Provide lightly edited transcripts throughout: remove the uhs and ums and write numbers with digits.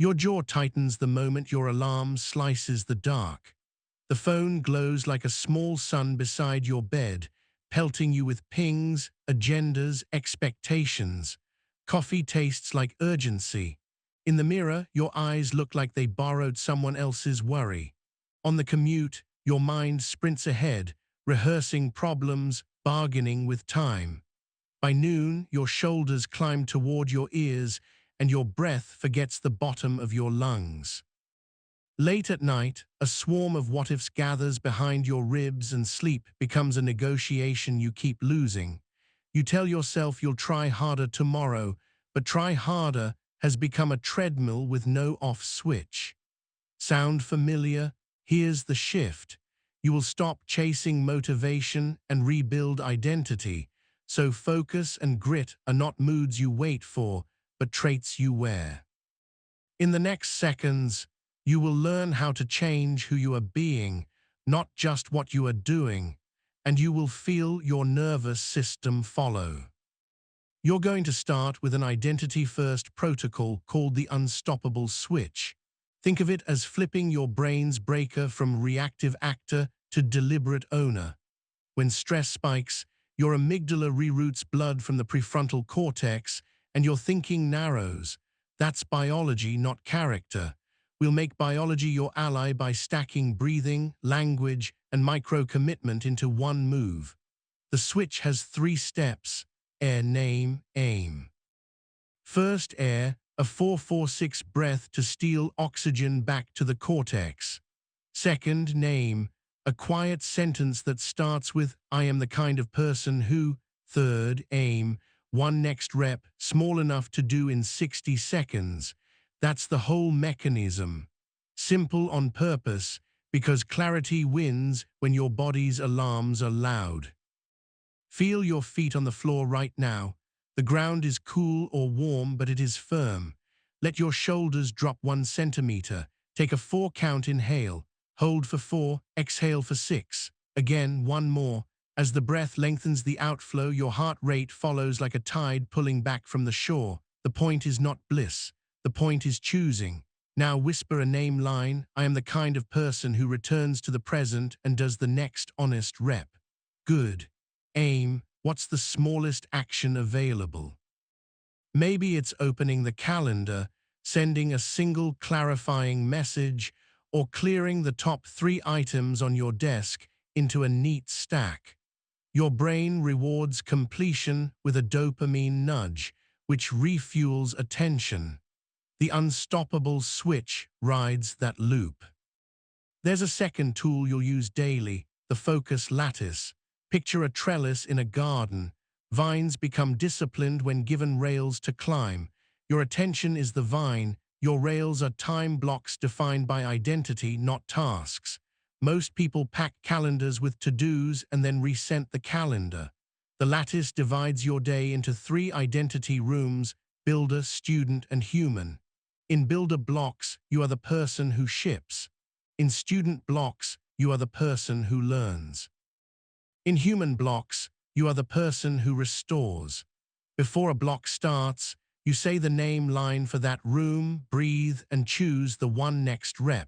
Your jaw tightens the moment your alarm slices the dark. The phone glows like a small sun beside your bed, pelting you with pings, agendas, expectations. Coffee tastes like urgency. In the mirror, your eyes look like they borrowed someone else's worry. On the commute, your mind sprints ahead, rehearsing problems, bargaining with time. By noon, your shoulders climb toward your ears, and your breath forgets the bottom of your lungs. Late at night, a swarm of what-ifs gathers behind your ribs, and sleep becomes a negotiation you keep losing. You tell yourself you'll try harder tomorrow, but try harder has become a treadmill with no off switch. Sound familiar? Here's the shift. You will stop chasing motivation and rebuild identity. So focus and grit are not moods you wait for, but traits you wear. In the next seconds, you will learn how to change who you are being, not just what you are doing, and you will feel your nervous system follow. You're going to start with an identity-first protocol called the unstoppable switch. Think of it as flipping your brain's breaker from reactive actor to deliberate owner. When stress spikes, your amygdala reroutes blood from the prefrontal cortex, and your thinking narrows. That's biology, not character. We'll make biology your ally by stacking breathing, language, and micro-commitment into one move. The switch has 3 steps: air, name, aim. First, air, a 4-4-6 breath to steal oxygen back to the cortex. Second, name, a quiet sentence that starts with, I am the kind of person who. Third, aim, one next rep, small enough to do in 60 seconds. That's the whole mechanism. Simple on purpose, because clarity wins when your body's alarms are loud. Feel your feet on the floor right now. The ground is cool or warm, but it is firm. Let your shoulders drop 1 centimeter. Take a 4-count inhale. Hold for 4, exhale for 6. Again, 1 more. As the breath lengthens the outflow, your heart rate follows like a tide pulling back from the shore. The point is not bliss. The point is choosing. Now whisper a name line. I am the kind of person who returns to the present and does the next honest rep. Good. Aim. What's the smallest action available? Maybe it's opening the calendar, sending a single clarifying message, or clearing the top 3 items on your desk into a neat stack. Your brain rewards completion with a dopamine nudge, which refuels attention. The unstoppable switch rides that loop. There's a second tool you'll use daily, the focus lattice. Picture a trellis in a garden. Vines become disciplined when given rails to climb. Your attention is the vine. Your rails are time blocks defined by identity, not tasks. Most people pack calendars with to-dos and then resent the calendar. The lattice divides your day into 3 identity rooms: builder, student, and human. In builder blocks, you are the person who ships. In student blocks, you are the person who learns. In human blocks, you are the person who restores. Before a block starts, you say the name line for that room, breathe, and choose the 1 next rep.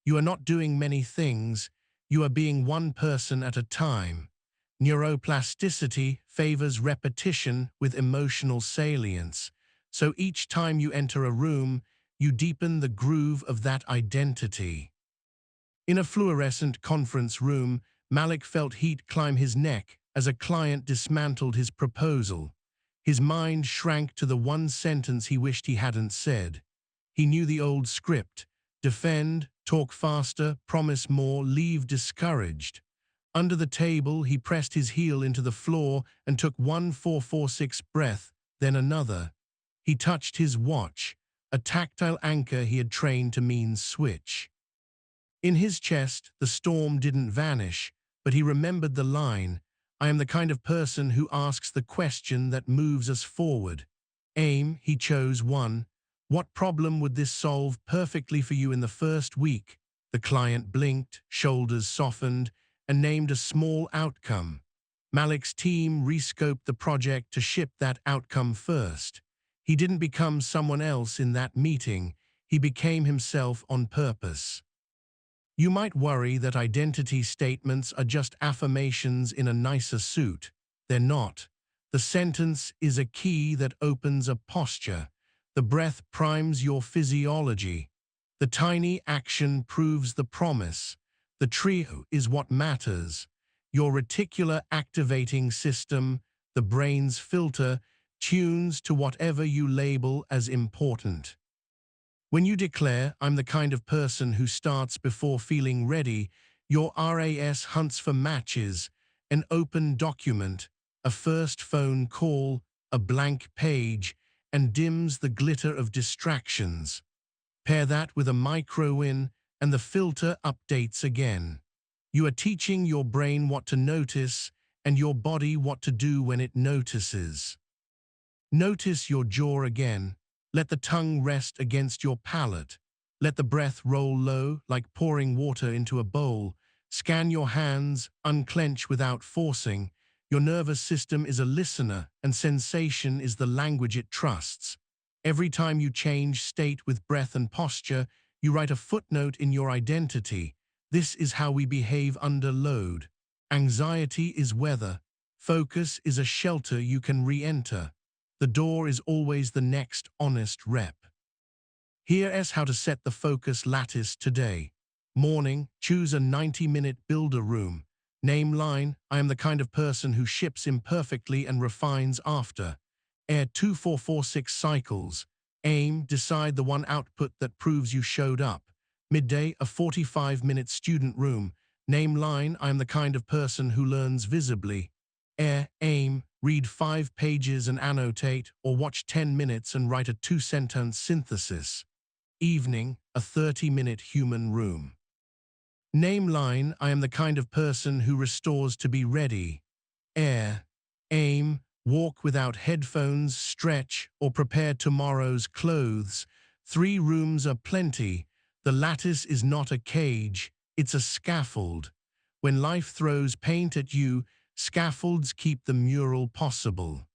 You are not doing many things, you are being 1 person at a time. Neuroplasticity favors repetition with emotional salience, so each time you enter a room, you deepen the groove of that identity. In a fluorescent conference room, Malik felt heat climb his neck as a client dismantled his proposal. His mind shrank to the 1 sentence he wished he hadn't said. He knew the old script: defend, talk faster, promise more, leave discouraged. Under the table, he pressed his heel into the floor and took 1 4-4-6 breath, then another. He touched his watch, a tactile anchor he had trained to mean switch. In his chest, the storm didn't vanish, but he remembered the line, I am the kind of person who asks the question that moves us forward. Aim, he chose 1. What problem would this solve perfectly for you in the first week? The client blinked, shoulders softened, and named a small outcome. Malik's team rescoped the project to ship that outcome first. He didn't become someone else in that meeting. He became himself on purpose. You might worry that identity statements are just affirmations in a nicer suit. They're not. The sentence is a key that opens a posture. The breath primes your physiology. The tiny action proves the promise. The trio is what matters. Your reticular activating system, the brain's filter, tunes to whatever you label as important. When you declare, "I'm the kind of person who starts before feeling ready," your RAS hunts for matches, an open document, a first phone call, a blank page, and dims the glitter of distractions. Pair that with a micro-win, and the filter updates again. You are teaching your brain what to notice, and your body what to do when it notices. Notice your jaw again. Let the tongue rest against your palate. Let the breath roll low, like pouring water into a bowl. Scan your hands, unclench without forcing. Your nervous system is a listener, and sensation is the language it trusts. Every time you change state with breath and posture, you write a footnote in your identity. This is how we behave under load. Anxiety is weather. Focus is a shelter you can re-enter. The door is always the next honest rep. Here's how to set the focus lattice today. Morning, choose a 90-minute builder room. Name line, "I am the kind of person who ships imperfectly and refines after." Air 2446 cycles. Aim, decide the one output that proves you showed up. Midday, a 45-minute student room. Name line, "I am the kind of person who learns visibly." Aim, read 5 pages and annotate, or watch 10 minutes and write a 2-sentence synthesis. Evening, a 30-minute human room. Name line, "I am the kind of person who restores to be ready." Aim, walk without headphones, stretch, or prepare tomorrow's clothes. 3 rooms are plenty. The lattice is not a cage, it's a scaffold. When life throws paint at you, scaffolds keep the mural possible.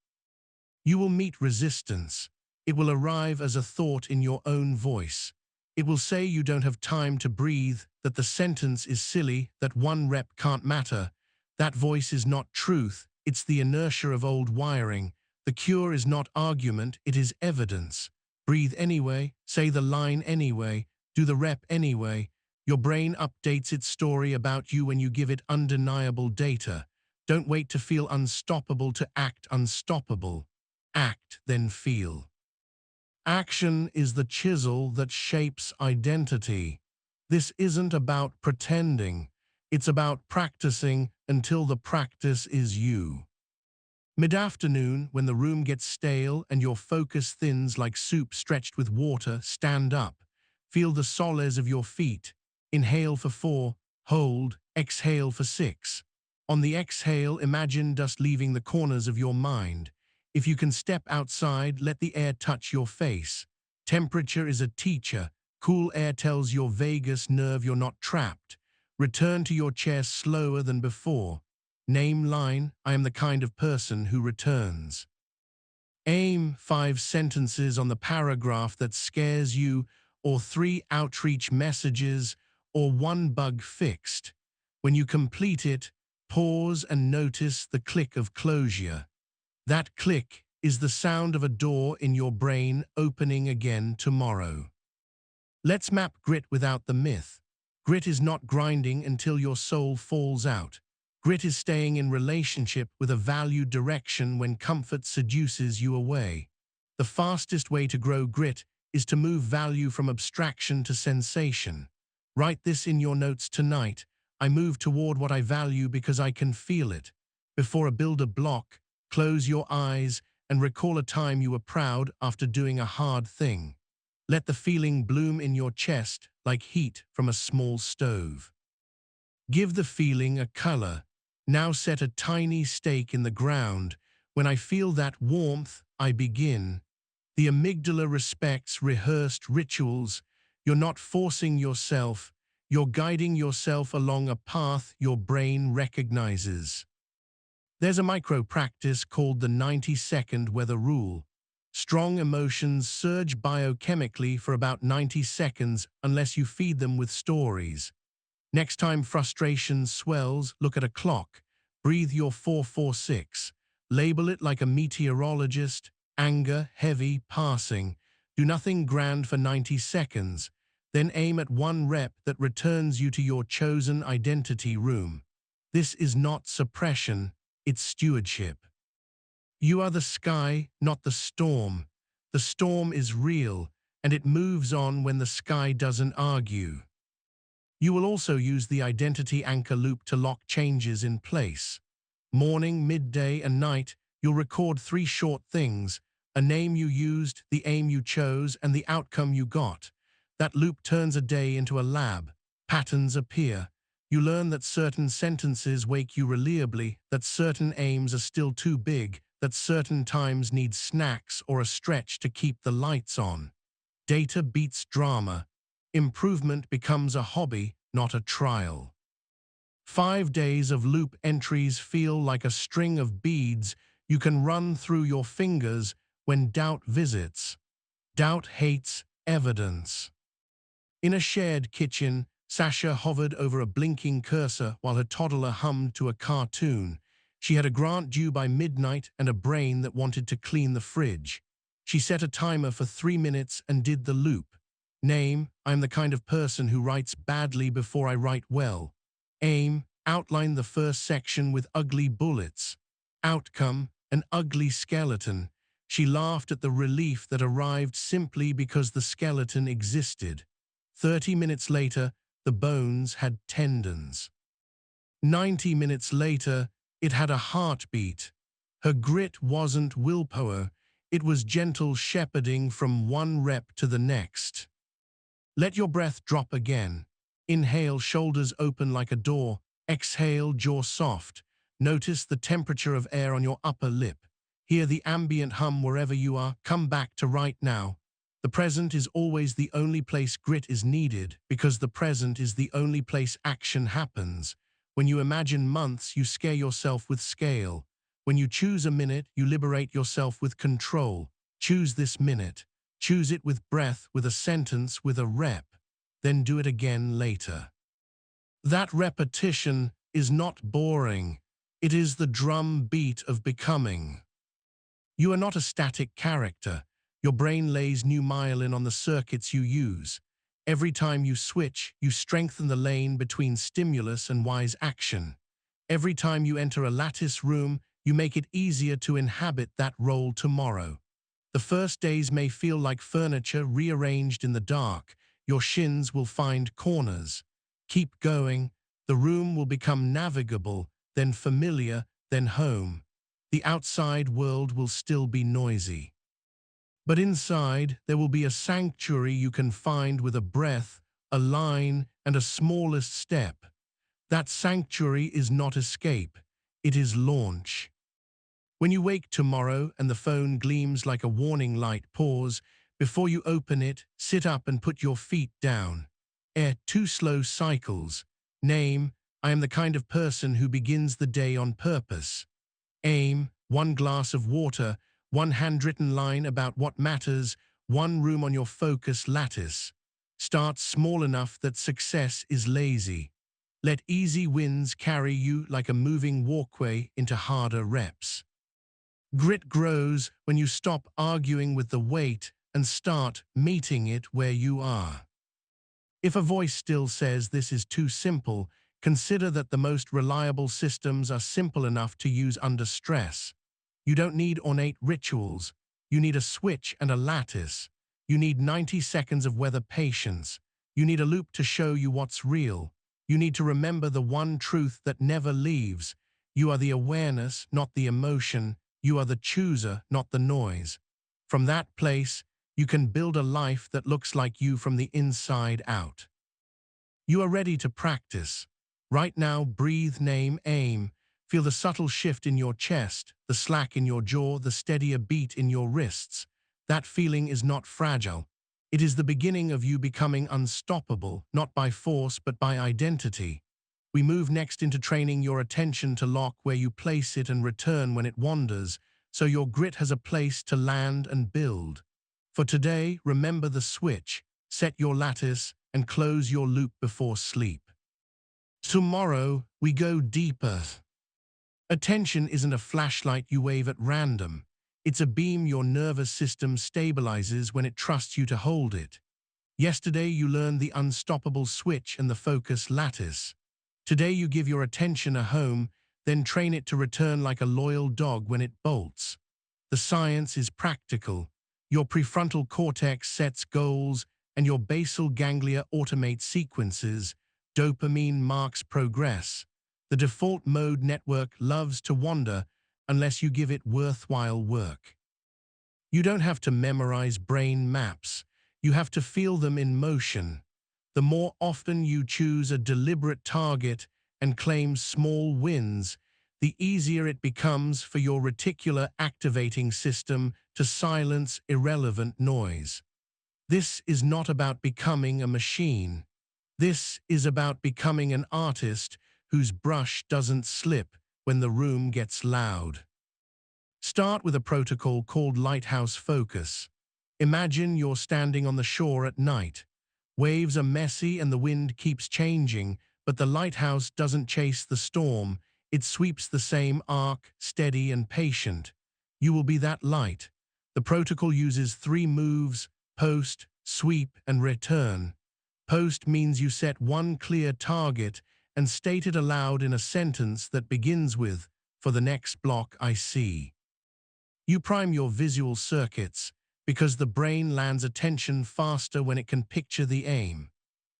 You will meet resistance. It will arrive as a thought in your own voice. It will say you don't have time to breathe, that the sentence is silly, that one rep can't matter. That voice is not truth, it's the inertia of old wiring. The cure is not argument, it is evidence. Breathe anyway, say the line anyway, do the rep anyway. Your brain updates its story about you when you give it undeniable data. Don't wait to feel unstoppable to act unstoppable. Act, then feel. Action is the chisel that shapes identity. This isn't about pretending. It's about practicing until the practice is you. Mid-afternoon, when the room gets stale and your focus thins like soup stretched with water, stand up. Feel the soles of your feet. Inhale for 4, hold, exhale for 6. On the exhale, imagine dust leaving the corners of your mind. If you can step outside, let the air touch your face. Temperature is a teacher. Cool air tells your vagus nerve you're not trapped. Return to your chair slower than before. Name line, "I am the kind of person who returns." Aim 5 sentences on the paragraph that scares you, or 3 outreach messages, or 1 bug fixed. When you complete it, pause and notice the click of closure. That click is the sound of a door in your brain opening again tomorrow. Let's map grit without the myth. Grit is not grinding until your soul falls out. Grit is staying in relationship with a valued direction when comfort seduces you away. The fastest way to grow grit is to move value from abstraction to sensation. Write this in your notes tonight. I move toward what I value because I can feel it. Before a builder block, close your eyes and recall a time you were proud after doing a hard thing. Let the feeling bloom in your chest like heat from a small stove. Give the feeling a color. Now set a tiny stake in the ground. When I feel that warmth, I begin. The amygdala respects rehearsed rituals. You're not forcing yourself. You're guiding yourself along a path your brain recognizes. There's a micro practice called the 90-second weather rule. Strong emotions surge biochemically for about 90 seconds unless you feed them with stories. Next time frustration swells, look at a clock. Breathe your 446. Label it like a meteorologist. Anger, heavy, passing. Do nothing grand for 90 seconds. Then aim at one rep that returns you to your chosen identity room. This is not suppression, it's stewardship. You are the sky, not the storm. The storm is real, and it moves on when the sky doesn't argue. You will also use the identity anchor loop to lock changes in place. Morning, midday, and night, you'll record 3 short things: a name you used, the aim you chose, and the outcome you got. That loop turns a day into a lab. Patterns appear. You learn that certain sentences wake you reliably, that certain aims are still too big, that certain times need snacks or a stretch to keep the lights on. Data beats drama. Improvement becomes a hobby, not a trial. 5 days of loop entries feel like a string of beads you can run through your fingers when doubt visits. Doubt hates evidence. In a shared kitchen, Sasha hovered over a blinking cursor while her toddler hummed to a cartoon. She had a grant due by midnight and a brain that wanted to clean the fridge. She set a timer for 3 minutes and did the loop. Name, I'm the kind of person who writes badly before I write well. Aim, outline the first section with ugly bullets. Outcome, an ugly skeleton. She laughed at the relief that arrived simply because the skeleton existed. 30 minutes later, the bones had tendons. 90 minutes later, it had a heartbeat. Her grit wasn't willpower, it was gentle shepherding from one rep to the next. Let your breath drop again. Inhale, shoulders open like a door. Exhale, jaw soft. Notice the temperature of air on your upper lip. Hear the ambient hum wherever you are. Come back to right now. The present is always the only place grit is needed, because the present is the only place action happens. When you imagine months, you scare yourself with scale. When you choose a minute, you liberate yourself with control. Choose this minute. Choose it with breath, with a sentence, with a rep. Then do it again later. That repetition is not boring. It is the drum beat of becoming. You are not a static character. Your brain lays new myelin on the circuits you use. Every time you switch, you strengthen the lane between stimulus and wise action. Every time you enter a lattice room, you make it easier to inhabit that role tomorrow. The first days may feel like furniture rearranged in the dark. Your shins will find corners. Keep going. The room will become navigable, then familiar, then home. The outside world will still be noisy. But inside, there will be a sanctuary you can find with a breath, a line, and a smallest step. That sanctuary is not escape. It is launch. When you wake tomorrow and the phone gleams like a warning light, pause. Before you open it, sit up and put your feet down. 2 slow cycles. Name, I am the kind of person who begins the day on purpose. Aim, 1 glass of water, 1 handwritten line about what matters, 1 room on your focus lattice. Start small enough that success is lazy. Let easy wins carry you like a moving walkway into harder reps. Grit grows when you stop arguing with the weight and start meeting it where you are. If a voice still says this is too simple, consider that the most reliable systems are simple enough to use under stress. You don't need ornate rituals. You need a switch and a lattice. You need 90 seconds of weather patience. You need a loop to show you what's real. You need to remember the one truth that never leaves. You are the awareness, not the emotion. You are the chooser, not the noise. From that place, you can build a life that looks like you from the inside out. You are ready to practice. Right now, breathe, name, aim. Feel the subtle shift in your chest, the slack in your jaw, the steadier beat in your wrists. That feeling is not fragile. It is the beginning of you becoming unstoppable, not by force but by identity. We move next into training your attention to lock where you place it and return when it wanders. so your grit has a place to land and build. For today, remember the switch, set your lattice, and close your loop before sleep. Tomorrow, we go deeper. Attention isn't a flashlight you wave at random. It's a beam your nervous system stabilizes when it trusts you to hold it. Yesterday, you learned the unstoppable switch and the focus lattice. Today, you give your attention a home, then train it to return like a loyal dog when it bolts. The science is practical. Your prefrontal cortex sets goals, and your basal ganglia automate sequences. Dopamine marks progress. The default mode network loves to wander unless you give it worthwhile work. You don't have to memorize brain maps. You have to feel them in motion. The more often you choose a deliberate target and claim small wins, the easier it becomes for your reticular activating system to silence irrelevant noise. This is not about becoming a machine. This is about becoming an artist whose brush doesn't slip when the room gets loud. Start with a protocol called Lighthouse Focus. Imagine you're standing on the shore at night. Waves are messy and the wind keeps changing, but the lighthouse doesn't chase the storm. It sweeps the same arc, steady and patient. You will be that light. The protocol uses 3 moves: post, sweep, and return. Post means you set one clear target and state it aloud in a sentence that begins with, "For the next block I see." You prime your visual circuits because the brain lands attention faster when it can picture the aim.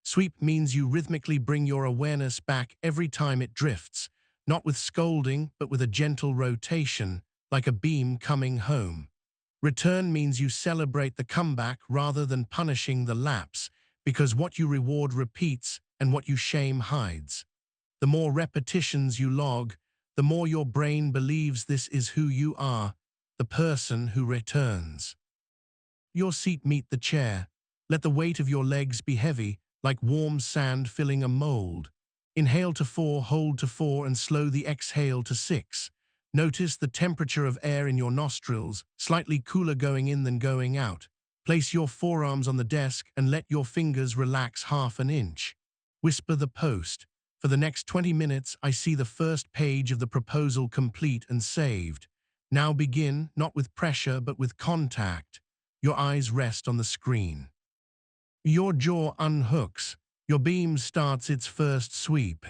Sweep means you rhythmically bring your awareness back every time it drifts, not with scolding, but with a gentle rotation, like a beam coming home. Return means you celebrate the comeback rather than punishing the lapse, because what you reward repeats and what you shame hides. The more repetitions you log, the more your brain believes this is who you are, the person who returns. Your seat meet the chair. Let the weight of your legs be heavy, like warm sand filling a mold. Inhale to 4, hold to 4, and slow the exhale to 6. Notice the temperature of air in your nostrils, slightly cooler going in than going out. Place your forearms on the desk and let your fingers relax half an inch. Whisper the post. For the next 20 minutes, I see the first page of the proposal complete and saved. Now begin, not with pressure, but with contact. Your eyes rest on the screen. Your jaw unhooks. Your beam starts its first sweep.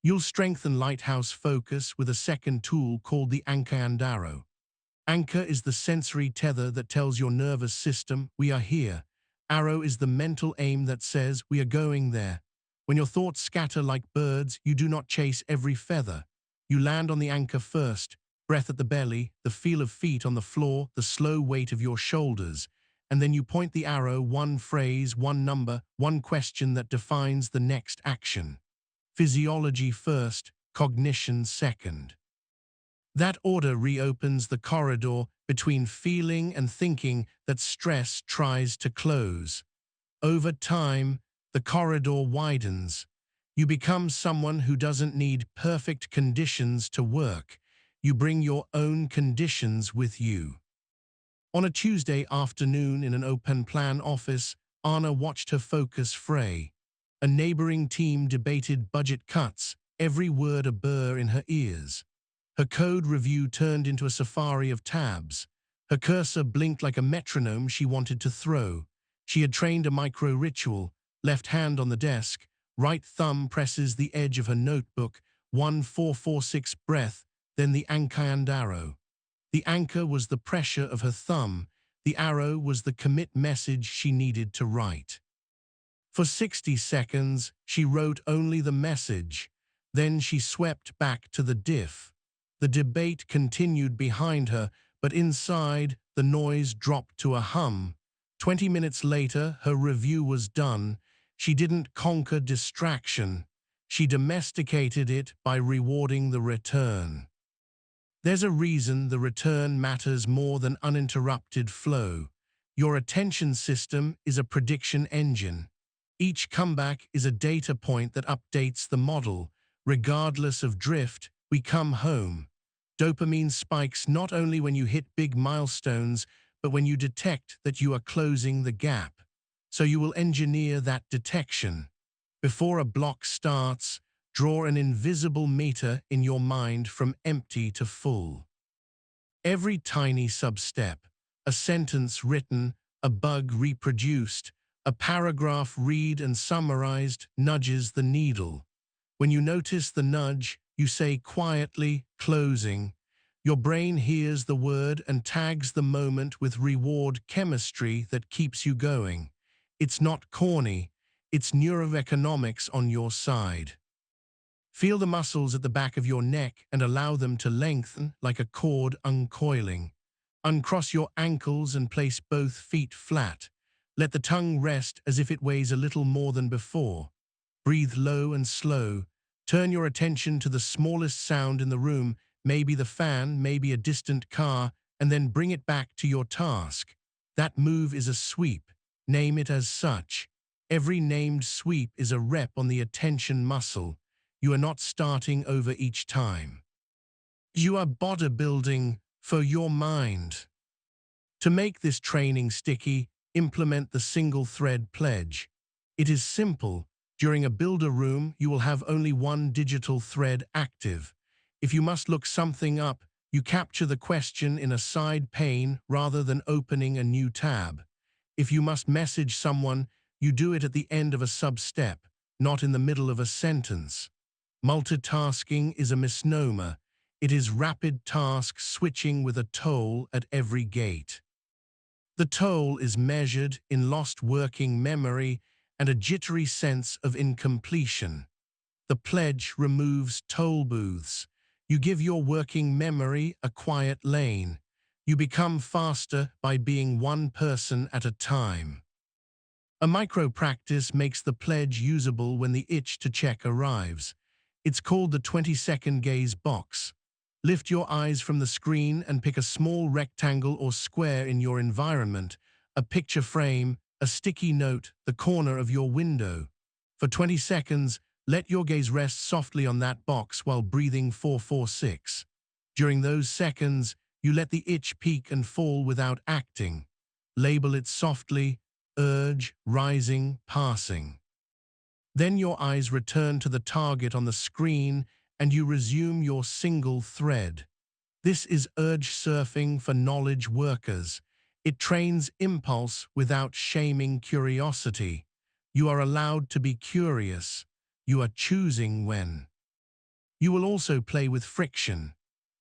You'll strengthen Lighthouse Focus with a second tool called the anchor and arrow. Anchor is the sensory tether that tells your nervous system, "We are here." Arrow is the mental aim that says, "We are going there." When your thoughts scatter like birds, you do not chase every feather. You land on the anchor first, breath at the belly, the feel of feet on the floor, the slow weight of your shoulders, and then you point the arrow, one phrase, one number, one question that defines the next action. Physiology first, cognition second. That order reopens the corridor between feeling and thinking that stress tries to close. Over time, the corridor widens. You become someone who doesn't need perfect conditions to work. You bring your own conditions with you. On a Tuesday afternoon in an open-plan office, Anna watched her focus fray. A neighboring team debated budget cuts, every word a burr in her ears. Her code review turned into a safari of tabs. Her cursor blinked like a metronome she wanted to throw. She had trained a micro-ritual, left hand on the desk, right thumb presses the edge of her notebook, 1-4-4-6 breath, then the anchor and arrow. The anchor was the pressure of her thumb. The arrow was the commit message she needed to write. For 60 seconds, she wrote only the message. Then she swept back to the diff. The debate continued behind her, but inside, the noise dropped to a hum. 20 minutes later, her review was done. She didn't conquer distraction. She domesticated it by rewarding the return. There's a reason the return matters more than uninterrupted flow. Your attention system is a prediction engine. Each comeback is a data point that updates the model. Regardless of drift, we come home. Dopamine spikes not only when you hit big milestones, but when you detect that you are closing the gap. So you will engineer that detection. Before a block starts, draw an invisible meter in your mind from empty to full. Every tiny sub-step, a sentence written, a bug reproduced, a paragraph read and summarized, nudges the needle. When you notice the nudge, you say quietly, closing. Your brain hears the word and tags the moment with reward chemistry that keeps you going. It's not corny, it's neuroeconomics on your side. Feel the muscles at the back of your neck and allow them to lengthen like a cord uncoiling. Uncross your ankles and place both feet flat. Let the tongue rest as if it weighs a little more than before. Breathe low and slow. Turn your attention to the smallest sound in the room, maybe the fan, maybe a distant car, and then bring it back to your task. That move is a sweep. Name it as such. Every named sweep is a rep on the attention muscle. You are not starting over each time. You are bodybuilding for your mind. To make this training sticky, implement the single thread pledge. It is simple. During a builder room, you will have only one digital thread active. If you must look something up, you capture the question in a side pane rather than opening a new tab. If you must message someone, you do it at the end of a sub-step, not in the middle of a sentence. Multitasking is a misnomer. It is rapid task switching with a toll at every gate. The toll is measured in lost working memory and a jittery sense of incompletion. The pledge removes toll booths. You give your working memory a quiet lane. You become faster by being one person at a time. A micro-practice makes the pledge usable when the itch to check arrives. It's called the 20-second gaze box. Lift your eyes from the screen and pick a small rectangle or square in your environment, a picture frame, a sticky note, the corner of your window. For 20 seconds, let your gaze rest softly on that box while breathing 4-4-6. During those seconds, you let the itch peak and fall without acting. Label it softly, urge, rising, passing. Then your eyes return to the target on the screen and you resume your single thread. This is urge surfing for knowledge workers. It trains impulse without shaming curiosity. You are allowed to be curious. You are choosing when. You will also play with friction.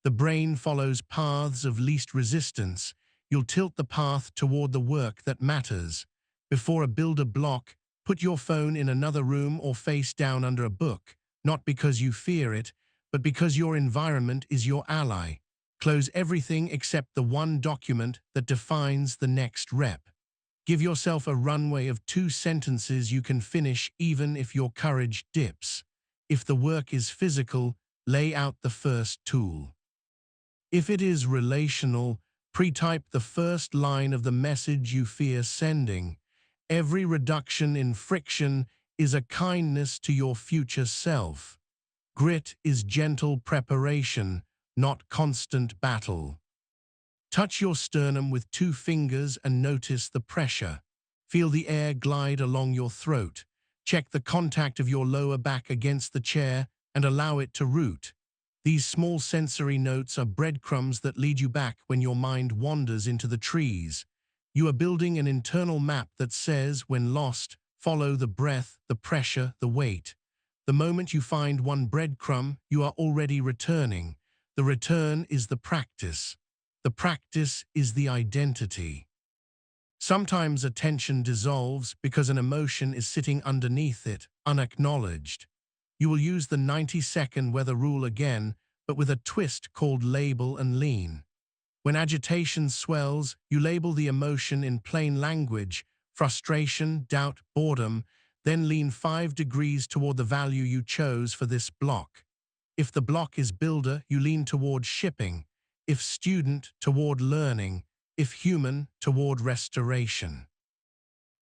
The brain follows paths of least resistance. You'll tilt the path toward the work that matters. Before a builder block, put your phone in another room or face down under a book, not because you fear it, but because your environment is your ally. Close everything except the one document that defines the next rep. Give yourself a runway of 2 sentences you can finish even if your courage dips. If the work is physical, lay out the first tool. If it is relational, pre-type the first line of the message you fear sending. Every reduction in friction is a kindness to your future self. Grit is gentle preparation, not constant battle. Touch your sternum with 2 fingers and notice the pressure. Feel the air glide along your throat. Check the contact of your lower back against the chair and allow it to root. These small sensory notes are breadcrumbs that lead you back when your mind wanders into the trees. You are building an internal map that says, when lost, follow the breath, the pressure, the weight. The moment you find one breadcrumb, you are already returning. The return is the practice. The practice is the identity. Sometimes attention dissolves because an emotion is sitting underneath it, unacknowledged. You will use the 90-second weather rule again, but with a twist called label and lean. When agitation swells, you label the emotion in plain language, frustration, doubt, boredom, then lean 5 degrees toward the value you chose for this block. If the block is builder, you lean toward shipping. If student, toward learning. If human, toward restoration.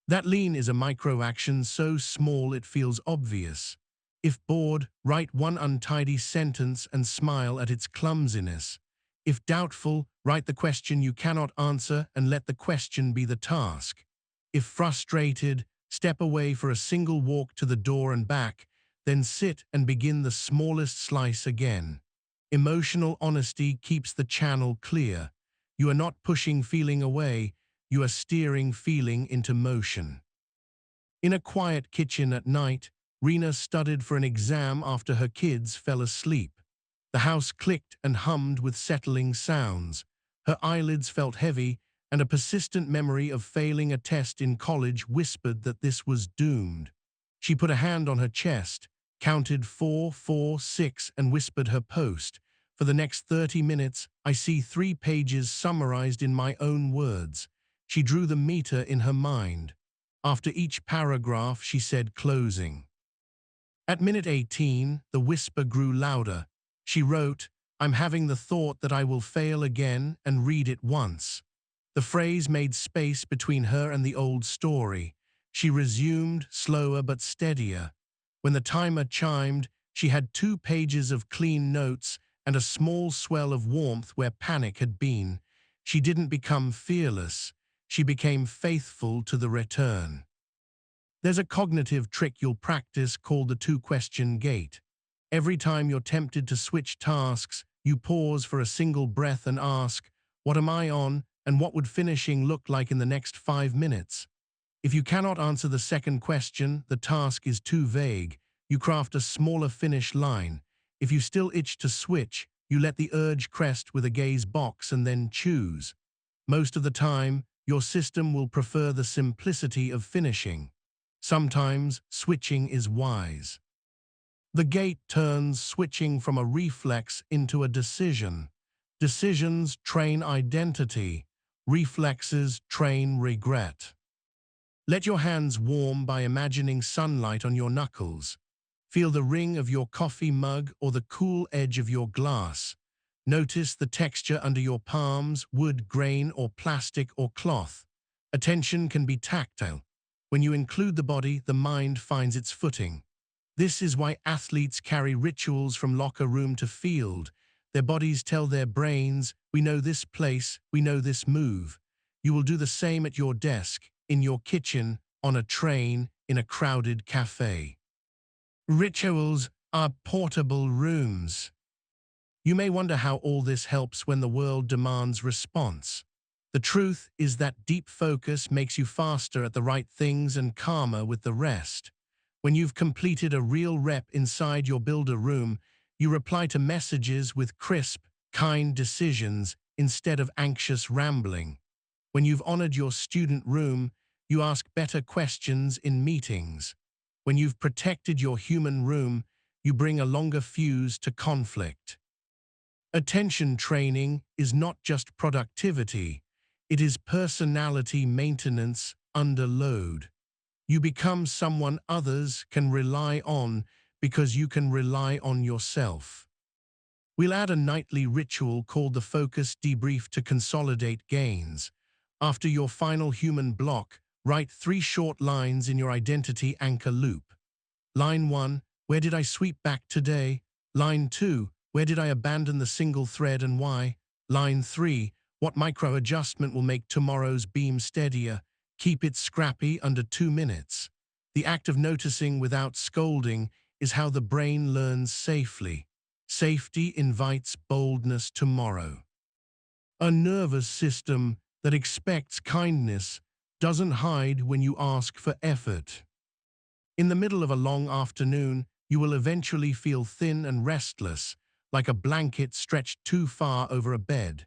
That lean is a micro-action so small it feels obvious. If bored, write one untidy sentence and smile at its clumsiness. If doubtful, write the question you cannot answer and let the question be the task. If frustrated, step away for a single walk to the door and back, then sit and begin the smallest slice again. Emotional honesty keeps the channel clear. You are not pushing feeling away, you are steering feeling into motion. In a quiet kitchen at night, Rena studied for an exam after her kids fell asleep. The house clicked and hummed with settling sounds. Her eyelids felt heavy, and a persistent memory of failing a test in college whispered that this was doomed. She put a hand on her chest, counted 4, 4, 6, and whispered her post. For the next 30 minutes, I see 3 pages summarized in my own words. She drew the meter in her mind. After each paragraph, she said closing. At minute 18, the whisper grew louder. She wrote, I'm having the thought that I will fail again, and read it once. The phrase made space between her and the old story. She resumed, slower but steadier. When the timer chimed, she had 2 pages of clean notes and a small swell of warmth where panic had been. She didn't become fearless. She became faithful to the return. There's a cognitive trick you'll practice called the 2-question gate. Every time you're tempted to switch tasks, you pause for a single breath and ask, what am I on, and what would finishing look like in the next 5 minutes? If you cannot answer the second question, the task is too vague, you craft a smaller finish line. If you still itch to switch, you let the urge crest with a gaze box and then choose. Most of the time, your system will prefer the simplicity of finishing. Sometimes, switching is wise. The gate turns switching from a reflex into a decision. Decisions train identity. Reflexes train regret. Let your hands warm by imagining sunlight on your knuckles. Feel the ring of your coffee mug or the cool edge of your glass. Notice the texture under your palms, wood, grain, or plastic or cloth. Attention can be tactile. When you include the body, the mind finds its footing. This is why athletes carry rituals from locker room to field. Their bodies tell their brains, we know this place, we know this move. You will do the same at your desk, in your kitchen, on a train, in a crowded cafe. Rituals are portable rooms. You may wonder how all this helps when the world demands response. The truth is that deep focus makes you faster at the right things and calmer with the rest. When you've completed a real rep inside your builder room, you reply to messages with crisp, kind decisions instead of anxious rambling. When you've honored your student room, you ask better questions in meetings. When you've protected your human room, you bring a longer fuse to conflict. Attention training is not just productivity, it is personality maintenance under load. You become someone others can rely on because you can rely on yourself. We'll add a nightly ritual called the Focus Debrief to consolidate gains. After your final human block, write 3 short lines in your identity anchor loop. Line 1, where did I sweep back today? Line 2, where did I abandon the single thread and why? Line 3, what micro-adjustment will make tomorrow's beam steadier? Keep it scrappy under 2 minutes. The act of noticing without scolding is how the brain learns safely. Safety invites boldness tomorrow. A nervous system that expects kindness doesn't hide when you ask for effort. In the middle of a long afternoon, you will eventually feel thin and restless, like a blanket stretched too far over a bed.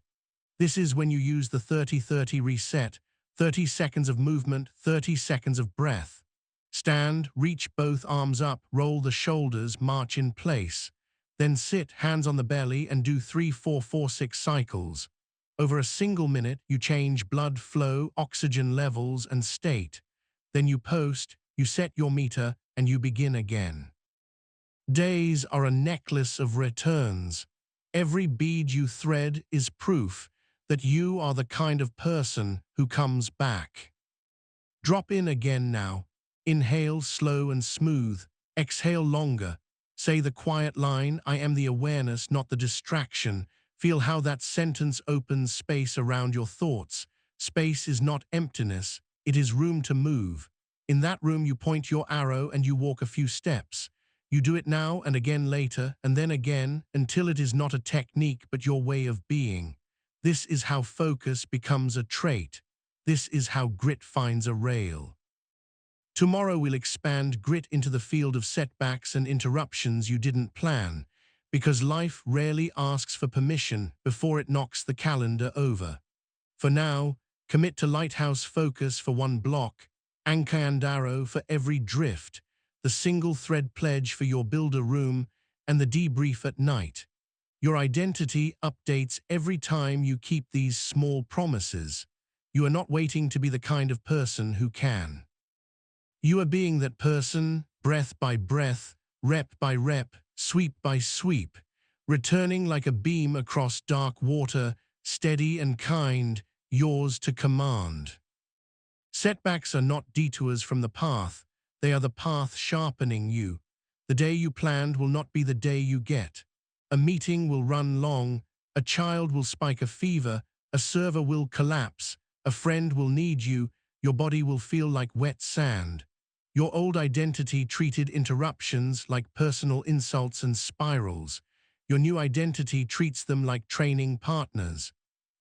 This is when you use the 30-30 reset, 30 seconds of movement, 30 seconds of breath. Stand, reach both arms up, roll the shoulders, march in place. Then sit, hands on the belly, and do 3-4-4-6 cycles. Over a single minute, you change blood flow, oxygen levels, and state. Then you post, you set your meter, and you begin again. Days are a necklace of returns. Every bead you thread is proof that you are the kind of person who comes back. Drop in again now. Inhale slow and smooth. Exhale longer. Say the quiet line, I am the awareness, not the distraction. Feel how that sentence opens space around your thoughts. Space is not emptiness, it is room to move. In that room you point your arrow and you walk a few steps. You do it now and again later, and then again, until it is not a technique but your way of being. This is how focus becomes a trait. This is how grit finds a rail. Tomorrow we'll expand grit into the field of setbacks and interruptions you didn't plan, because life rarely asks for permission before it knocks the calendar over. For now, commit to Lighthouse Focus for one block, anchor and arrow for every drift, the single thread pledge for your builder room, and the debrief at night. Your identity updates every time you keep these small promises. You are not waiting to be the kind of person who can. You are being that person, breath by breath, rep by rep, sweep by sweep, returning like a beam across dark water, steady and kind, yours to command. Setbacks are not detours from the path, they are the path sharpening you. The day you planned will not be the day you get. A meeting will run long, a child will spike a fever, a server will collapse, a friend will need you, your body will feel like wet sand. Your old identity treated interruptions like personal insults and spirals. Your new identity treats them like training partners.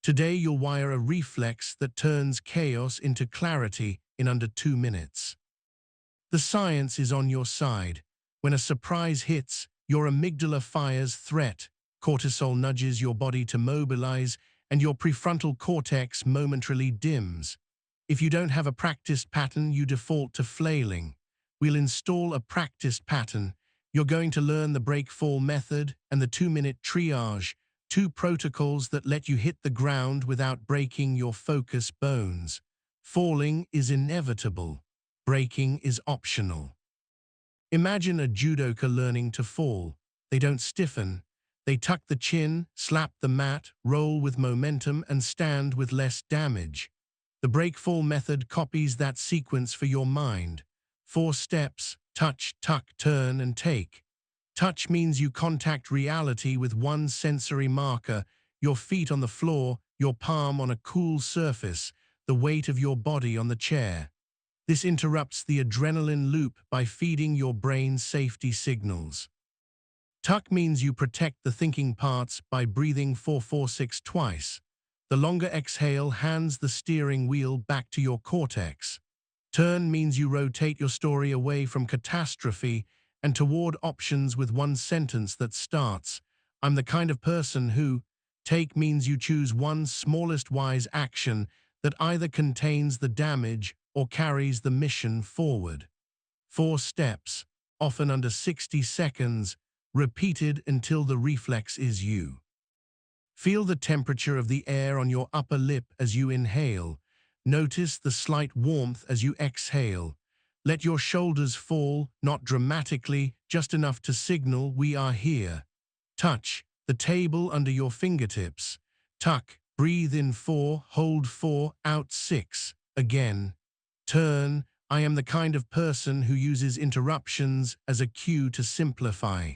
Today you'll wire a reflex that turns chaos into clarity in under 2 minutes. The science is on your side. When a surprise hits, your amygdala fires threat, cortisol nudges your body to mobilize, and your prefrontal cortex momentarily dims. If you don't have a practiced pattern, you default to flailing. We'll install a practiced pattern. You're going to learn the break-fall method and the 2-minute triage, 2 protocols that let you hit the ground without breaking your focus bones. Falling is inevitable. Breaking is optional. Imagine a judoka learning to fall. They don't stiffen. They tuck the chin, slap the mat, roll with momentum, and stand with less damage. The break-fall method copies that sequence for your mind. 4 steps: touch, tuck, turn, and take. Touch means you contact reality with one sensory marker, your feet on the floor, your palm on a cool surface, the weight of your body on the chair. This interrupts the adrenaline loop by feeding your brain safety signals. Tuck means you protect the thinking parts by breathing 4-4-6 twice. The longer exhale hands the steering wheel back to your cortex. Turn means you rotate your story away from catastrophe and toward options with one sentence that starts, "I'm the kind of person who." Take means you choose one smallest wise action that either contains the damage or carries the mission forward. 4 steps, often under 60 seconds, repeated until the reflex is you. Feel the temperature of the air on your upper lip as you inhale. Notice the slight warmth as you exhale. Let your shoulders fall, not dramatically, just enough to signal we are here. Touch the table under your fingertips. Tuck, breathe in 4, hold 4, out 6. Again. Turn, I am the kind of person who uses interruptions as a cue to simplify.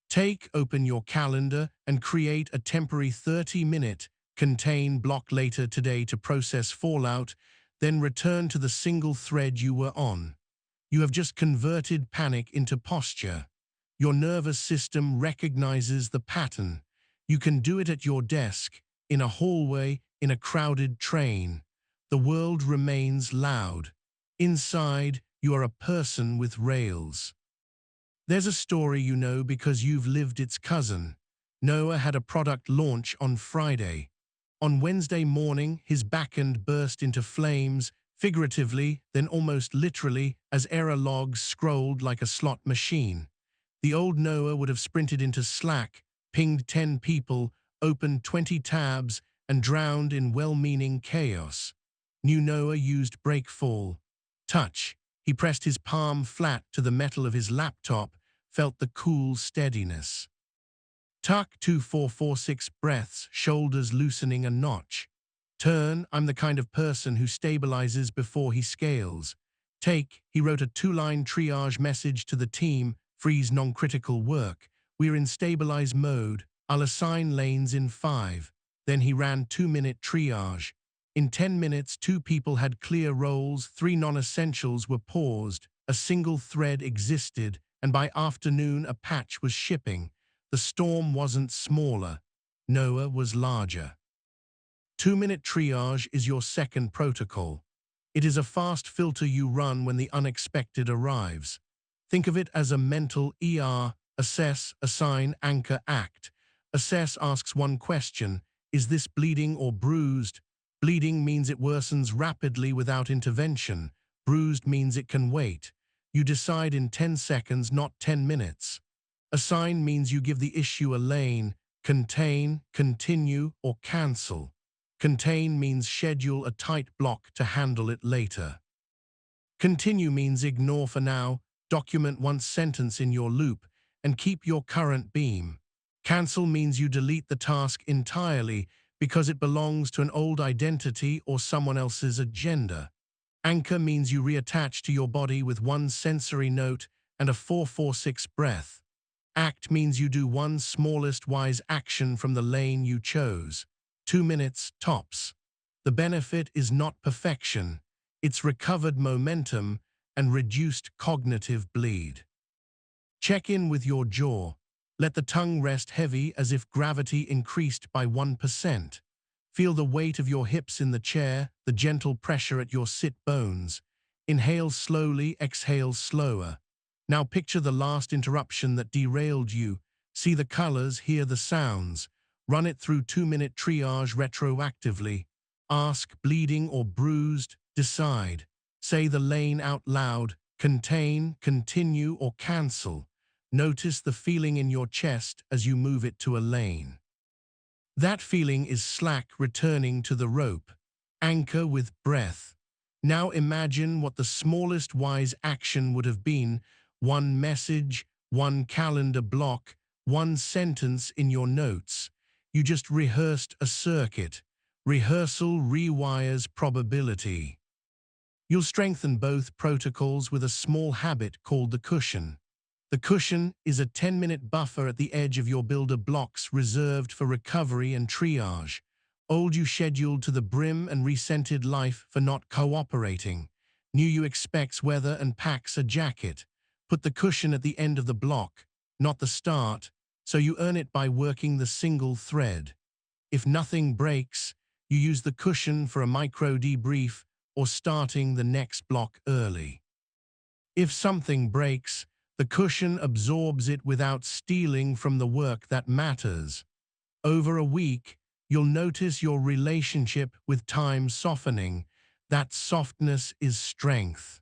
Take, open your calendar and create a temporary 30-minute contain block later today to process fallout, then return to the single thread you were on. You have just converted panic into posture. Your nervous system recognizes the pattern. You can do it at your desk, in a hallway, in a crowded train. The world remains loud. Inside, you are a person with rails. There's a story you know because you've lived its cousin. Noah had a product launch on Friday. On Wednesday morning, his backend burst into flames, figuratively, then almost literally, as error logs scrolled like a slot machine. The old Noah would have sprinted into Slack, pinged 10 people, opened 20 tabs, and drowned in well-meaning chaos. New Noah used breakfall. Touch. He pressed his palm flat to the metal of his laptop, felt the cool steadiness. Tuck, 2-4-4-6 breaths, shoulders loosening a notch. Turn, I'm the kind of person who stabilizes before he scales. Take, he wrote a 2-line triage message to the team, freeze non-critical work. We're in stabilize mode, I'll assign lanes in 5. Then he ran 2-minute triage. In 10 minutes, 2 people had clear roles, 3 non-essentials were paused, a single thread existed, and by afternoon a patch was shipping. The storm wasn't smaller. Noah was larger. 2-minute triage is your second protocol. It is a fast filter you run when the unexpected arrives. Think of it as a mental ER: assess, assign, anchor, act. Assess asks one question: is this bleeding or bruised? Bleeding means it worsens rapidly without intervention. Bruised means it can wait. You decide in 10 seconds, not 10 minutes. Assign means you give the issue a lane: contain, continue, or cancel. Contain means schedule a tight block to handle it later. Continue means ignore for now, document one sentence in your loop, and keep your current beam. Cancel means you delete the task entirely because it belongs to an old identity or someone else's agenda. Anchor means you reattach to your body with one sensory note and a 4-4-6 breath. Act means you do one smallest wise action from the lane you chose. 2 minutes, tops. The benefit is not perfection. It's recovered momentum and reduced cognitive bleed. Check in with your jaw. Let the tongue rest heavy as if gravity increased by 1%. Feel the weight of your hips in the chair, the gentle pressure at your sit bones. Inhale slowly, exhale slower. Now picture the last interruption that derailed you. See the colors, hear the sounds. Run it through 2-minute triage retroactively. Ask, bleeding or bruised? Decide. Say the lane out loud: contain, continue, or cancel. Notice the feeling in your chest as you move it to a lane. That feeling is slack returning to the rope. Anchor with breath. Now imagine what the smallest wise action would have been: one message, one calendar block, one sentence in your notes. You just rehearsed a circuit. Rehearsal rewires probability. You'll strengthen both protocols with a small habit called the cushion. The cushion is a 10-minute buffer at the edge of your builder blocks reserved for recovery and triage. Old you scheduled to the brim and resented life for not cooperating. New you expects weather and packs a jacket. Put the cushion at the end of the block, not the start, so you earn it by working the single thread. If nothing breaks, you use the cushion for a micro debrief or starting the next block early. If something breaks, the cushion absorbs it without stealing from the work that matters. Over a week, you'll notice your relationship with time softening. That softness is strength.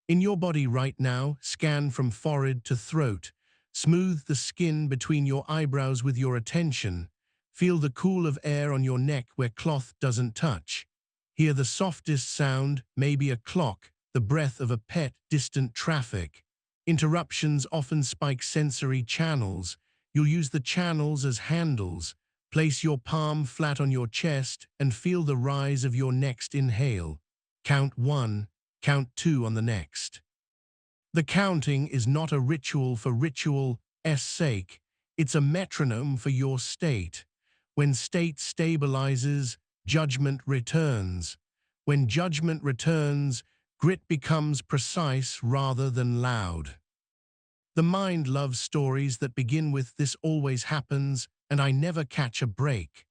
In your body right now, scan from forehead to throat. Smooth the skin between your eyebrows with your attention. Feel the cool of air on your neck where cloth doesn't touch. Hear the softest sound, maybe a clock, the breath of a pet, distant traffic. Interruptions often spike sensory channels. You'll use the channels as handles. Place your palm flat on your chest and feel the rise of your next inhale. Count 1, count 2 on the next. The counting is not a ritual for ritual's sake. It's a metronome for your state. When state stabilizes, judgment returns. When judgment returns, grit becomes precise rather than loud. The mind loves stories that begin with "this always happens" and "I never catch a break."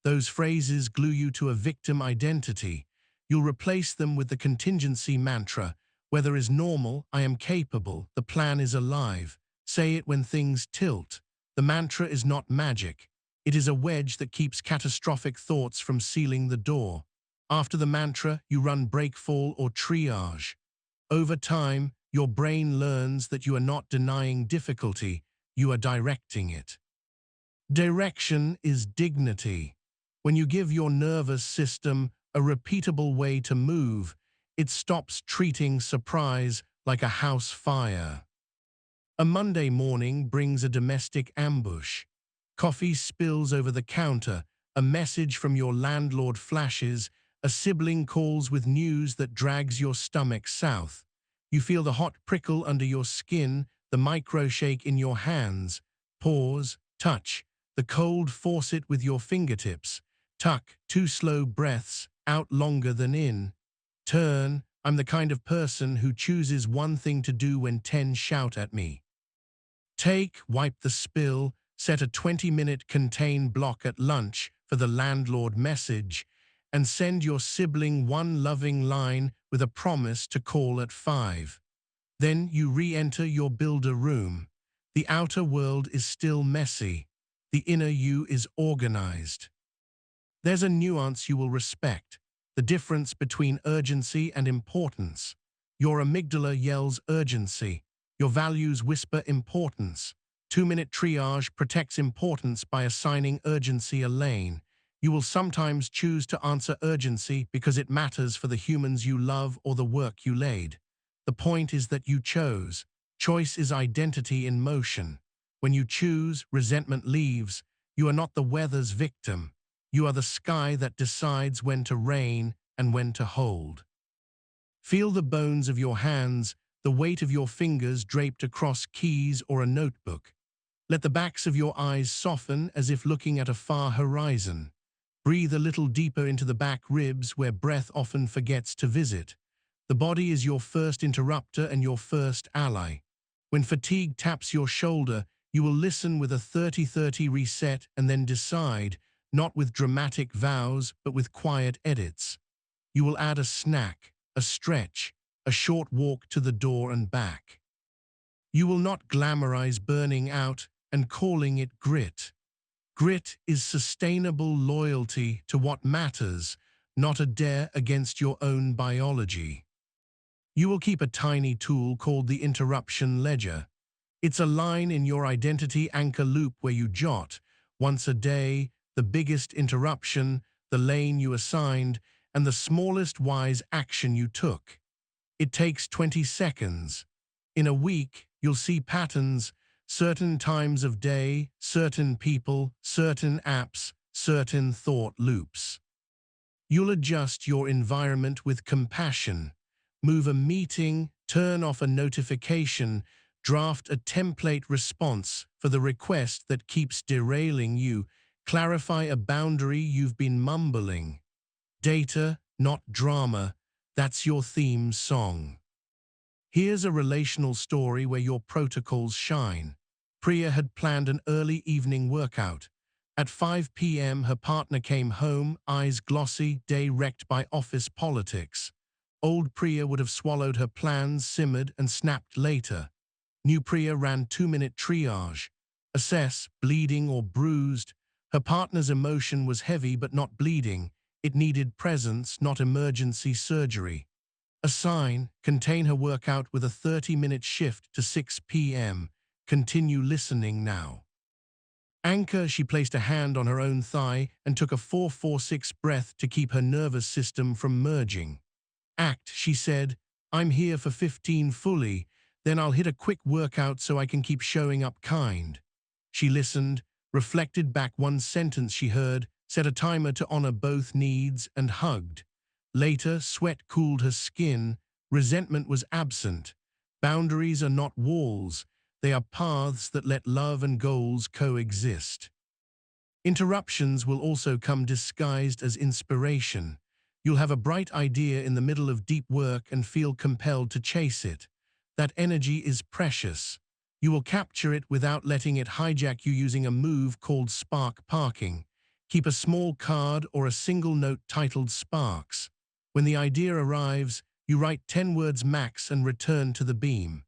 Those phrases glue you to a victim identity. You'll replace them with the contingency mantra: weather is normal, I am capable, the plan is alive. Say it when things tilt. The mantra is not magic. It is a wedge that keeps catastrophic thoughts from sealing the door. After the mantra, you run breakfall or triage. Over time, your brain learns that you are not denying difficulty, you are directing it. Direction is dignity. When you give your nervous system a repeatable way to move, it stops treating surprise like a house fire. A Monday morning brings a domestic ambush. Coffee spills over the counter, a message from your landlord flashes, a sibling calls with news that drags your stomach south. You feel the hot prickle under your skin, the micro shake in your hands. Pause, touch. The cold faucet with your fingertips. Tuck, 2 slow breaths, out longer than in. Turn, I'm the kind of person who chooses one thing to do when 10 shout at me. Take, wipe the spill, set a 20-minute contain block at lunch for the landlord message, and send your sibling one loving line with a promise to call at 5. Then you re-enter your builder room. The outer world is still messy. The inner you is organized. There's a nuance you will respect, the difference between urgency and importance. Your amygdala yells urgency. Your values whisper importance. 2-minute triage protects importance by assigning urgency a lane. You will sometimes choose to answer urgency because it matters for the humans you love or the work you laid. The point is that you chose. Choice is identity in motion. When you choose, resentment leaves. You are not the weather's victim. You are the sky that decides when to rain and when to hold. Feel the bones of your hands, the weight of your fingers draped across keys or a notebook. Let the backs of your eyes soften as if looking at a far horizon. Breathe a little deeper into the back ribs where breath often forgets to visit. The body is your first interrupter and your first ally. When fatigue taps your shoulder, you will listen with a 30-30 reset and then decide, not with dramatic vows, but with quiet edits. You will add a snack, a stretch, a short walk to the door and back. You will not glamorize burning out and calling it grit. Grit is sustainable loyalty to what matters, not a dare against your own biology. You will keep a tiny tool called the interruption ledger. It's a line in your identity anchor loop where you jot, once a day, the biggest interruption, the lane you assigned, and the smallest wise action you took. It takes 20 seconds. In a week, you'll see patterns, certain times of day, certain people, certain apps, certain thought loops. You'll adjust your environment with compassion. Move a meeting, turn off a notification, draft a template response for the request that keeps derailing you, clarify a boundary you've been mumbling. Data, not drama, that's your theme song. Here's a relational story where your protocols shine. Priya had planned an early evening workout. At 5 p.m. her partner came home, eyes glossy, day wrecked by office politics. Old Priya would have swallowed her plans, simmered, and snapped later. New Priya ran 2-minute triage. Assess, bleeding or bruised. Her partner's emotion was heavy but not bleeding. It needed presence, not emergency surgery. Assign, contain her workout with a 30-minute shift to 6 p.m. Continue listening now. Anchor, she placed a hand on her own thigh and took a 4-4-6 breath to keep her nervous system from merging. Act, she said, I'm here for 15 fully, then I'll hit a quick workout so I can keep showing up kind. She listened, reflected back one sentence she heard, set a timer to honor both needs, and hugged. Later, sweat cooled her skin, resentment was absent. Boundaries are not walls, they are paths that let love and goals coexist. Interruptions will also come disguised as inspiration. You'll have a bright idea in the middle of deep work and feel compelled to chase it. That energy is precious. You will capture it without letting it hijack you using a move called spark parking. Keep a small card or a single note titled Sparks. When the idea arrives, you write 10 words max and return to the beam.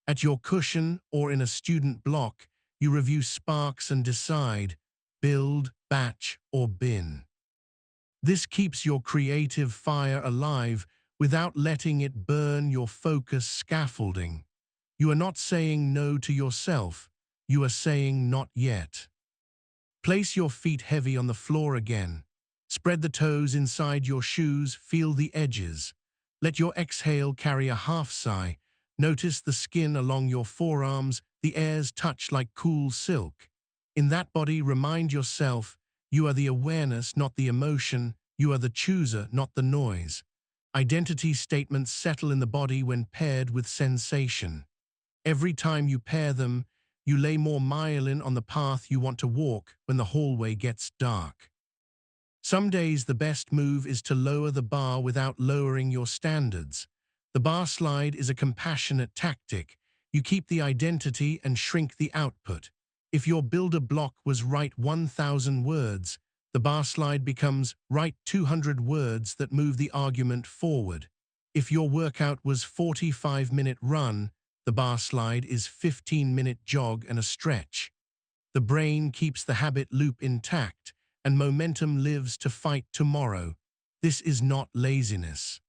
At your cushion or in a student block, you review sparks and decide, build, batch, or bin. This keeps your creative fire alive without letting it burn your focus scaffolding. You are not saying no to yourself, you are saying not yet. Place your feet heavy on the floor again. Spread the toes inside your shoes, feel the edges. Let your exhale carry a half sigh. Notice the skin along your forearms, the air's touch like cool silk. In that body, remind yourself, you are the awareness, not the emotion. You are the chooser, not the noise. Identity statements settle in the body when paired with sensation. Every time you pair them, you lay more myelin on the path you want to walk when the hallway gets dark. Some days the best move is to lower the bar without lowering your standards. The bar slide is a compassionate tactic. You keep the identity and shrink the output. If your builder block was write 1,000 words, the bar slide becomes write 200 words that move the argument forward. If your workout was 45-minute run, the bar slide is 15-minute jog and a stretch. The brain keeps the habit loop intact, and momentum lives to fight tomorrow. This is not laziness.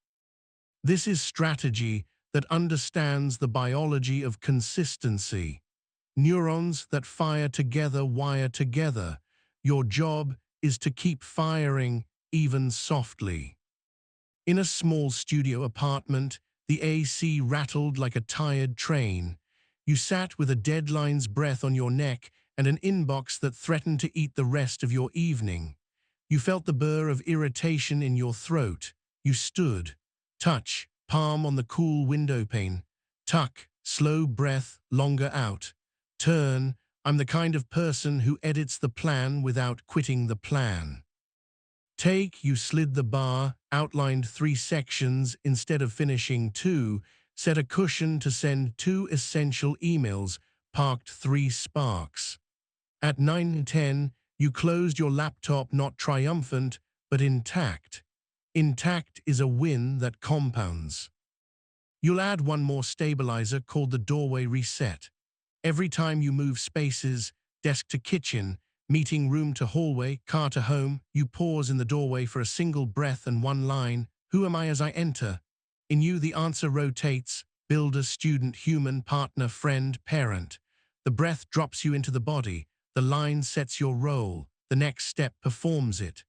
This is strategy that understands the biology of consistency. Neurons that fire together wire together. Your job is to keep firing, even softly. In a small studio apartment, the AC rattled like a tired train. You sat with a deadline's breath on your neck and an inbox that threatened to eat the rest of your evening. You felt the burr of irritation in your throat. You stood. Touch, palm on the cool windowpane. Tuck, slow breath, longer out. Turn, I'm the kind of person who edits the plan without quitting the plan. Take, you slid the bar, outlined 3 sections instead of finishing 2, set a cushion to send 2 essential emails, parked 3 sparks. At 9:10, you closed your laptop not triumphant, but intact. Intact is a win that compounds. You'll add one more stabilizer called the doorway reset. Every time you move spaces, desk to kitchen, meeting room to hallway, car to home, you pause in the doorway for a single breath and one line, who am I as I enter? In you the answer rotates, builder, student, human, partner, friend, parent. The breath drops you into the body, the line sets your role, the next step performs it.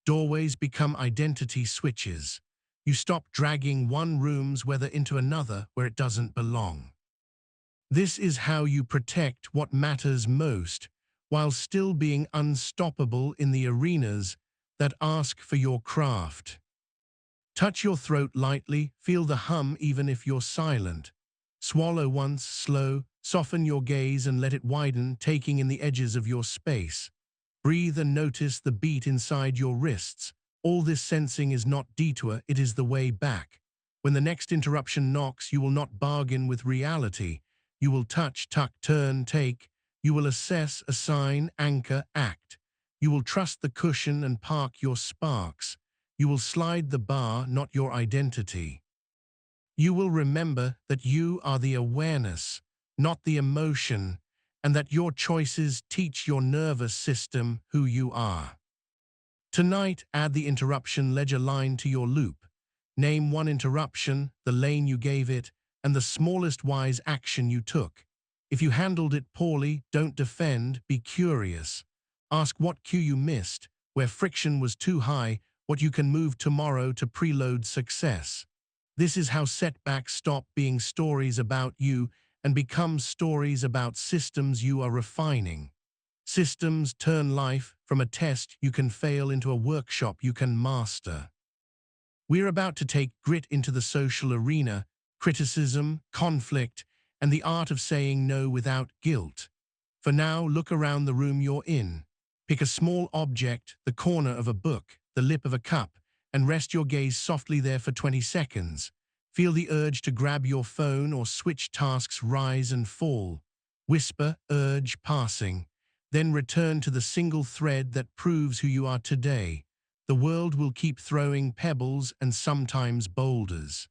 Doorways become identity switches. You stop dragging one room's weather into another where it doesn't belong. This is how you protect what matters most, while still being unstoppable in the arenas that ask for your craft. Touch your throat lightly, feel the hum even if you're silent. Swallow once, slow, soften your gaze and let it widen, taking in the edges of your space. Breathe and notice the beat inside your wrists. All this sensing is not detour, it is the way back. When the next interruption knocks, you will not bargain with reality. You will touch, tuck, turn, take. You will assess, assign, anchor, act. You will trust the cushion and park your sparks. You will slide the bar, not your identity. You will remember that you are the awareness, not the emotion, and that your choices teach your nervous system who you are. Tonight, add the interruption ledger line to your loop. Name one interruption, the lane you gave it, and the smallest wise action you took. If you handled it poorly, don't defend, be curious. Ask what cue you missed, where friction was too high, what you can move tomorrow to preload success. This is how setbacks stop being stories about you and become stories about systems you are refining. Systems turn life from a test you can fail into a workshop you can master. We're about to take grit into the social arena, criticism, conflict, and the art of saying no without guilt. For now, look around the room you're in. Pick a small object, the corner of a book, the lip of a cup, and rest your gaze softly there for 20 seconds. Feel the urge to grab your phone or switch tasks rise and fall. Whisper, urge, passing. Then return to the single thread that proves who you are today. The world will keep throwing pebbles and sometimes boulders.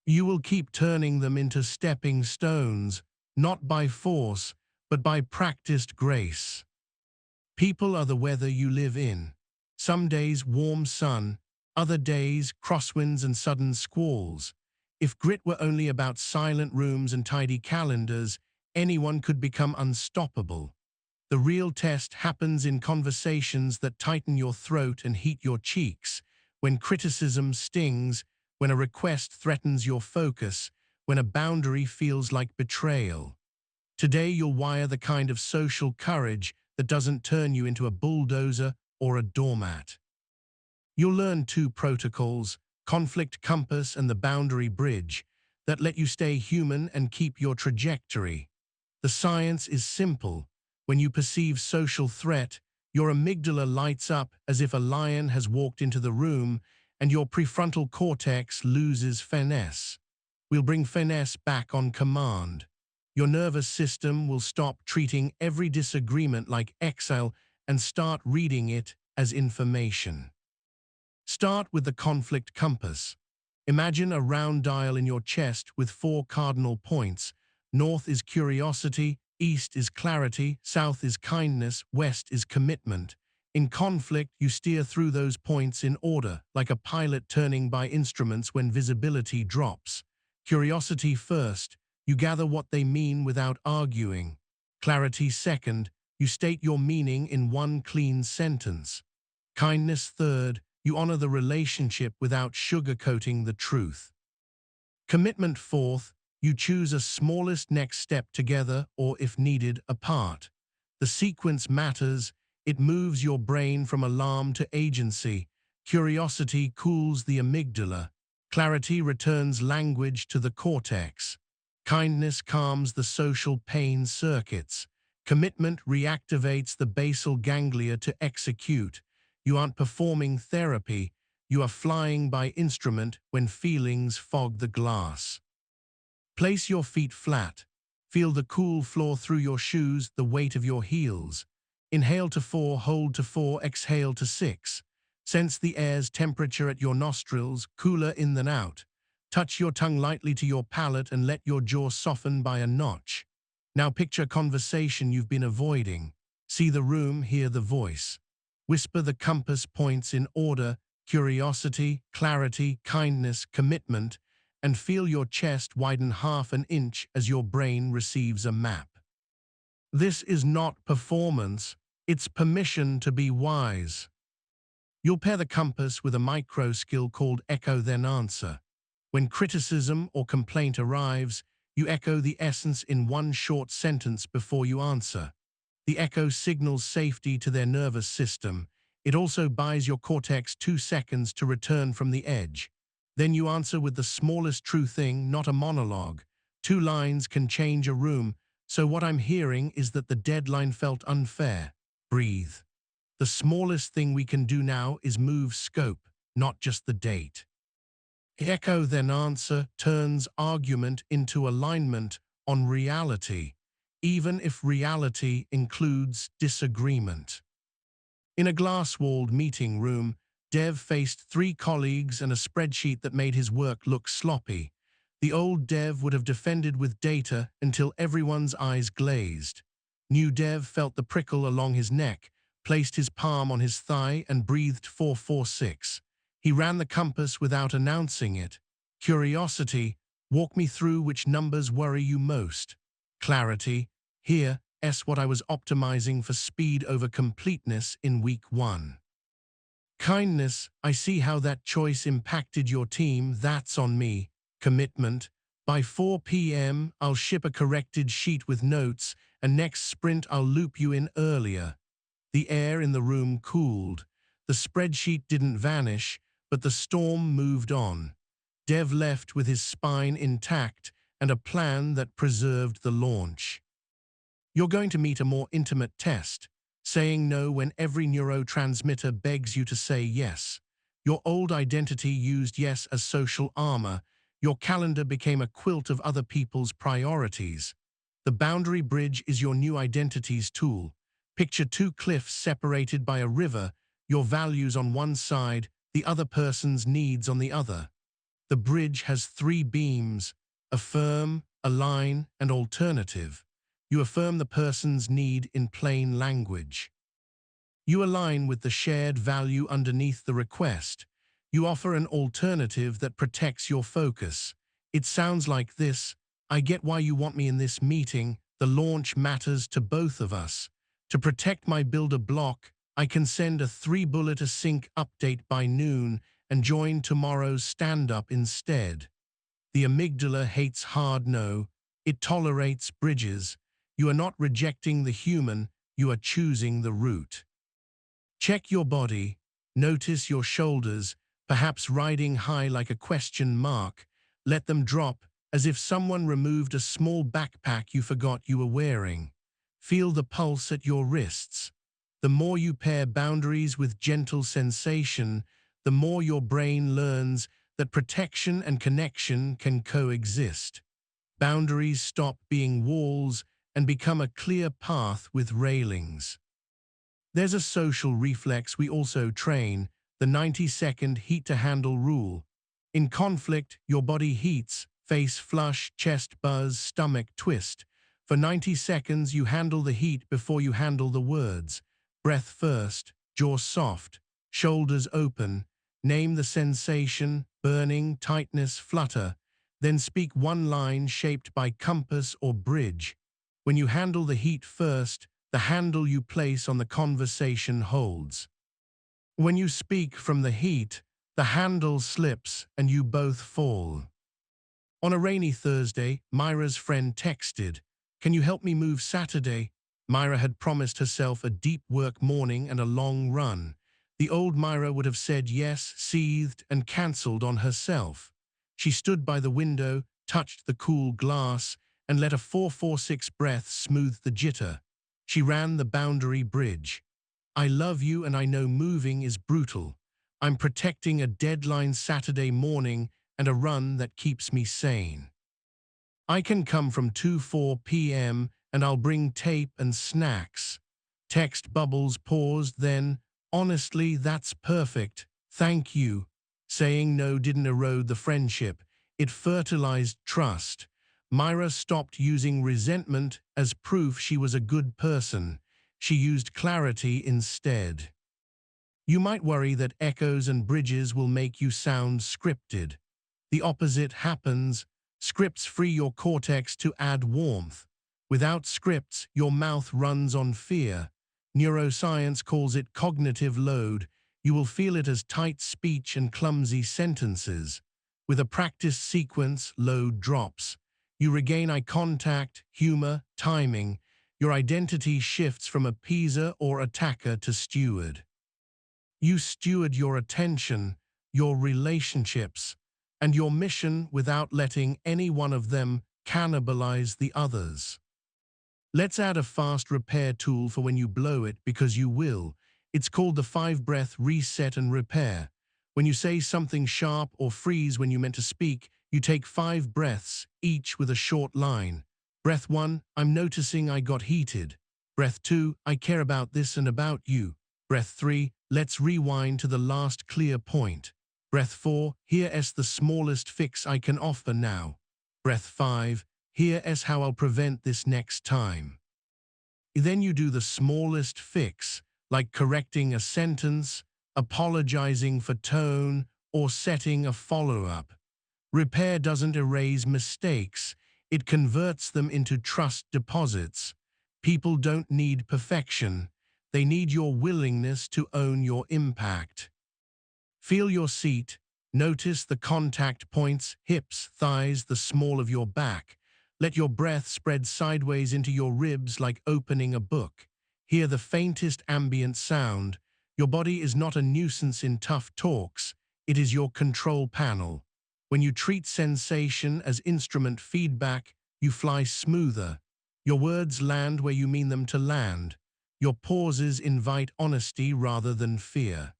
You will keep turning them into stepping stones, not by force, but by practiced grace. People are the weather you live in. Some days warm sun, other days crosswinds and sudden squalls. If grit were only about silent rooms and tidy calendars, anyone could become unstoppable. The real test happens in conversations that tighten your throat and heat your cheeks, when criticism stings, when a request threatens your focus, when a boundary feels like betrayal. Today you'll wire the kind of social courage that doesn't turn you into a bulldozer or a doormat. You'll learn 2 protocols, conflict compass and the boundary bridge, that let you stay human and keep your trajectory. The science is simple. When you perceive social threat, your amygdala lights up as if a lion has walked into the room, and your prefrontal cortex loses finesse. We'll bring finesse back on command. Your nervous system will stop treating every disagreement like Excel and start reading it as information. Start with the conflict compass. Imagine a round dial in your chest with 4 cardinal points. North is curiosity, east is clarity, south is kindness, west is commitment. In conflict, you steer through those points in order, like a pilot turning by instruments when visibility drops. Curiosity first, you gather what they mean without arguing. Clarity second, you state your meaning in one clean sentence. Kindness third, you honor the relationship without sugarcoating the truth. Commitment fourth, you choose a smallest next step together or, if needed, apart. The sequence matters. It moves your brain from alarm to agency. Curiosity cools the amygdala. Clarity returns language to the cortex. Kindness calms the social pain circuits. Commitment reactivates the basal ganglia to execute. You aren't performing therapy. You are flying by instrument when feelings fog the glass. Place your feet flat. Feel the cool floor through your shoes, the weight of your heels. Inhale to 4, hold to 4, exhale to 6. Sense the air's temperature at your nostrils, cooler in than out. Touch your tongue lightly to your palate and let your jaw soften by a notch. Now picture conversation you've been avoiding. See the room, hear the voice. Whisper the compass points in order: curiosity, clarity, kindness, commitment, and feel your chest widen half an inch as your brain receives a map. This is not performance, it's permission to be wise. You'll pair the compass with a micro skill called Echo Then Answer. When criticism or complaint arrives, you echo the essence in one short sentence before you answer. The echo signals safety to their nervous system. It also buys your cortex 2 seconds to return from the edge. Then you answer with the smallest true thing, not a monologue. 2 lines can change a room, so what I'm hearing is that the deadline felt unfair. Breathe. The smallest thing we can do now is move scope, not just the date. Echo Then Answer turns argument into alignment on reality, even if reality includes disagreement. In a glass-walled meeting room, Dev faced 3 colleagues and a spreadsheet that made his work look sloppy. The old Dev would have defended with data until everyone's eyes glazed. New Dev felt the prickle along his neck, placed his palm on his thigh, and breathed 446. He ran the compass without announcing it. Curiosity, walk me through which numbers worry you most. Clarity, here, what I was optimizing for speed over completeness in week 1. Kindness, I see how that choice impacted your team, that's on me. Commitment, by 4 p.m. I'll ship a corrected sheet with notes, and next sprint I'll loop you in earlier. The air in the room cooled. The spreadsheet didn't vanish, but the storm moved on. Dev left with his spine intact and a plan that preserved the launch. You're going to meet a more intimate test, saying no when every neurotransmitter begs you to say yes. Your old identity used yes as social armor. Your calendar became a quilt of other people's priorities. The boundary bridge is your new identity's tool. Picture 2 cliffs separated by a river, your values on one side, the other person's needs on the other. The bridge has 3 beams: affirm, align, and alternative. You affirm the person's need in plain language. You align with the shared value underneath the request. You offer an alternative that protects your focus. It sounds like this: I get why you want me in this meeting. The launch matters to both of us. To protect my builder block, I can send a 3-bullet async update by noon and join tomorrow's stand-up instead. The amygdala hates hard no. It tolerates bridges. You are not rejecting the human, you are choosing the route. Check your body. Notice your shoulders, perhaps riding high like a question mark. Let them drop. as if someone removed a small backpack you forgot you were wearing. Feel the pulse at your wrists. The more you pair boundaries with gentle sensation, the more your brain learns that protection and connection can coexist. Boundaries stop being walls and become a clear path with railings. There's a social reflex we also train, the 90-second heat-to-handle rule. In conflict, your body heats, face flush, chest buzz, stomach twist. For 90 seconds, you handle the heat before you handle the words. Breath first, jaw soft, shoulders open. Name the sensation, burning, tightness, flutter. Then speak one line shaped by compass or bridge. When you handle the heat first, the handle you place on the conversation holds. When you speak from the heat, the handle slips and you both fall. On a rainy Thursday, Myra's friend texted, "Can you help me move Saturday?" Myra had promised herself a deep work morning and a long run. The old Myra would have said yes, seethed, and cancelled on herself. She stood by the window, touched the cool glass, and let a 4-4-6 breath smooth the jitter. She ran the boundary bridge. I love you and I know moving is brutal. I'm protecting a deadline Saturday morning and a run that keeps me sane. I can come from 2-4 p.m. and I'll bring tape and snacks. Text bubbles paused then, honestly, that's perfect, thank you. Saying no didn't erode the friendship, it fertilized trust. Myra stopped using resentment as proof she was a good person. She used clarity instead. You might worry that echoes and bridges will make you sound scripted. The opposite happens. Scripts free your cortex to add warmth. Without scripts, your mouth runs on fear. Neuroscience calls it cognitive load. You will feel it as tight speech and clumsy sentences. With a practiced sequence, load drops. You regain eye contact, humor, timing. Your identity shifts from appeaser or attacker to steward. You steward your attention, your relationships, and your mission without letting any one of them cannibalize the others. Let's add a fast repair tool for when you blow it, because you will. It's called the 5-breath reset and repair. When you say something sharp or freeze when you meant to speak, you take 5 breaths, each with a short line. Breath 1, I'm noticing I got heated. Breath 2, I care about this and about you. Breath 3, let's rewind to the last clear point. Breath 4, here's the smallest fix I can offer now. Breath 5, here's how I'll prevent this next time. Then you do the smallest fix, like correcting a sentence, apologizing for tone, or setting a follow-up. Repair doesn't erase mistakes, it converts them into trust deposits. People don't need perfection, they need your willingness to own your impact. Feel your seat, notice the contact points, hips, thighs, the small of your back. Let your breath spread sideways into your ribs like opening a book. Hear the faintest ambient sound. Your body is not a nuisance in tough talks, it is your control panel. When you treat sensation as instrument feedback, you fly smoother. Your words land where you mean them to land. Your pauses invite honesty rather than fear.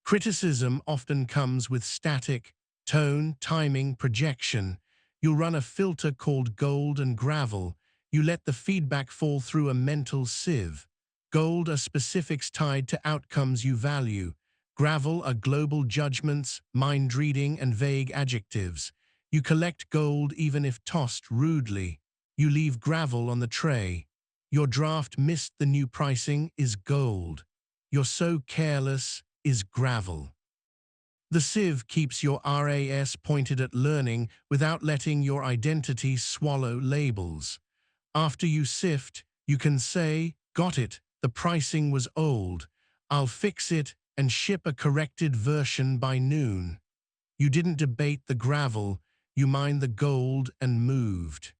Criticism often comes with static, tone, timing, projection. You'll run a filter called gold and gravel. You let the feedback fall through a mental sieve. Gold are specifics tied to outcomes you value. Gravel are global judgments, mind-reading, and vague adjectives. You collect gold even if tossed rudely. You leave gravel on the tray. Your draft missed the new pricing is gold. You're so careless is gravel. The sieve keeps your RAS pointed at learning without letting your identity swallow labels. After you sift, you can say, got it, the pricing was old. I'll fix it and ship a corrected version by noon. You didn't debate the gravel, you mined the gold and moved.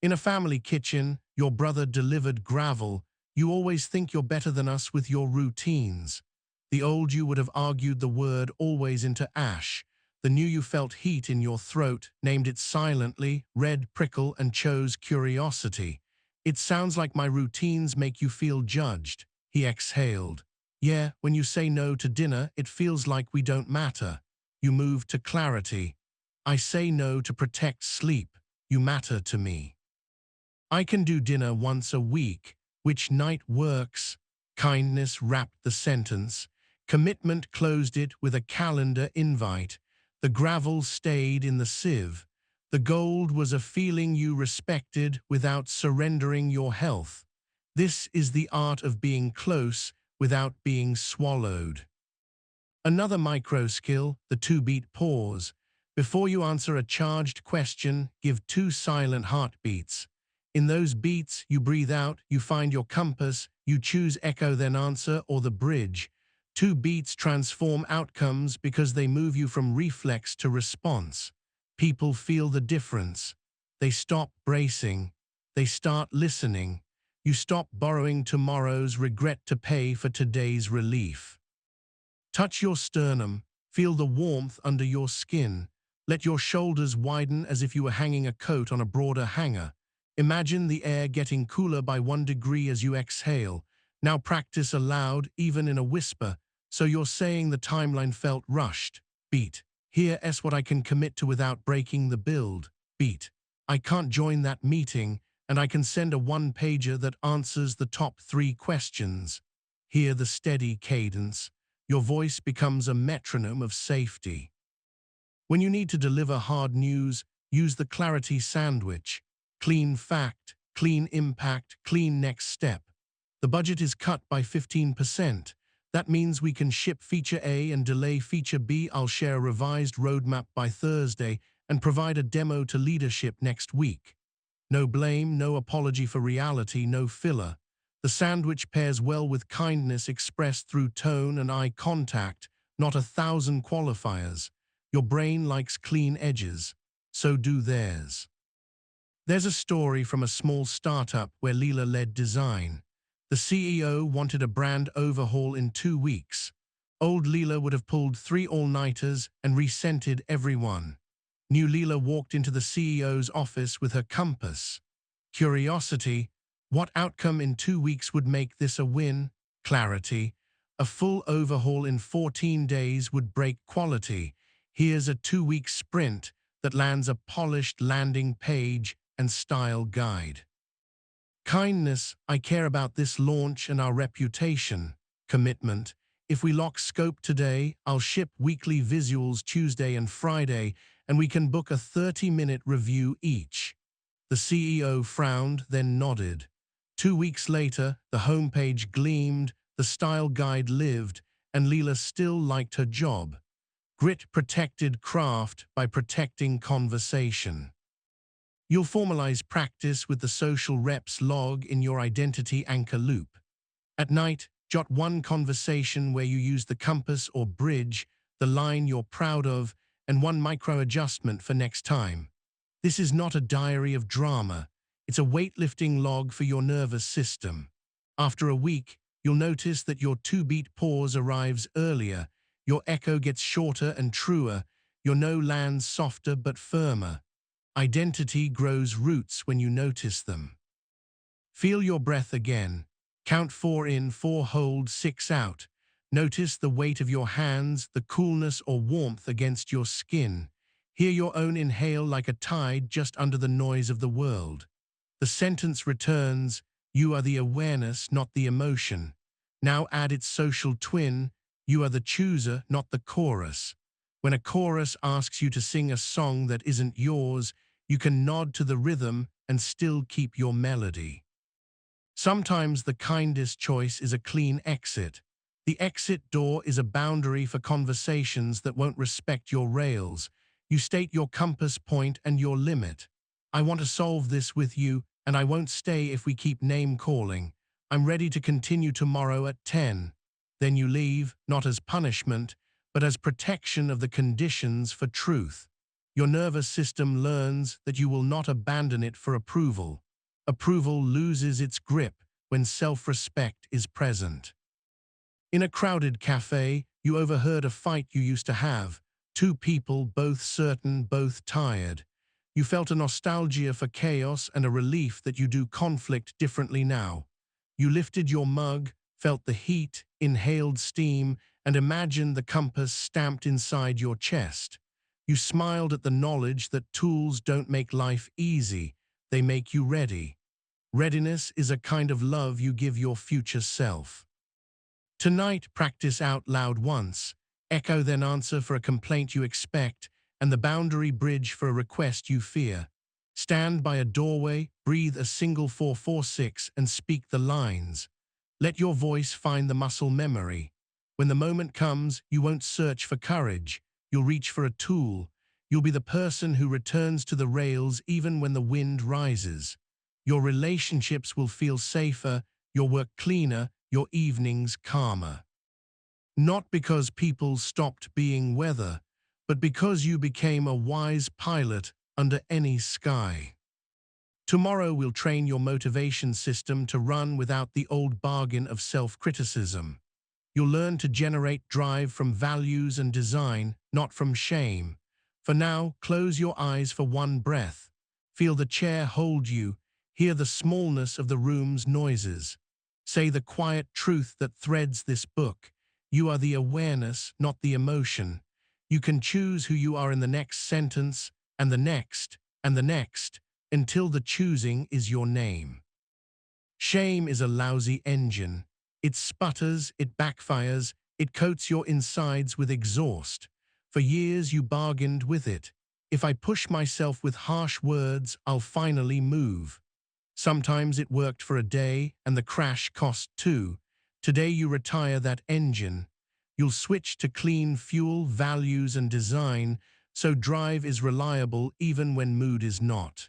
In a family kitchen, your brother delivered gravel. You always think you're better than us with your routines. The old you would have argued the word always into ash. The knew you felt heat in your throat, named it silently, red prickle, and chose curiosity. It sounds like my routines make you feel judged. He exhaled. Yeah, when you say no to dinner, it feels like we don't matter. You move to clarity. I say no to protect sleep. You matter to me. I can do dinner once a week. Which night works? Kindness wrapped the sentence. Commitment closed it with a calendar invite. The gravel stayed in the sieve. The gold was a feeling you respected without surrendering your health. This is the art of being close without being swallowed. Another micro skill, the 2-beat pause. Before you answer a charged question, give 2 silent heartbeats. In those beats, you breathe out, you find your compass, you choose echo then answer or the bridge. 2 beats transform outcomes because they move you from reflex to response. People feel the difference. They stop bracing. They start listening. You stop borrowing tomorrow's regret to pay for today's relief. Touch your sternum. Feel the warmth under your skin. Let your shoulders widen as if you were hanging a coat on a broader hanger. Imagine the air getting cooler by 1 degree as you exhale. Now practice aloud, even in a whisper, so you're saying the timeline felt rushed. Beat. Here's what I can commit to without breaking the build. Beat. I can't join that meeting, and I can send a 1-pager that answers the top 3 questions. Hear the steady cadence. Your voice becomes a metronome of safety. When you need to deliver hard news, use the clarity sandwich. Clean fact, clean impact, clean next step. The budget is cut by 15%. That means we can ship feature A and delay feature B. I'll share a revised roadmap by Thursday and provide a demo to leadership next week. No blame, no apology for reality, no filler. The sandwich pairs well with kindness expressed through tone and eye contact, not 1,000 qualifiers. Your brain likes clean edges. So do theirs. There's a story from a small startup where Leela led design. The CEO wanted a brand overhaul in 2 weeks. Old Leela would have pulled 3 all-nighters and rescented everyone. New Leela walked into the CEO's office with her compass. Curiosity. What outcome in 2 weeks would make this a win? Clarity. A full overhaul in 14 days would break quality. Here's a 2-week sprint that lands a polished landing page and style guide. Kindness. I care about this launch and our reputation. Commitment. If we lock scope today, I'll ship weekly visuals Tuesday and Friday, and we can book a 30-minute review each. The CEO frowned, then nodded. 2 weeks later, the homepage gleamed, the style guide lived, and Leela still liked her job. Grit protected craft by protecting conversation. You'll formalize practice with the social reps log in your identity anchor loop. At night, jot 1 conversation where you use the compass or bridge, the line you're proud of, and 1 micro adjustment for next time. This is not a diary of drama. It's a weightlifting log for your nervous system. After a week, you'll notice that your 2-beat pause arrives earlier, your echo gets shorter and truer, your no lands softer but firmer. Identity grows roots when you notice them. Feel your breath again. Count 4 in, 4 hold, 6 out. Notice the weight of your hands, the coolness or warmth against your skin. Hear your own inhale like a tide just under the noise of the world. The sentence returns, you are the awareness, not the emotion. Now add its social twin, you are the chooser, not the chorus. When a chorus asks you to sing a song that isn't yours, you can nod to the rhythm and still keep your melody. Sometimes the kindest choice is a clean exit. The exit door is a boundary for conversations that won't respect your rails. You state your compass point and your limit. I want to solve this with you, and I won't stay if we keep name-calling. I'm ready to continue tomorrow at 10. Then you leave, not as punishment, but as protection of the conditions for truth. Your nervous system learns that you will not abandon it for approval. Approval loses its grip when self-respect is present. In a crowded cafe, you overheard a fight you used to have. Two people, both certain, both tired. You felt a nostalgia for chaos and a relief that you do conflict differently now. You lifted your mug, felt the heat, inhaled steam, and imagined the compass stamped inside your chest. You smiled at the knowledge that tools don't make life easy, they make you ready. Readiness is a kind of love you give your future self. Tonight, practice out loud once, echo then answer for a complaint you expect, and the boundary bridge for a request you fear. Stand by a doorway, breathe a single 446 and speak the lines. Let your voice find the muscle memory. When the moment comes, you won't search for courage. You'll reach for a tool. You'll be the person who returns to the rails even when the wind rises. Your relationships will feel safer, your work cleaner, your evenings calmer. Not because people stopped being weather, but because you became a wise pilot under any sky. Tomorrow we'll train your motivation system to run without the old bargain of self-criticism. You'll learn to generate drive from values and design, not from shame. For now, close your eyes for one breath. Feel the chair hold you. Hear the smallness of the room's noises. Say the quiet truth that threads this book. You are the awareness, not the emotion. You can choose who you are in the next sentence, and the next, and the next, until the choosing is your name. Shame is a lousy engine. It sputters, it backfires, it coats your insides with exhaust. For years you bargained with it. If I push myself with harsh words, I'll finally move. Sometimes it worked for a day, and the crash cost two. Today you retire that engine. You'll switch to clean fuel, values, and design, so drive is reliable even when mood is not.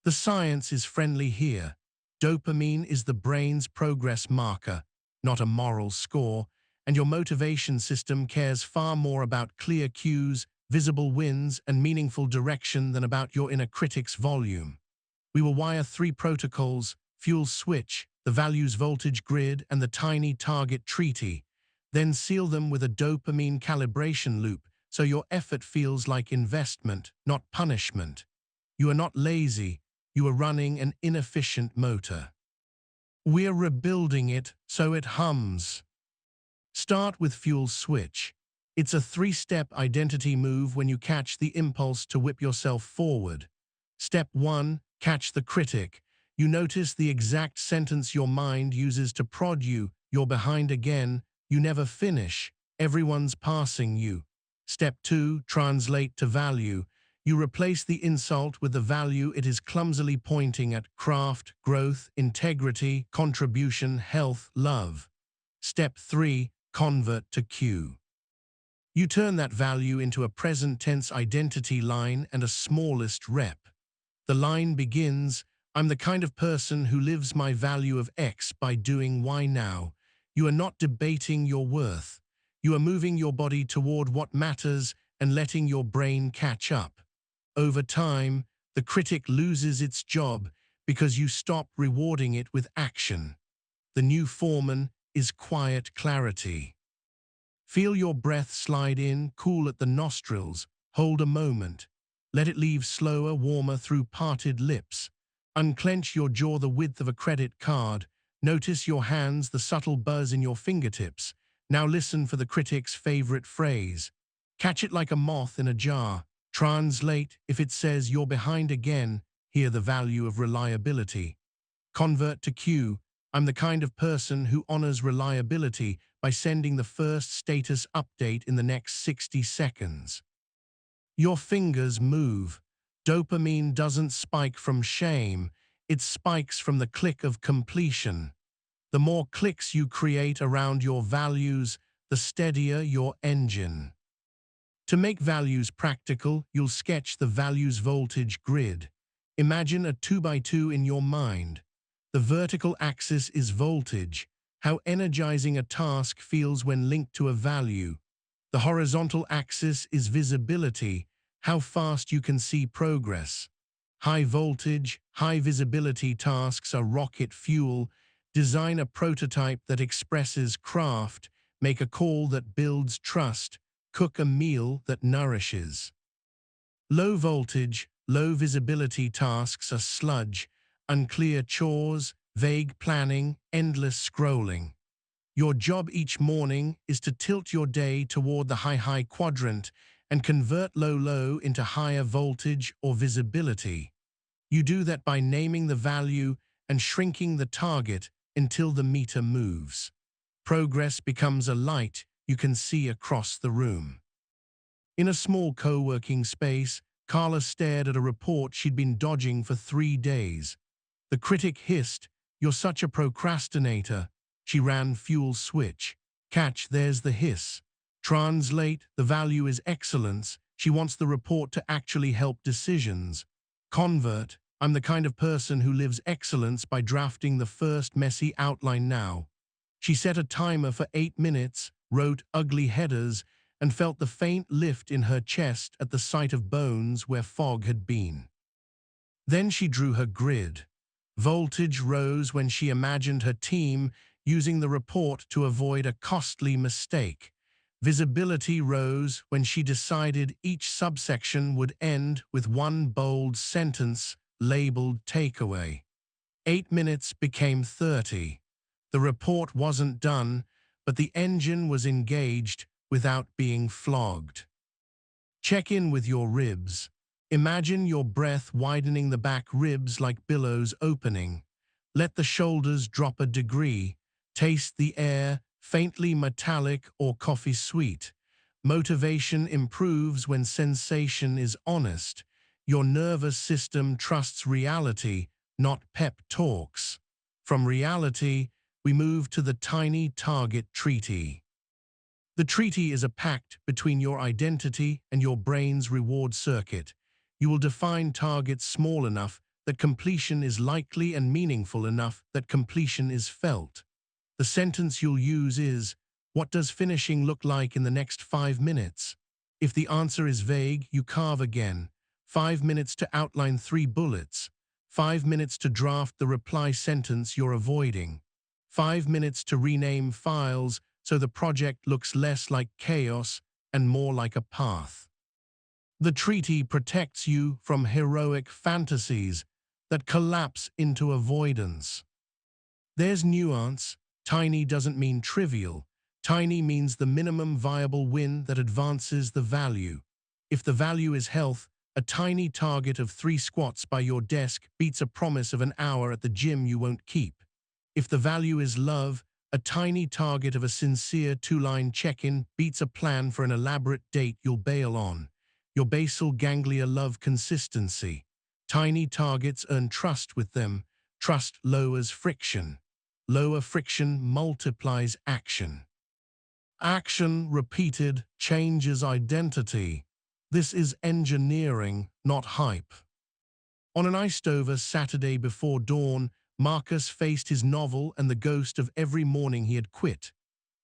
The science is friendly here. Dopamine is the brain's progress marker, not a moral score, and your motivation system cares far more about clear cues, visible wins, and meaningful direction than about your inner critic's volume. We will wire 3 protocols: fuel switch, the values voltage grid, and the tiny target treaty. Then seal them with a dopamine calibration loop so your effort feels like investment, not punishment. You are not lazy, you are running an inefficient motor. We're rebuilding it so it hums. Start with fuel switch. It's a 3-step identity move when you catch the impulse to whip yourself forward. Step 1, catch the critic. You notice the exact sentence your mind uses to prod you. You're behind again. You never finish. Everyone's passing you. Step 2, translate to value. You replace the insult with the value it is clumsily pointing at: craft, growth, integrity, contribution, health, love. Step 3, convert to cue. You turn that value into a present tense identity line and a smallest rep. The line begins, I'm the kind of person who lives my value of X by doing Y now. You are not debating your worth. You are moving your body toward what matters and letting your brain catch up. Over time, the critic loses its job because you stop rewarding it with action. The new foreman is quiet clarity. Feel your breath slide in, cool at the nostrils. Hold a moment. Let it leave slower, warmer through parted lips. Unclench your jaw the width of a credit card. Notice your hands, the subtle buzz in your fingertips. Now listen for the critic's favorite phrase. Catch it like a moth in a jar. Translate, if it says you're behind again, hear the value of reliability. Convert to cue. I'm the kind of person who honors reliability by sending the first status update in the next 60 seconds. Your fingers move. Dopamine doesn't spike from shame, it spikes from the click of completion. The more clicks you create around your values, the steadier your engine. To make values practical, you'll sketch the values voltage grid. Imagine a 2x2 in your mind. The vertical axis is voltage, how energizing a task feels when linked to a value. The horizontal axis is visibility, how fast you can see progress. High voltage, high visibility tasks are rocket fuel. Design a prototype that expresses craft, make a call that builds trust, cook a meal that nourishes. Low voltage, low visibility tasks are sludge, unclear chores, vague planning, endless scrolling. Your job each morning is to tilt your day toward the high quadrant and convert low into higher voltage or visibility. You do that by naming the value and shrinking the target until the meter moves. Progress becomes a light you can see across the room. In a small co-working space, Carla stared at a report she'd been dodging for 3 days. The critic hissed, "You're such a procrastinator." She ran fuel switch. Catch, there's the hiss. Translate, the value is excellence. She wants the report to actually help decisions. Convert, I'm the kind of person who lives excellence by drafting the first messy outline now. She set a timer for 8 minutes, wrote ugly headers, and felt the faint lift in her chest at the sight of bones where fog had been. Then she drew her grid. Voltage rose when she imagined her team using the report to avoid a costly mistake. Visibility rose when she decided each subsection would end with one bold sentence labeled takeaway. 8 minutes became 30. The report wasn't done, but the engine was engaged without being flogged. Check in with your ribs. Imagine your breath widening the back ribs like billows opening. Let the shoulders drop a degree. Taste the air, faintly metallic or coffee sweet. Motivation improves when sensation is honest. Your nervous system trusts reality, not pep talks. From reality, we move to the tiny target treaty. The treaty is a pact between your identity and your brain's reward circuit. You will define targets small enough that completion is likely and meaningful enough that completion is felt. The sentence you'll use is, "What does finishing look like in the next 5 minutes?" If the answer is vague, you carve again. 5 minutes to outline 3 bullets. 5 minutes to draft the reply sentence you're avoiding. 5 minutes to rename files so the project looks less like chaos and more like a path. The treaty protects you from heroic fantasies that collapse into avoidance. There's nuance. Tiny doesn't mean trivial. Tiny means the minimum viable win that advances the value. If the value is health, a tiny target of 3 squats by your desk beats a promise of an hour at the gym you won't keep. If the value is love, a tiny target of a sincere 2-line check-in beats a plan for an elaborate date you'll bail on. Your basal ganglia love consistency. Tiny targets earn trust with them. Trust lowers friction. Lower friction multiplies action. Action repeated changes identity. This is engineering, not hype. On an iced-over Saturday before dawn, Marcus faced his novel and the ghost of every morning he had quit.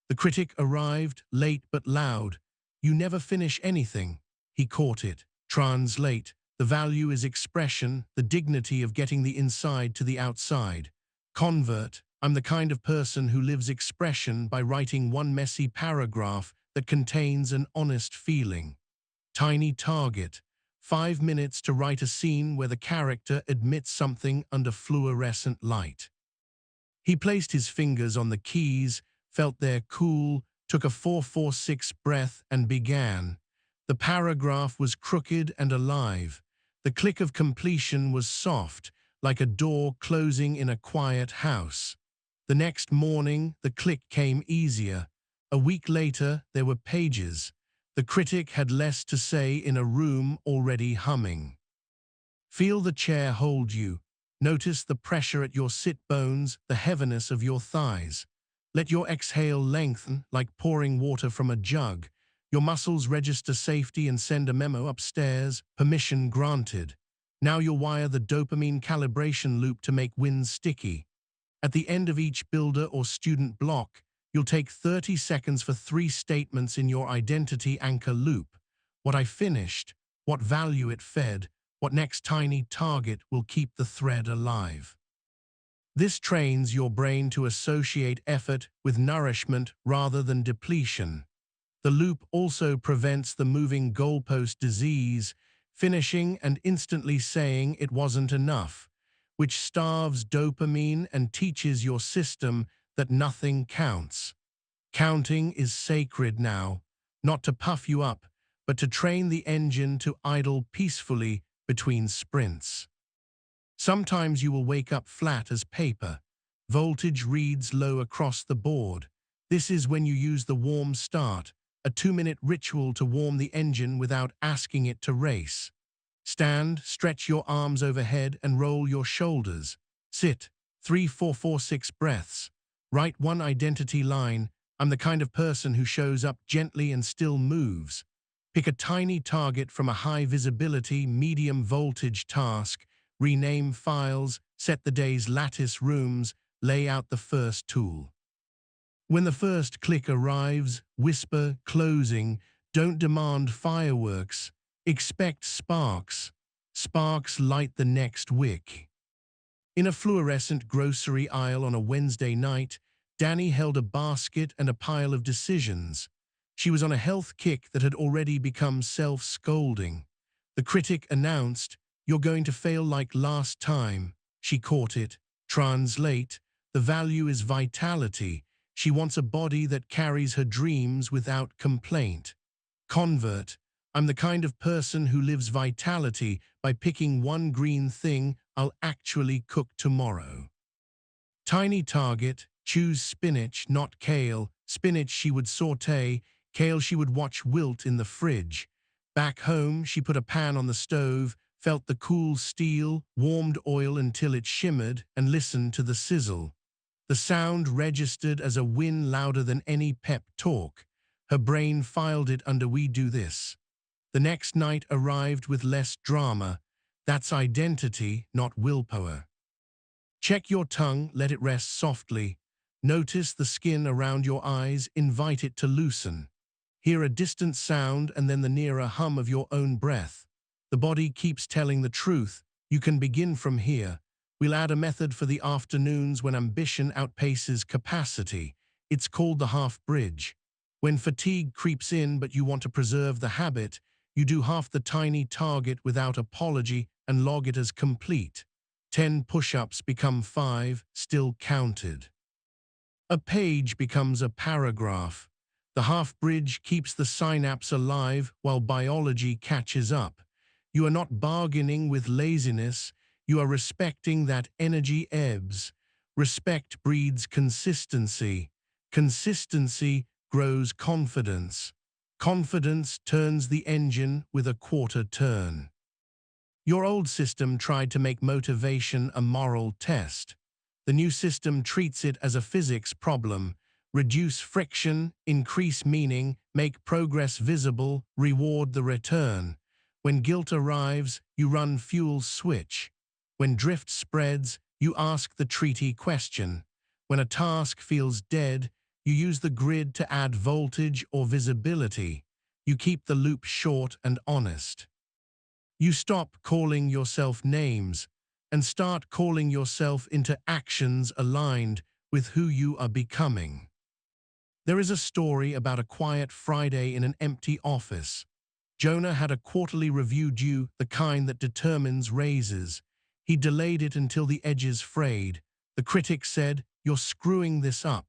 The critic arrived, late but loud. "You never finish anything." He caught it. Translate, the value is expression, the dignity of getting the inside to the outside. Convert, I'm the kind of person who lives expression by writing one messy paragraph that contains an honest feeling. Tiny target, 5 minutes to write a scene where the character admits something under fluorescent light. He placed his fingers on the keys, felt their cool, took a 4-4-6 breath and began. The paragraph was crooked and alive. The click of completion was soft, like a door closing in a quiet house. The next morning, the click came easier. A week later, there were pages. The critic had less to say in a room already humming. Feel the chair hold you. Notice the pressure at your sit bones, the heaviness of your thighs. Let your exhale lengthen like pouring water from a jug. Your muscles register safety and send a memo upstairs, permission granted. Now you'll wire the dopamine calibration loop to make wins sticky. At the end of each builder or student block, you'll take 30 seconds for 3 statements in your identity anchor loop. What I finished, what value it fed, what next tiny target will keep the thread alive. This trains your brain to associate effort with nourishment rather than depletion. The loop also prevents the moving goalpost disease, finishing and instantly saying it wasn't enough, which starves dopamine and teaches your system that nothing counts. Counting is sacred now, not to puff you up, but to train the engine to idle peacefully between sprints. Sometimes you will wake up flat as paper. Voltage reads low across the board. This is when you use the warm start, a 2-minute ritual to warm the engine without asking it to race. Stand, stretch your arms overhead and roll your shoulders. Sit, 3, 4, 4, 6 breaths. Write one identity line. I'm the kind of person who shows up gently and still moves. Pick a tiny target from a high visibility, medium voltage task. Rename files, set the day's lattice rooms, lay out the first tool. When the first click arrives, whisper, closing, don't demand fireworks, expect sparks. Sparks light the next wick. In a fluorescent grocery aisle on a Wednesday night, Danny held a basket and a pile of decisions. She was on a health kick that had already become self-scolding. The critic announced, "You're going to fail like last time." She caught it. Translate, the value is vitality. She wants a body that carries her dreams without complaint. Convert, I'm the kind of person who lives vitality by picking one green thing I'll actually cook tomorrow. Tiny target, choose spinach, not kale. Spinach she would sauté, kale she would watch wilt in the fridge. Back home, she put a pan on the stove, felt the cool steel, warmed oil until it shimmered, and listened to the sizzle. The sound registered as a win louder than any pep talk. Her brain filed it under "we do this." The next night arrived with less drama. That's identity, not willpower. Check your tongue, let it rest softly. Notice the skin around your eyes, invite it to loosen. Hear a distant sound and then the nearer hum of your own breath. The body keeps telling the truth. You can begin from here. We'll add a method for the afternoons when ambition outpaces capacity. It's called the half bridge. When fatigue creeps in but you want to preserve the habit, you do half the tiny target without apology and log it as complete. 10 push-ups become 5, still counted. A page becomes a paragraph. The half bridge keeps the synapse alive while biology catches up. You are not bargaining with laziness. You are respecting that energy ebbs. Respect breeds consistency. Consistency grows confidence. Confidence turns the engine with a quarter turn. Your old system tried to make motivation a moral test. The new system treats it as a physics problem. Reduce friction, increase meaning, make progress visible, reward the return. When guilt arrives, you run fuel switch. When drift spreads, you ask the treaty question. When a task feels dead, you use the grid to add voltage or visibility. You keep the loop short and honest. You stop calling yourself names and start calling yourself into actions aligned with who you are becoming. There is a story about a quiet Friday in an empty office. Jonah had a quarterly review due, the kind that determines raises. He delayed it until the edges frayed. The critic said, "You're screwing this up."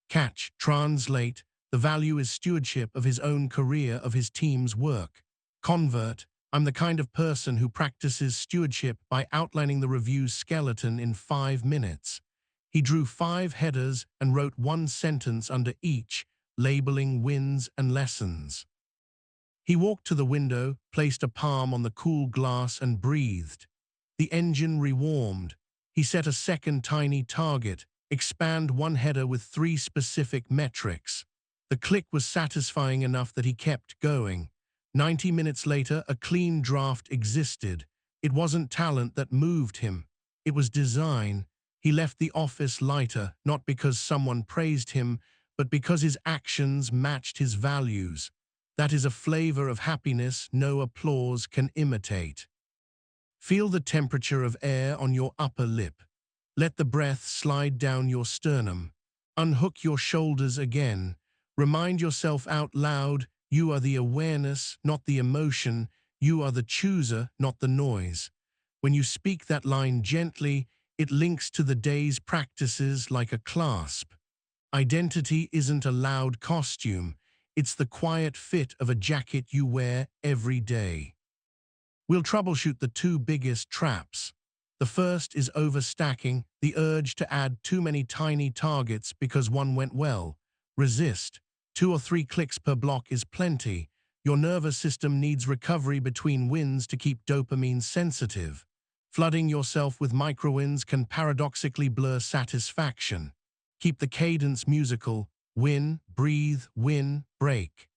Catch, translate, the value is stewardship of his own career, of his team's work. Convert, I'm the kind of person who practices stewardship by outlining the review's skeleton in 5 minutes. He drew 5 headers and wrote 1 sentence under each, labeling wins and lessons. He walked to the window, placed a palm on the cool glass and breathed. The engine rewarmed. He set a second tiny target, expand 1 header with 3 specific metrics. The click was satisfying enough that he kept going. 90 minutes later, a clean draft existed. It wasn't talent that moved him. It was design. He left the office lighter, not because someone praised him, but because his actions matched his values. That is a flavor of happiness no applause can imitate. Feel the temperature of air on your upper lip. Let the breath slide down your sternum. Unhook your shoulders again. Remind yourself out loud, you are the awareness, not the emotion. You are the chooser, not the noise. When you speak that line gently, it links to the day's practices like a clasp. Identity isn't a loud costume. It's the quiet fit of a jacket you wear every day. We'll troubleshoot the two biggest traps. The first is overstacking, the urge to add too many tiny targets because one went well. Resist. 2 or 3 clicks per block is plenty. Your nervous system needs recovery between wins to keep dopamine sensitive. Flooding yourself with micro-wins can paradoxically blur satisfaction. Keep the cadence musical. Win, breathe, win, break.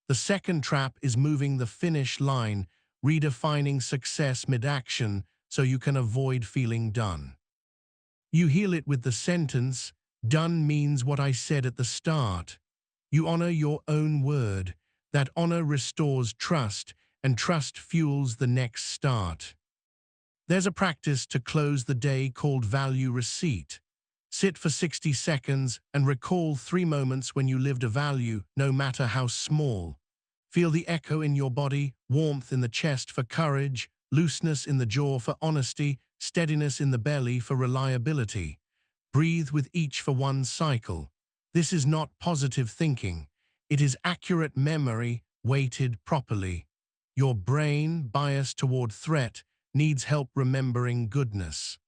The second trap is moving the finish line, redefining success mid-action so you can avoid feeling done. You heal it with the sentence, "Done means what I said at the start." You honor your own word. That honor restores trust, and trust fuels the next start. There's a practice to close the day called value receipt. Sit for 60 seconds and recall 3 moments when you lived a value, no matter how small. Feel the echo in your body, warmth in the chest for courage, looseness in the jaw for honesty, steadiness in the belly for reliability. Breathe with each for 1 cycle. This is not positive thinking. It is accurate memory, weighted properly. Your brain, biased toward threat, needs help remembering goodness.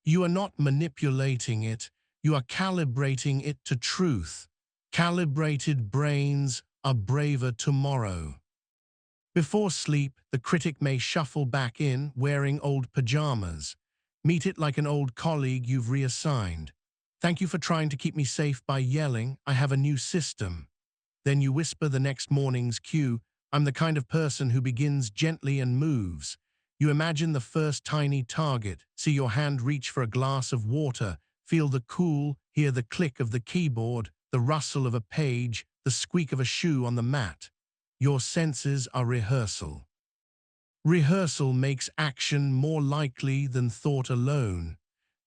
You are not manipulating it, you are calibrating it to truth. Calibrated brains are braver tomorrow. Before sleep, the critic may shuffle back in, wearing old pajamas. Meet it like an old colleague you've reassigned. "Thank you for trying to keep me safe by yelling. I have a new system." Then you whisper the next morning's cue, "I'm the kind of person who begins gently and moves." You imagine the first tiny target, see your hand reach for a glass of water, feel the cool, hear the click of the keyboard, the rustle of a page, the squeak of a shoe on the mat. Your senses are rehearsal. Rehearsal makes action more likely than thought alone.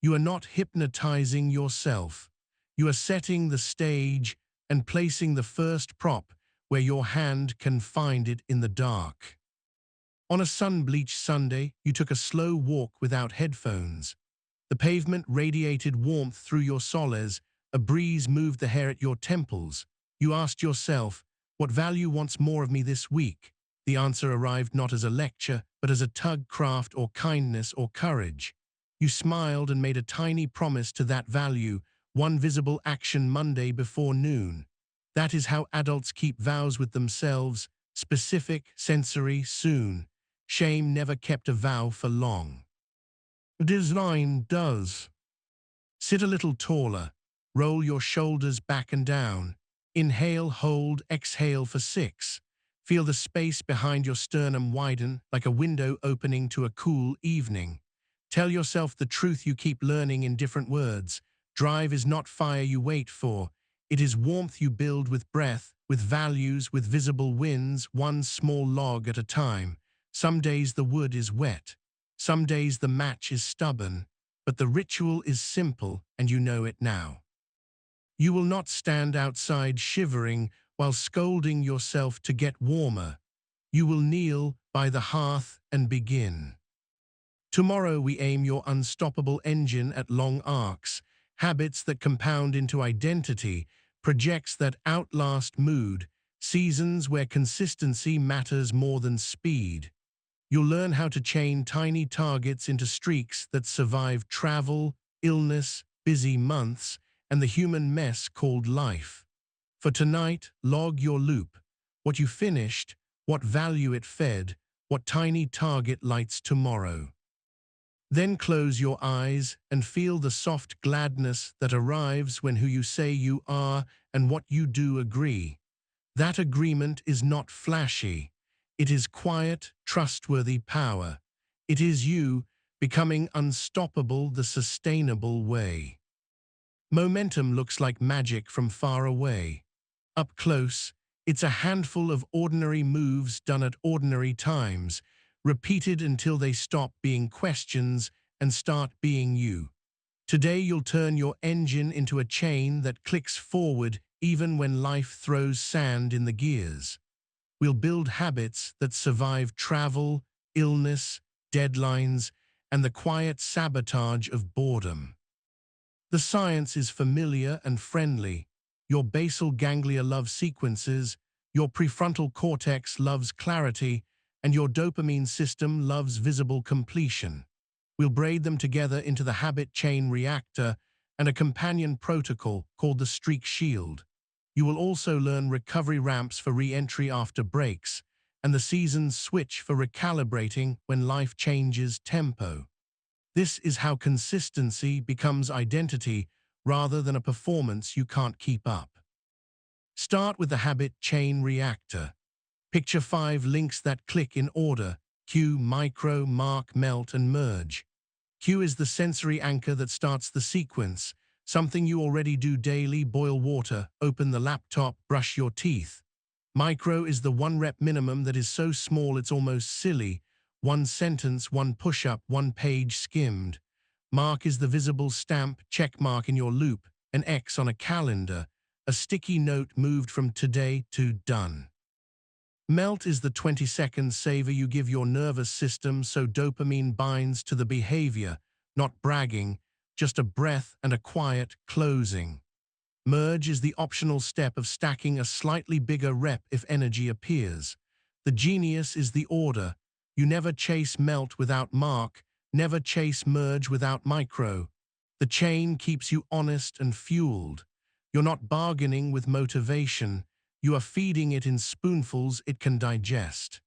You are not hypnotizing yourself. You are setting the stage and placing the first prop where your hand can find it in the dark. On a sun-bleached Sunday, you took a slow walk without headphones. The pavement radiated warmth through your soles, a breeze moved the hair at your temples. You asked yourself, "What value wants more of me this week?" The answer arrived not as a lecture, but as a tug, craft, or kindness, or courage. You smiled and made a tiny promise to that value, 1 visible action Monday before noon. That is how adults keep vows with themselves, specific, sensory, soon. Shame never kept a vow for long. Design does. Sit a little taller. Roll your shoulders back and down. Inhale, hold, exhale for 6. Feel the space behind your sternum widen like a window opening to a cool evening. Tell yourself the truth you keep learning in different words. Drive is not fire you wait for. It is warmth you build with breath, with values, with visible wins, 1 small log at a time. Some days the wood is wet. Some days the match is stubborn. But the ritual is simple, and you know it now. You will not stand outside shivering while scolding yourself to get warmer. You will kneel by the hearth and begin. Tomorrow we aim your unstoppable engine at long arcs, habits that compound into identity, projects that outlast mood, seasons where consistency matters more than speed. You'll learn how to chain tiny targets into streaks that survive travel, illness, busy months, and the human mess called life. For tonight, log your loop. What you finished, what value it fed, what tiny target lights tomorrow. Then close your eyes and feel the soft gladness that arrives when who you say you are and what you do agree. That agreement is not flashy. It is quiet, trustworthy power. It is you becoming unstoppable the sustainable way. Momentum looks like magic from far away. Up close, it's a handful of ordinary moves done at ordinary times, repeated until they stop being questions and start being you. Today you'll turn your engine into a chain that clicks forward even when life throws sand in the gears. We'll build habits that survive travel, illness, deadlines, and the quiet sabotage of boredom. The science is familiar and friendly. Your basal ganglia love sequences, your prefrontal cortex loves clarity, and your dopamine system loves visible completion. We'll braid them together into the habit chain reactor and a companion protocol called the streak shield. You will also learn recovery ramps for re-entry after breaks and the season's switch for recalibrating when life changes tempo. This is how consistency becomes identity rather than a performance you can't keep up. Start with the habit chain reactor. Picture 5 links that click in order: cue, micro, mark, melt, and merge. Cue is the sensory anchor that starts the sequence, something you already do daily: boil water, open the laptop, brush your teeth. Micro is the 1 rep minimum that is so small it's almost silly: 1 sentence, 1 push-up, 1 page skimmed. Mark is the visible stamp, check mark in your loop, an X on a calendar, a sticky note moved from today to done. Melt is the 20-second savor you give your nervous system so dopamine binds to the behavior, not bragging, just a breath and a quiet closing. Merge is the optional step of stacking a slightly bigger rep if energy appears. The genius is the order. You never chase melt without mark, never chase merge without micro. The chain keeps you honest and fueled. You're not bargaining with motivation. You are feeding it in spoonfuls it can digest.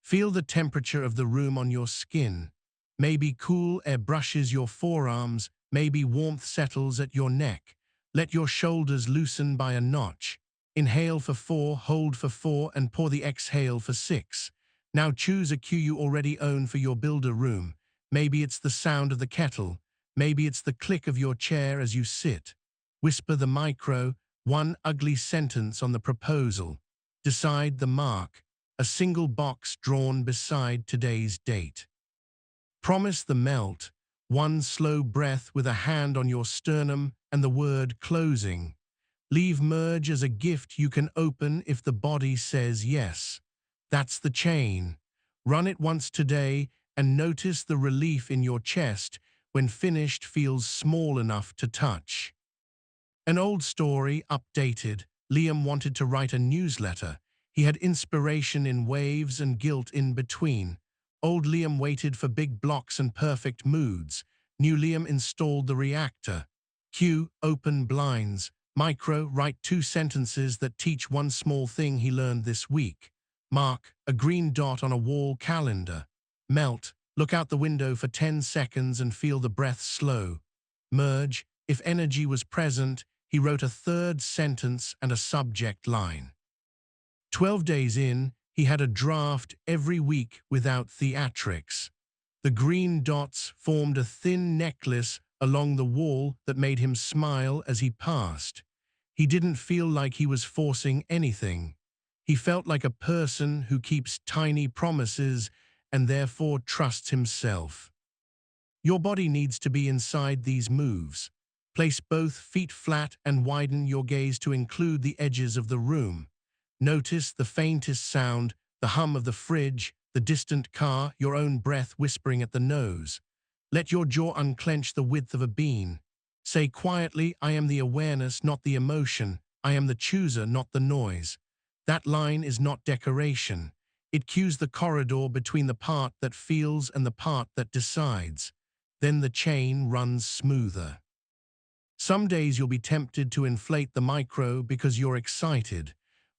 Feel the temperature of the room on your skin. Maybe cool air brushes your forearms, maybe warmth settles at your neck. Let your shoulders loosen by a notch. Inhale for 4, hold for 4, and pour the exhale for 6. Now choose a cue you already own for your builder room. Maybe it's the sound of the kettle. Maybe it's the click of your chair as you sit. Whisper the micro, 1 ugly sentence on the proposal. Decide the mark, a single box drawn beside today's date. Promise the melt, 1 slow breath with a hand on your sternum and the word closing. Leave merge as a gift you can open if the body says yes. That's the chain. Run it once today and notice the relief in your chest when finished feels small enough to touch. An old story, updated. Liam wanted to write a newsletter. He had inspiration in waves and guilt in between. Old Liam waited for big blocks and perfect moods. New Liam installed the reactor. Cue, open blinds. Micro, write 2 sentences that teach 1 small thing he learned this week. Mark, a green dot on a wall calendar. Melt, look out the window for 10 seconds and feel the breath slow. Merge, if energy was present, he wrote a 3rd sentence and a subject line. 12 days in, he had a draft every week without theatrics. The green dots formed a thin necklace along the wall that made him smile as he passed. He didn't feel like he was forcing anything. He felt like a person who keeps tiny promises and therefore trusts himself. Your body needs to be inside these moves. Place both feet flat and widen your gaze to include the edges of the room. Notice the faintest sound, the hum of the fridge, the distant car, your own breath whispering at the nose. Let your jaw unclench the width of a bean. Say quietly, I am the awareness, not the emotion. I am the chooser, not the noise. That line is not decoration. It cues the corridor between the part that feels and the part that decides. Then the chain runs smoother. Some days you'll be tempted to inflate the micro because you're excited.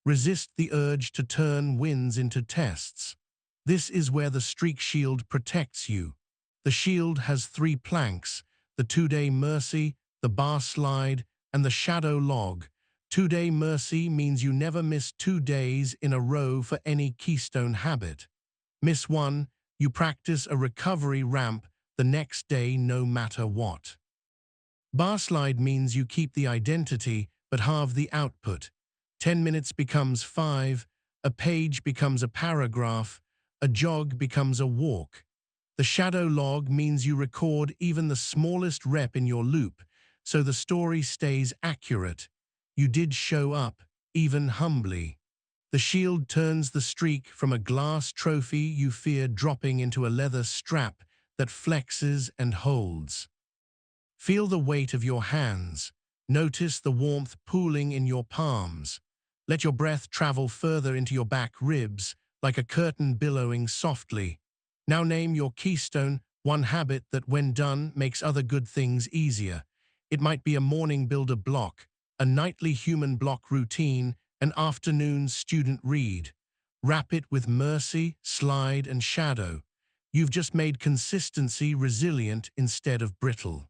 Resist the urge to turn wins into tests. This is where the streak shield protects you. The shield has 3 planks: the 2-day mercy, the bar slide, and the shadow log. 2-day mercy means you never miss 2 days in a row for any keystone habit. Miss 1, you practice a recovery ramp the next day no matter what. Bar slide means you keep the identity but halve the output. 10 minutes becomes 5, a page becomes a paragraph, a jog becomes a walk. The shadow log means you record even the smallest rep in your loop, so the story stays accurate. You did show up, even humbly. The shield turns the streak from a glass trophy you fear dropping into a leather strap that flexes and holds. Feel the weight of your hands. Notice the warmth pooling in your palms. Let your breath travel further into your back ribs, like a curtain billowing softly. Now name your keystone, one habit that, when done, makes other good things easier. It might be a morning builder block, a nightly human block routine, an afternoon student read. Wrap it with mercy, slide, and shadow. You've just made consistency resilient instead of brittle.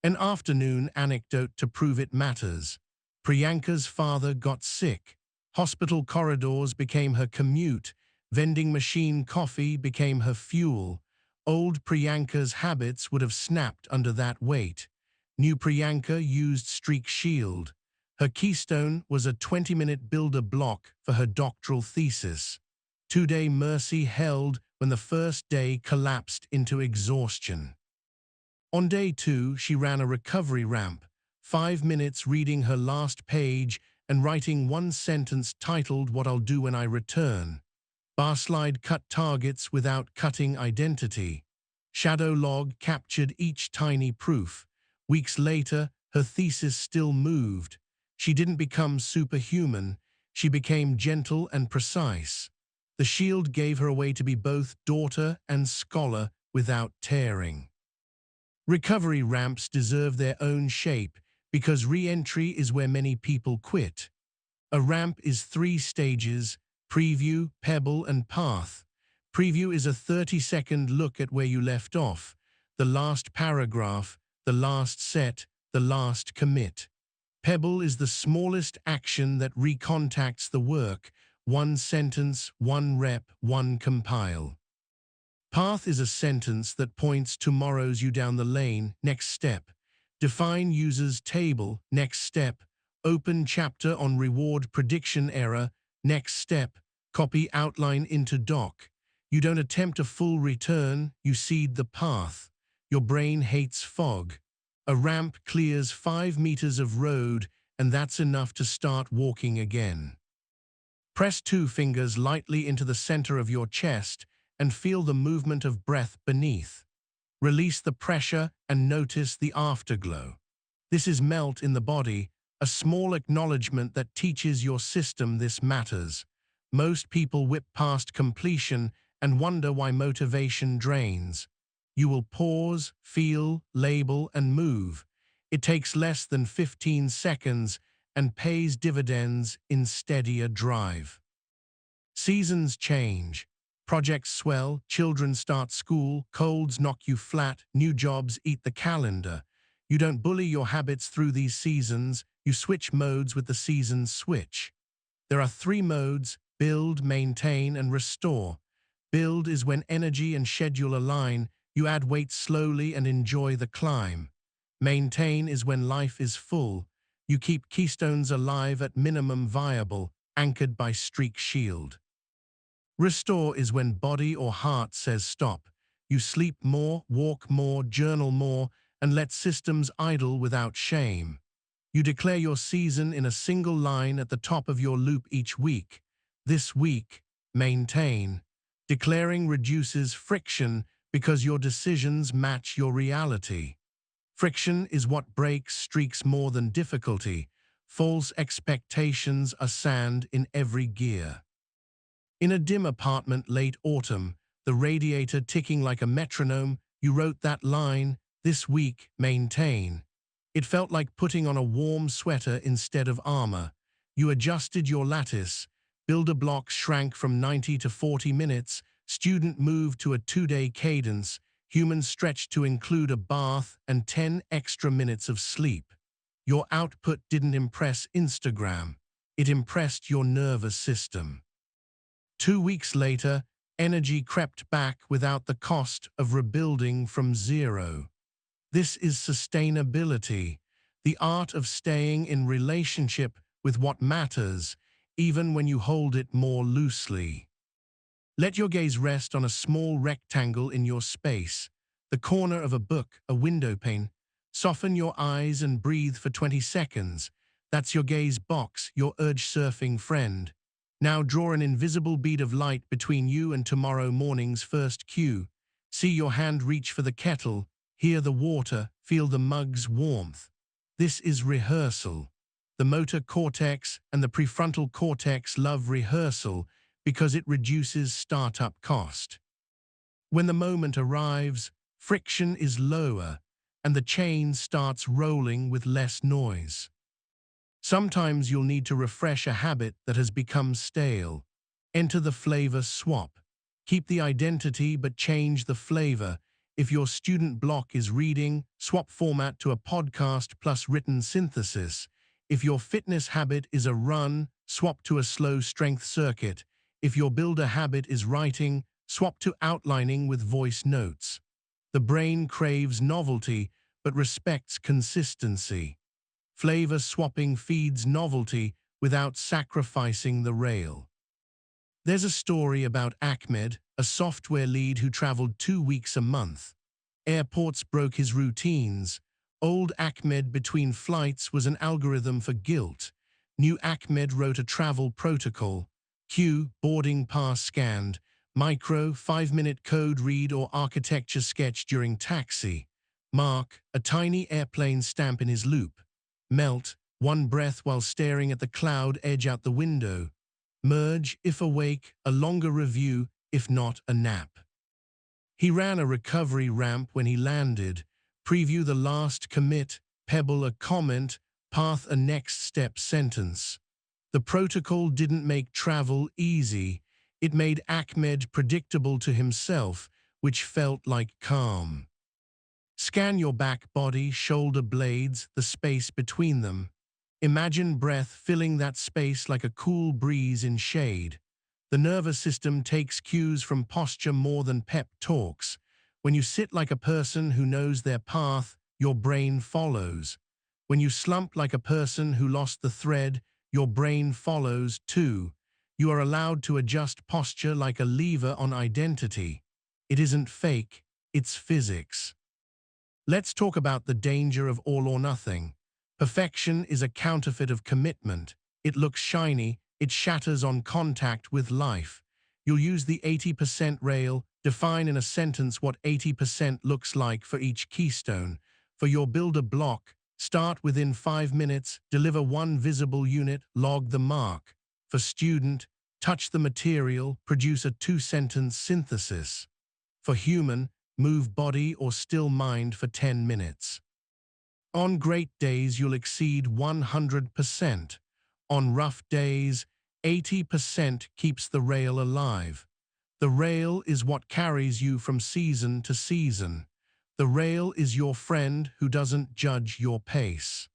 An afternoon anecdote to prove it matters. Priyanka's father got sick. Hospital corridors became her commute. Vending machine coffee became her fuel. Old Priyanka's habits would have snapped under that weight. New Priyanka used Streak Shield. Her keystone was a 20-minute builder block for her doctoral thesis. 2-day mercy held when the first day collapsed into exhaustion. On day 2, she ran a recovery ramp, 5 minutes reading her last page and writing one sentence titled "What I'll Do When I Return." Barslide cut targets without cutting identity. Shadow log captured each tiny proof. Weeks later, her thesis still moved. She didn't become superhuman. She became gentle and precise. The shield gave her a way to be both daughter and scholar without tearing. Recovery ramps deserve their own shape because re-entry is where many people quit. A ramp is 3 stages: preview, pebble, and path. Preview is a 30-second look at where you left off, the last paragraph, the last set, the last commit. Pebble is the smallest action that recontacts the work, 1 sentence, 1 rep, 1 compile. Path is a sentence that points tomorrow's you down the lane, next step. Define user's table, next step. Open chapter on reward prediction error, next step. Copy outline into doc. You don't attempt a full return, you seed the path. Your brain hates fog. A ramp clears 5 meters of road, and that's enough to start walking again. Press 2 fingers lightly into the center of your chest and feel the movement of breath beneath. Release the pressure and notice the afterglow. This is melt in the body, a small acknowledgement that teaches your system this matters. Most people whip past completion and wonder why motivation drains. You will pause, feel, label, and move. It takes less than 15 seconds and pays dividends in steadier drive. Seasons change. Projects swell, children start school, colds knock you flat, new jobs eat the calendar. You don't bully your habits through these seasons, you switch modes with the seasons switch. There are 3 modes: build, maintain, and restore. Build is when energy and schedule align, you add weight slowly and enjoy the climb. Maintain is when life is full, you keep keystones alive at minimum viable, anchored by Streak Shield. Restore is when body or heart says stop. You sleep more, walk more, journal more, and let systems idle without shame. You declare your season in a single line at the top of your loop each week. This week, maintain. Declaring reduces friction because your decisions match your reality. Friction is what breaks streaks more than difficulty. False expectations are sand in every gear. In a dim apartment late autumn, the radiator ticking like a metronome, you wrote that line, "This week, maintain." It felt like putting on a warm sweater instead of armor. You adjusted your lattice. Builder blocks shrank from 90 to 40 minutes. Student moved to a 2-day cadence. Human stretched to include a bath and 10 extra minutes of sleep. Your output didn't impress Instagram. It impressed your nervous system. 2 weeks later, energy crept back without the cost of rebuilding from zero. This is sustainability, the art of staying in relationship with what matters, even when you hold it more loosely. Let your gaze rest on a small rectangle in your space, the corner of a book, a window pane. Soften your eyes and breathe for 20 seconds. That's your gaze box, your urge-surfing friend. Now draw an invisible bead of light between you and tomorrow morning's first cue. See your hand reach for the kettle, hear the water, feel the mug's warmth. This is rehearsal. The motor cortex and the prefrontal cortex love rehearsal because it reduces startup cost. When the moment arrives, friction is lower and the chain starts rolling with less noise. Sometimes you'll need to refresh a habit that has become stale. Enter the flavor swap. Keep the identity but change the flavor. If your student block is reading, swap format to a podcast plus written synthesis. If your fitness habit is a run, swap to a slow strength circuit. If your builder habit is writing, swap to outlining with voice notes. The brain craves novelty but respects consistency. Flavor swapping feeds novelty without sacrificing the rail. There's a story about Ahmed, a software lead who traveled 2 weeks a month. Airports broke his routines. Old Ahmed between flights was an algorithm for guilt. New Ahmed wrote a travel protocol. Q, boarding pass scanned. Micro, 5-minute code read or architecture sketch during taxi. Mark, a tiny airplane stamp in his loop. Melt, one breath while staring at the cloud edge out the window. Merge, if awake, a longer review, if not, a nap. He ran a recovery ramp when he landed. Preview the last commit, pebble a comment, path a next step sentence. The protocol didn't make travel easy. It made Ahmed predictable to himself, which felt like calm. Scan your back body, shoulder blades, the space between them. Imagine breath filling that space like a cool breeze in shade. The nervous system takes cues from posture more than pep talks. When you sit like a person who knows their path, your brain follows. When you slump like a person who lost the thread, your brain follows too. You are allowed to adjust posture like a lever on identity. It isn't fake, it's physics. Let's talk about the danger of all or nothing. Perfection is a counterfeit of commitment. It looks shiny, it shatters on contact with life. You'll use the 80% rail, define in a sentence what 80% looks like for each keystone. For your builder block, start within 5 minutes, deliver one visible unit, log the mark. For student, touch the material, produce a 2-sentence synthesis. For human, move body or still mind for 10 minutes. On great days, you'll exceed 100%. On rough days, 80% keeps the rail alive. The rail is what carries you from season to season. The rail is your friend who doesn't judge your pace.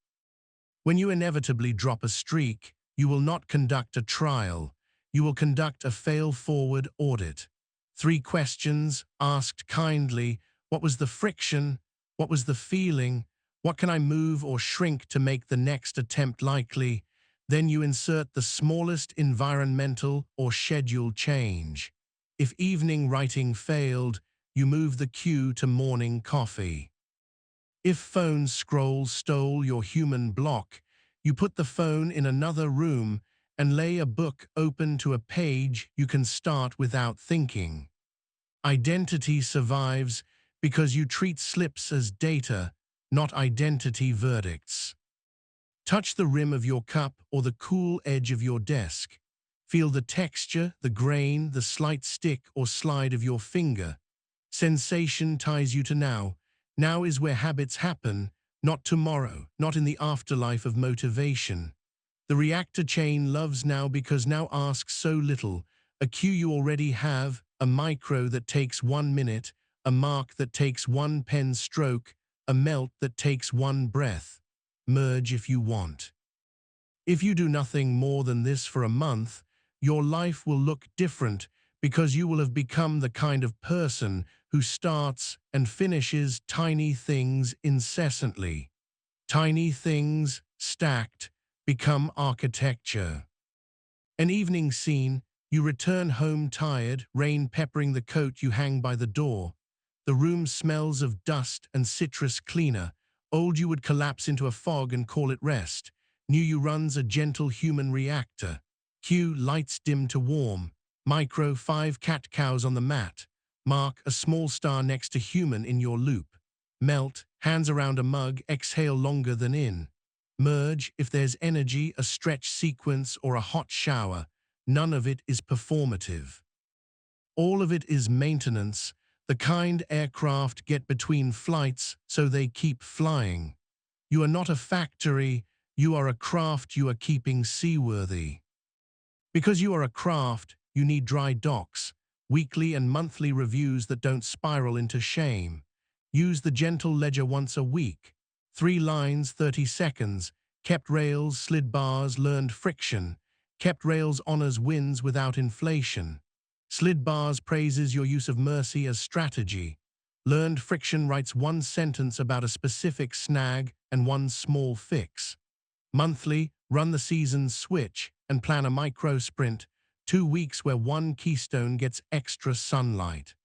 When you inevitably drop a streak, you will not conduct a trial. You will conduct a fail-forward audit. 3 questions, asked kindly. What was the friction? What was the feeling? What can I move or shrink to make the next attempt likely? Then you insert the smallest environmental or schedule change. If evening writing failed, you move the cue to morning coffee. If phone scroll stole your human block, you put the phone in another room and lay a book open to a page you can start without thinking. Identity survives because you treat slips as data, not identity verdicts. Touch the rim of your cup or the cool edge of your desk. Feel the texture, the grain, the slight stick or slide of your finger. Sensation ties you to now. Now is where habits happen, not tomorrow, not in the afterlife of motivation. The reactor chain loves now because now asks so little. A cue you already have, a micro that takes 1 minute, a mark that takes 1 pen stroke, a melt that takes 1 breath. Merge if you want. If you do nothing more than this for a month, your life will look different because you will have become the kind of person who starts and finishes tiny things incessantly. Tiny things, stacked, become architecture. An evening scene, you return home tired, rain peppering the coat you hang by the door. The room smells of dust and citrus cleaner. Old you would collapse into a fog and call it rest. New runs a gentle human reactor. Q lights dim to warm. Micro 5 cat-cows on the mat. Mark a small star next to human in your loop. Melt, hands around a mug, exhale longer than in. Merge, if there's energy, a stretch sequence or a hot shower. None of it is performative. All of it is maintenance, the kind aircraft get between flights so they keep flying. You are not a factory, you are a craft you are keeping seaworthy. Because you are a craft, you need dry docks, weekly and monthly reviews that don't spiral into shame. Use the gentle ledger once a week. 3 lines, 30 seconds. Kept rails, slid bars, learned friction. Kept rails honors wins without inflation. Slid bars praises your use of mercy as strategy. Learned friction writes 1 sentence about a specific snag and 1 small fix. Monthly, run the season's switch and plan a micro sprint, 2 weeks where 1 keystone gets extra sunlight.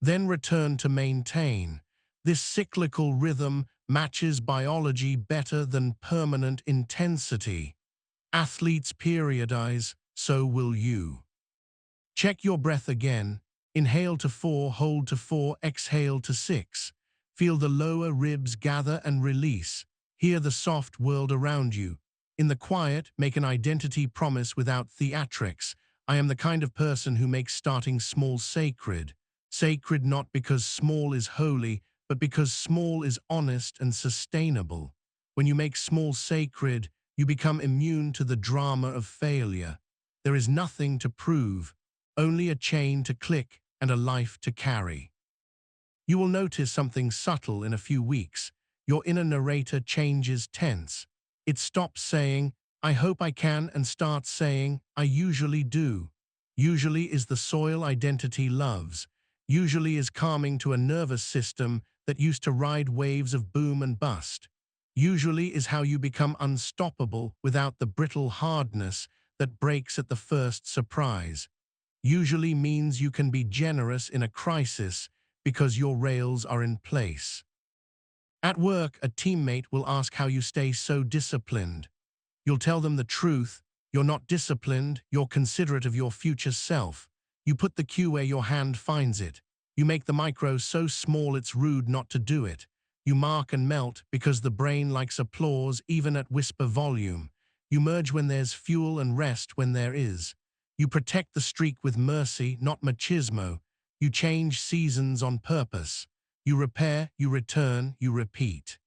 Then return to maintain. This cyclical rhythm matches biology better than permanent intensity. Athletes periodize, so will you. Check your breath again. Inhale to 4, hold to 4, exhale to 6. Feel the lower ribs gather and release. Hear the soft world around you. In the quiet, make an identity promise without theatrics. I am the kind of person who makes starting small sacred. Sacred not because small is holy, but because small is honest and sustainable. When you make small sacred, you become immune to the drama of failure. There is nothing to prove, only a chain to click and a life to carry. You will notice something subtle in a few weeks. Your inner narrator changes tense. It stops saying, I hope I can, and starts saying, I usually do. Usually is the soil identity loves. Usually is calming to a nervous system that used to ride waves of boom and bust. Usually is how you become unstoppable without the brittle hardness that breaks at the first surprise. Usually means you can be generous in a crisis because your rails are in place. At work, a teammate will ask how you stay so disciplined. You'll tell them the truth. You're not disciplined, you're considerate of your future self. You put the cue where your hand finds it. You make the micro so small it's rude not to do it. You mark and melt because the brain likes applause even at whisper volume. You merge when there's fuel and rest when there is. You protect the streak with mercy, not machismo. You change seasons on purpose. You repair, you return, you repeat.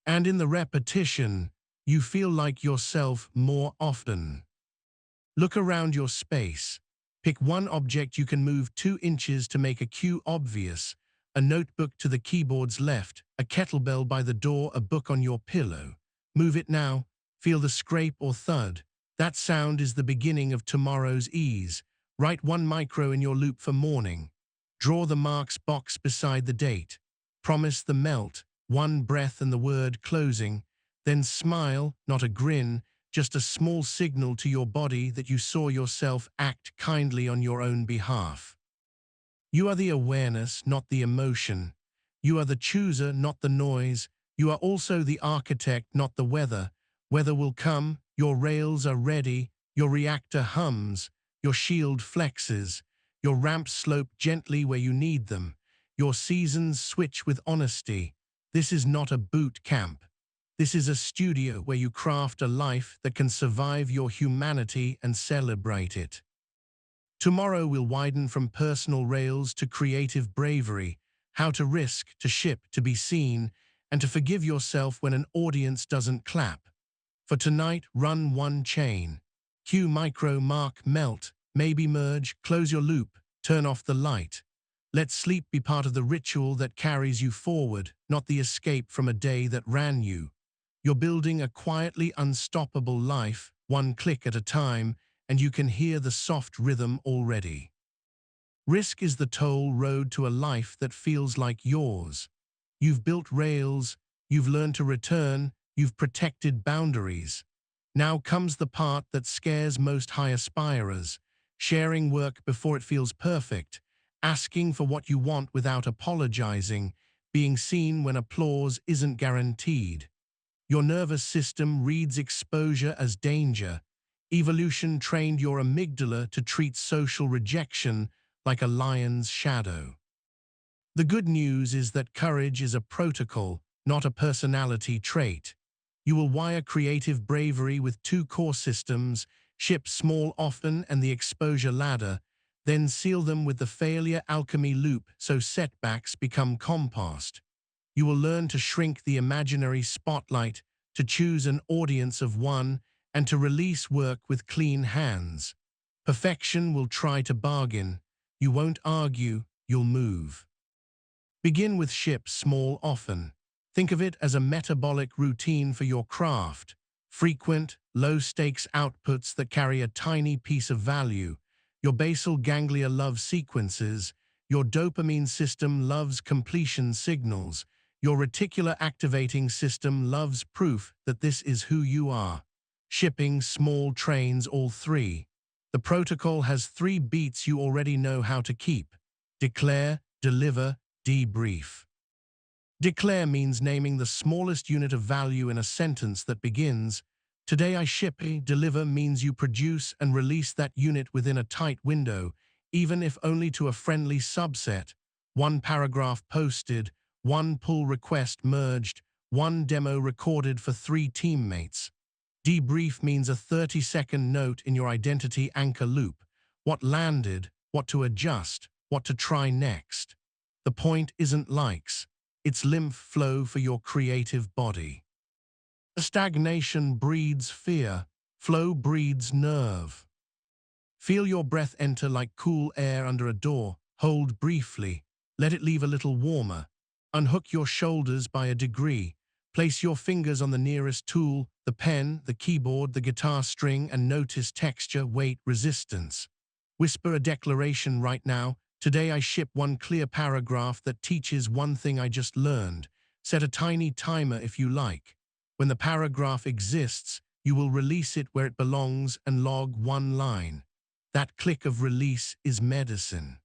And in the repetition, you feel like yourself more often. Look around your space. Pick one object you can move 2 inches to make a cue obvious. A notebook to the keyboard's left, a kettlebell by the door, a book on your pillow. Move it now. Feel the scrape or thud. That sound is the beginning of tomorrow's ease. Write 1 micro in your loop for morning. Draw the marks box beside the date. Promise the melt, 1 breath and the word closing. Then smile, not a grin, just a small signal to your body that you saw yourself act kindly on your own behalf. You are the awareness, not the emotion. You are the chooser, not the noise. You are also the architect, not the weather. Weather will come, your rails are ready, your reactor hums, your shield flexes, your ramps slope gently where you need them, your seasons switch with honesty. This is not a boot camp. This is a studio where you craft a life that can survive your humanity and celebrate it. Tomorrow will widen from personal rails to creative bravery, how to risk, to ship, to be seen, and to forgive yourself when an audience doesn't clap. For tonight, run 1 chain. Cue micro, mark, melt, maybe merge, close your loop, turn off the light. Let sleep be part of the ritual that carries you forward, not the escape from a day that ran you. You're building a quietly unstoppable life, 1 click at a time, and you can hear the soft rhythm already. Risk is the toll road to a life that feels like yours. You've built rails, you've learned to return, you've protected boundaries. Now comes the part that scares most high aspirers, sharing work before it feels perfect, asking for what you want without apologizing, being seen when applause isn't guaranteed. Your nervous system reads exposure as danger. Evolution trained your amygdala to treat social rejection like a lion's shadow. The good news is that courage is a protocol, not a personality trait. You will wire creative bravery with two core systems, ship small often and the exposure ladder, then seal them with the failure alchemy loop so setbacks become compost. You will learn to shrink the imaginary spotlight, to choose an audience of one, and to release work with clean hands. Perfection will try to bargain. You won't argue, you'll move. Begin with ship small often. Think of it as a metabolic routine for your craft. Frequent, low-stakes outputs that carry a tiny piece of value. Your basal ganglia loves sequences. Your dopamine system loves completion signals. Your reticular activating system loves proof that this is who you are. Shipping small trains all three. The protocol has 3 beats you already know how to keep. Declare, deliver, debrief. Declare means naming the smallest unit of value in a sentence that begins, "Today I ship." Deliver means you produce and release that unit within a tight window, even if only to a friendly subset. 1 paragraph posted, 1 pull request merged, 1 demo recorded for 3 teammates. Debrief means a 30-second note in your identity anchor loop. What landed, what to adjust, what to try next. The point isn't likes, it's lymph flow for your creative body. Stagnation breeds fear, flow breeds nerve. Feel your breath enter like cool air under a door. Hold briefly, let it leave a little warmer. Unhook your shoulders by a degree. Place your fingers on the nearest tool, the pen, the keyboard, the guitar string, and notice texture, weight, resistance. Whisper a declaration right now. Today I ship 1 clear paragraph that teaches 1 thing I just learned. Set a tiny timer if you like. When the paragraph exists, you will release it where it belongs and log 1 line. That click of release is medicine.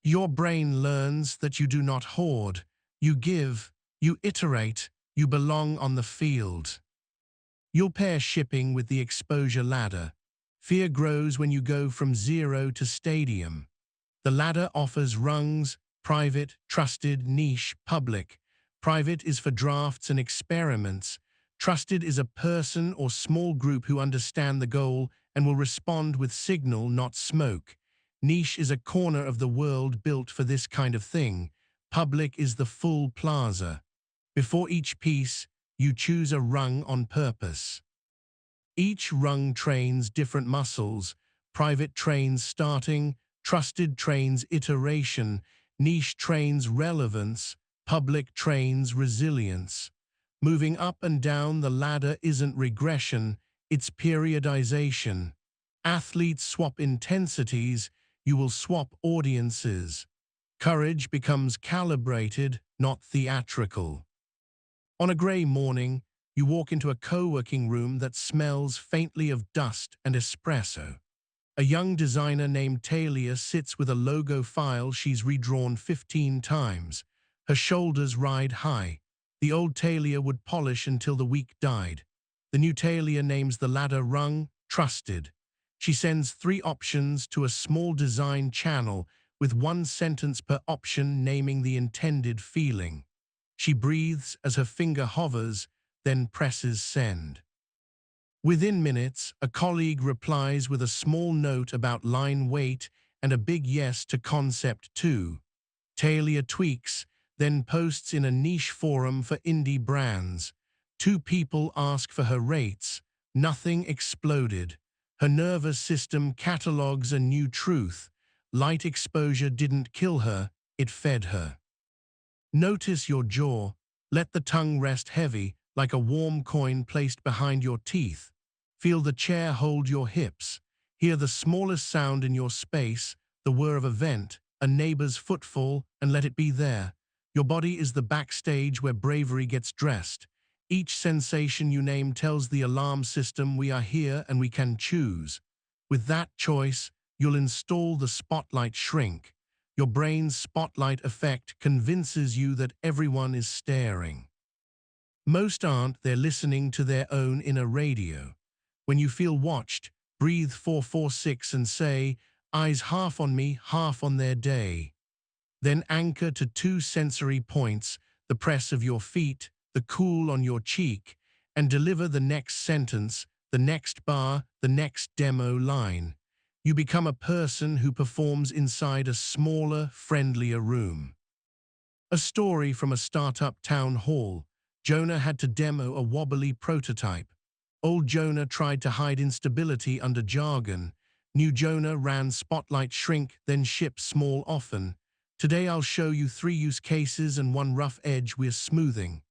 Your brain learns that you do not hoard, you give, you iterate, you belong on the field. You'll pair shipping with the exposure ladder. Fear grows when you go from 0 to stadium. The ladder offers rungs: private, trusted, niche, public. Private is for drafts and experiments. Trusted is a person or small group who understand the goal and will respond with signal, not smoke. Niche is a corner of the world built for this kind of thing. Public is the full plaza. Before each piece, you choose a rung on purpose. Each rung trains different muscles. Private trains starting, trusted trains iteration, niche trains relevance, public trains resilience. Moving up and down the ladder isn't regression, it's periodization. Athletes swap intensities, you will swap audiences. Courage becomes calibrated, not theatrical. On a grey morning, you walk into a co-working room that smells faintly of dust and espresso. A young designer named Talia sits with a logo file she's redrawn 15 times. Her shoulders ride high. The old Talia would polish until the week died. The new Talia names the ladder rung trusted. She sends 3 options to a small design channel with 1 sentence per option naming the intended feeling. She breathes as her finger hovers, then presses send. Within minutes, a colleague replies with a small note about line weight and a big yes to concept 2. Talia tweaks, then posts in a niche forum for indie brands. 2 people ask for her rates. Nothing exploded. Her nervous system catalogs a new truth. Light exposure didn't kill her, it fed her. Notice your jaw. Let the tongue rest heavy, like a warm coin placed behind your teeth. Feel the chair hold your hips. Hear the smallest sound in your space, the whir of a vent, a neighbor's footfall, and let it be there. Your body is the backstage where bravery gets dressed. Each sensation you name tells the alarm system we are here and we can choose. With that choice, you'll install the spotlight shrink. Your brain's spotlight effect convinces you that everyone is staring. Most aren't, they're listening to their own inner radio. When you feel watched, breathe 4-4-6 and say, eyes half on me, half on their day. Then anchor to 2 sensory points, the press of your feet, the cool on your cheek, and deliver the next sentence, the next bar, the next demo line. You become a person who performs inside a smaller, friendlier room. A story from a startup town hall. Jonah had to demo a wobbly prototype. Old Jonah tried to hide instability under jargon. New Jonah ran spotlight shrink, then ship small often. Today I'll show you 3 use cases and 1 rough edge we're smoothing.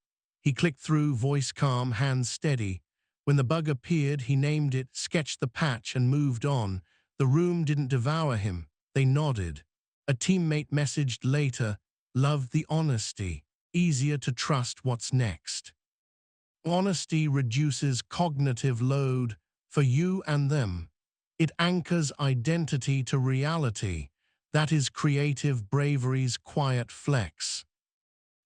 He clicked through, voice calm, hands steady. When the bug appeared, he named it, sketched the patch, and moved on. The room didn't devour him. They nodded. A teammate messaged later, loved the honesty. Easier to trust what's next. Honesty reduces cognitive load for you and them. It anchors identity to reality. That is creative bravery's quiet flex.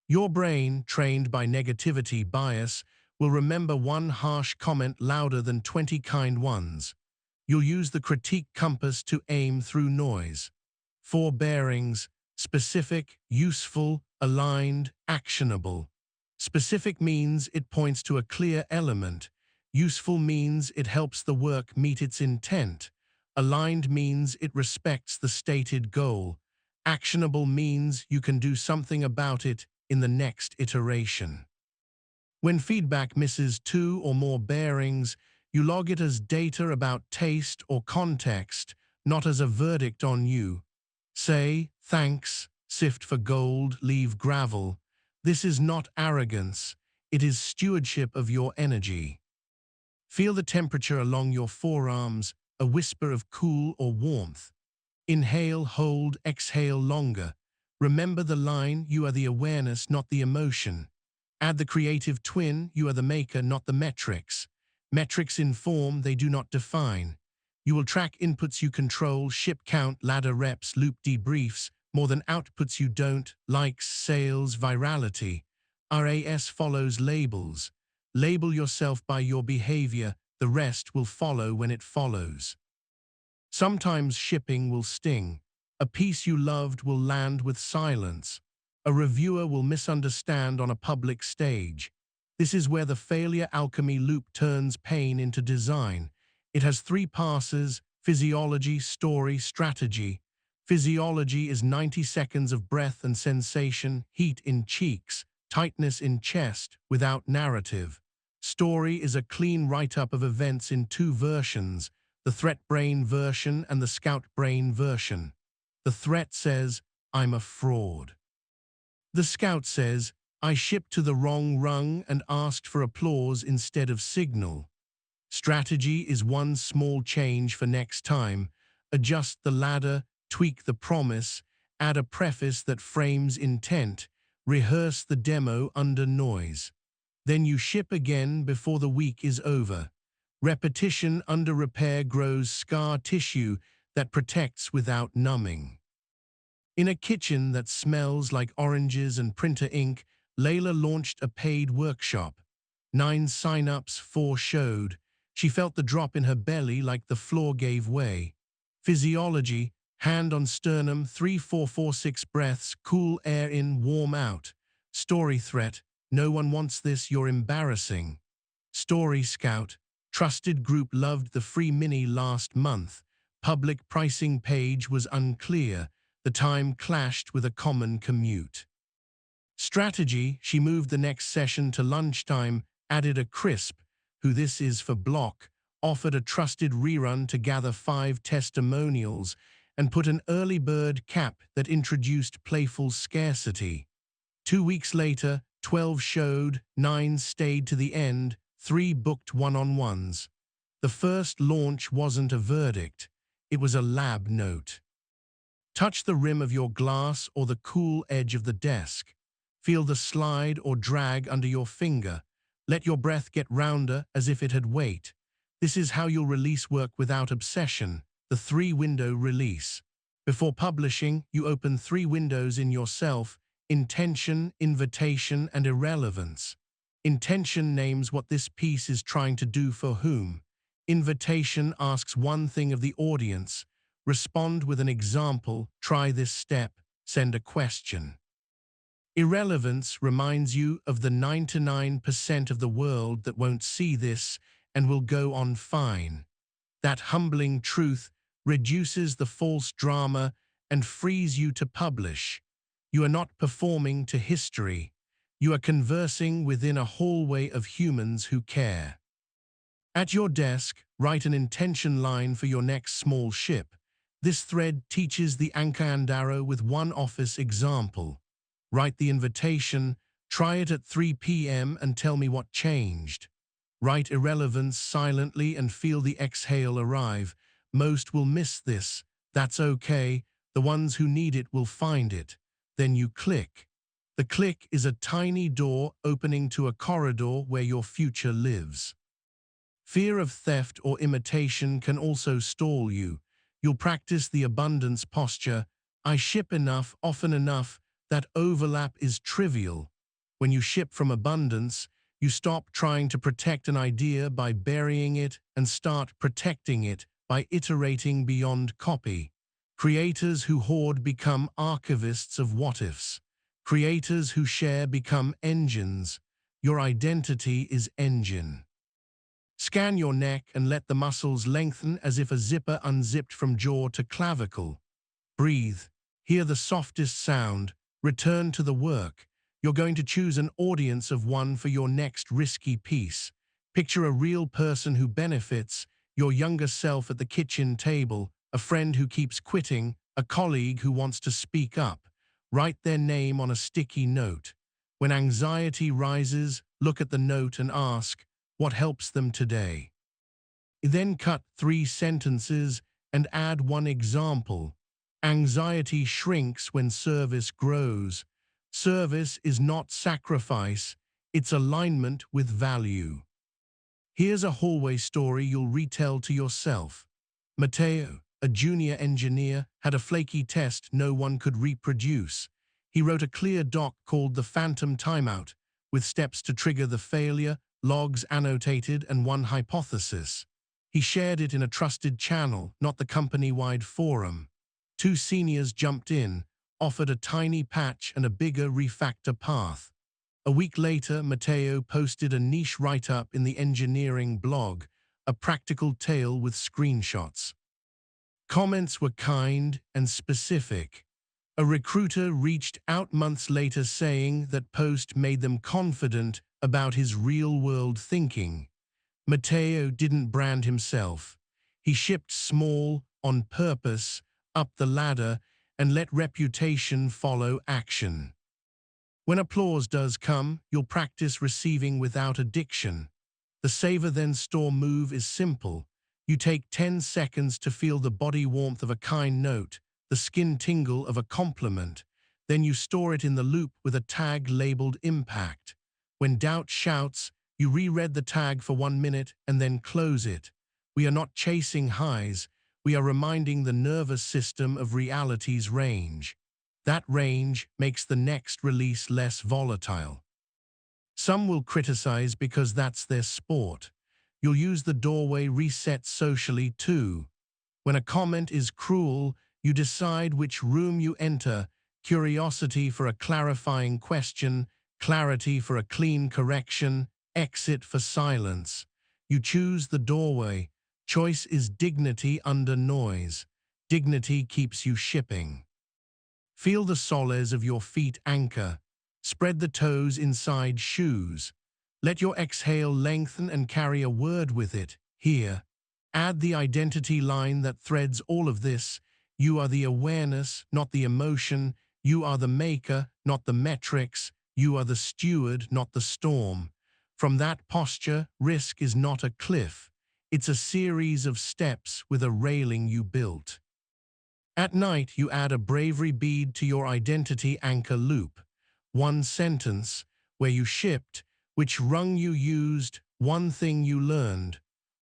Your brain, trained by negativity bias, will remember 1 harsh comment louder than 20 kind ones. You'll use the critique compass to aim through noise. 4 bearings: specific, useful, aligned, actionable. Specific means it points to a clear element. Useful means it helps the work meet its intent. Aligned means it respects the stated goal. Actionable means you can do something about it in the next iteration. When feedback misses 2 or more bearings, you log it as data about taste or context, not as a verdict on you. Say, thanks, sift for gold, leave gravel. This is not arrogance. It is stewardship of your energy. Feel the temperature along your forearms, a whisper of cool or warmth. Inhale, hold, exhale longer. Remember the line, you are the awareness, not the emotion. Add the creative twin, you are the maker, not the metrics. Metrics inform, they do not define. You will track inputs you control, ship count, ladder reps, loop debriefs, more than outputs you don't, likes, sales, virality. RAS follows labels. Label yourself by your behavior, the rest will follow when it follows. Sometimes shipping will sting. A piece you loved will land with silence. A reviewer will misunderstand on a public stage. This is where the failure alchemy loop turns pain into design. It has 3 passes: physiology, story, strategy. Physiology is 90 seconds of breath and sensation, heat in cheeks, tightness in chest, without narrative. Story is a clean write-up of events in 2 versions, the threat brain version and the scout brain version. The threat says, I'm a fraud. The scout says, I shipped to the wrong rung and asked for applause instead of signal. Strategy is 1 small change for next time. Adjust the ladder, tweak the promise, add a preface that frames intent, rehearse the demo under noise. Then you ship again before the week is over. Repetition under repair grows scar tissue that protects without numbing. In a kitchen that smells like oranges and printer ink, Layla launched a paid workshop. 9 sign-ups, 4 showed. She felt the drop in her belly like the floor gave way. Physiology, hand on sternum, 3-4-4-6 breaths, cool air in, warm out. Story threat, no one wants this, you're embarrassing. Story scout, trusted group loved the free mini last month. Public pricing page was unclear. The time clashed with a common commute. Strategy, she moved the next session to lunchtime, added a crisp, who this is for block, offered a trusted rerun to gather 5 testimonials, and put an early bird cap that introduced playful scarcity. 2 weeks later, 12 showed, 9 stayed to the end, 3 booked one-on-ones. The first launch wasn't a verdict, it was a lab note. Touch the rim of your glass or the cool edge of the desk. Feel the slide or drag under your finger. Let your breath get rounder as if it had weight. This is how you'll release work without obsession, the 3-window release. Before publishing, you open 3 windows in yourself: intention, invitation, and irrelevance. Intention names what this piece is trying to do for whom. Invitation asks one thing of the audience. Respond with an example, try this step, send a question. Irrelevance reminds you of the 99% of the world that won't see this and will go on fine. That humbling truth reduces the false drama and frees you to publish. You are not performing to history. You are conversing within a hallway of humans who care. At your desk, write an intention line for your next small ship. This thread teaches the anchor and arrow with one office example. Write the invitation, try it at 3 p.m. and tell me what changed. Write irrelevance silently and feel the exhale arrive. Most will miss this. That's okay. The ones who need it will find it. Then you click. The click is a tiny door opening to a corridor where your future lives. Fear of theft or imitation can also stall you. You'll practice the abundance posture. I ship enough, often enough, that overlap is trivial. When you ship from abundance, you stop trying to protect an idea by burying it and start protecting it by iterating beyond copy. Creators who hoard become archivists of what-ifs. Creators who share become engines. Your identity is engine. Scan your neck and let the muscles lengthen as if a zipper unzipped from jaw to clavicle. Breathe. Hear the softest sound. Return to the work. You're going to choose an audience of one for your next risky piece. Picture a real person who benefits, your younger self at the kitchen table, a friend who keeps quitting, a colleague who wants to speak up. Write their name on a sticky note. When anxiety rises, look at the note and ask, what helps them today? Then cut 3 sentences and add one example. Anxiety shrinks when service grows. Service is not sacrifice, it's alignment with value. Here's a hallway story you'll retell to yourself. Matteo, a junior engineer, had a flaky test no one could reproduce. He wrote a clear doc called the Phantom Timeout, with steps to trigger the failure, logs annotated, and one hypothesis. He shared it in a trusted channel, not the company-wide forum. 2 seniors jumped in, offered a tiny patch and a bigger refactor path. A week later, Matteo posted a niche write-up in the engineering blog, a practical tale with screenshots. Comments were kind and specific. A recruiter reached out months later saying that post made them confident about his real-world thinking. Matteo didn't brand himself. He shipped small, on purpose, up the ladder, and let reputation follow action. When applause does come, you'll practice receiving without addiction. The savor then store move is simple. You take 10 seconds to feel the body warmth of a kind note, the skin tingle of a compliment. Then you store it in the loop with a tag labeled impact. When doubt shouts, you reread the tag for 1 minute and then close it. We are not chasing highs. We are reminding the nervous system of reality's range. That range makes the next release less volatile. Some will criticize because that's their sport. You'll use the doorway reset socially too. When a comment is cruel, you decide which room you enter, curiosity for a clarifying question, clarity for a clean correction, exit for silence. You choose the doorway. Choice is dignity under noise. Dignity keeps you shipping. Feel the soles of your feet anchor. Spread the toes inside shoes. Let your exhale lengthen and carry a word with it. Here. Add the identity line that threads all of this. You are the awareness, not the emotion. You are the maker, not the metrics. You are the steward, not the storm. From that posture, risk is not a cliff. It's a series of steps with a railing you built. At night, you add a bravery bead to your identity anchor loop. 1 sentence, where you shipped, which rung you used, one thing you learned.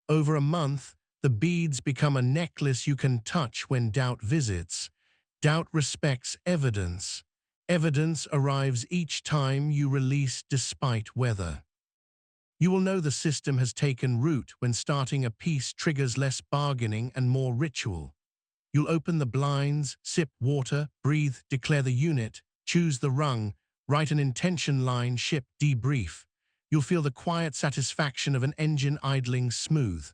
Over a month, the beads become a necklace you can touch when doubt visits. Doubt respects evidence. Evidence arrives each time you release despite weather. You will know the system has taken root when starting a piece triggers less bargaining and more ritual. You'll open the blinds, sip water, breathe, declare the unit, choose the rung, write an intention line, ship, debrief. You'll feel the quiet satisfaction of an engine idling smooth.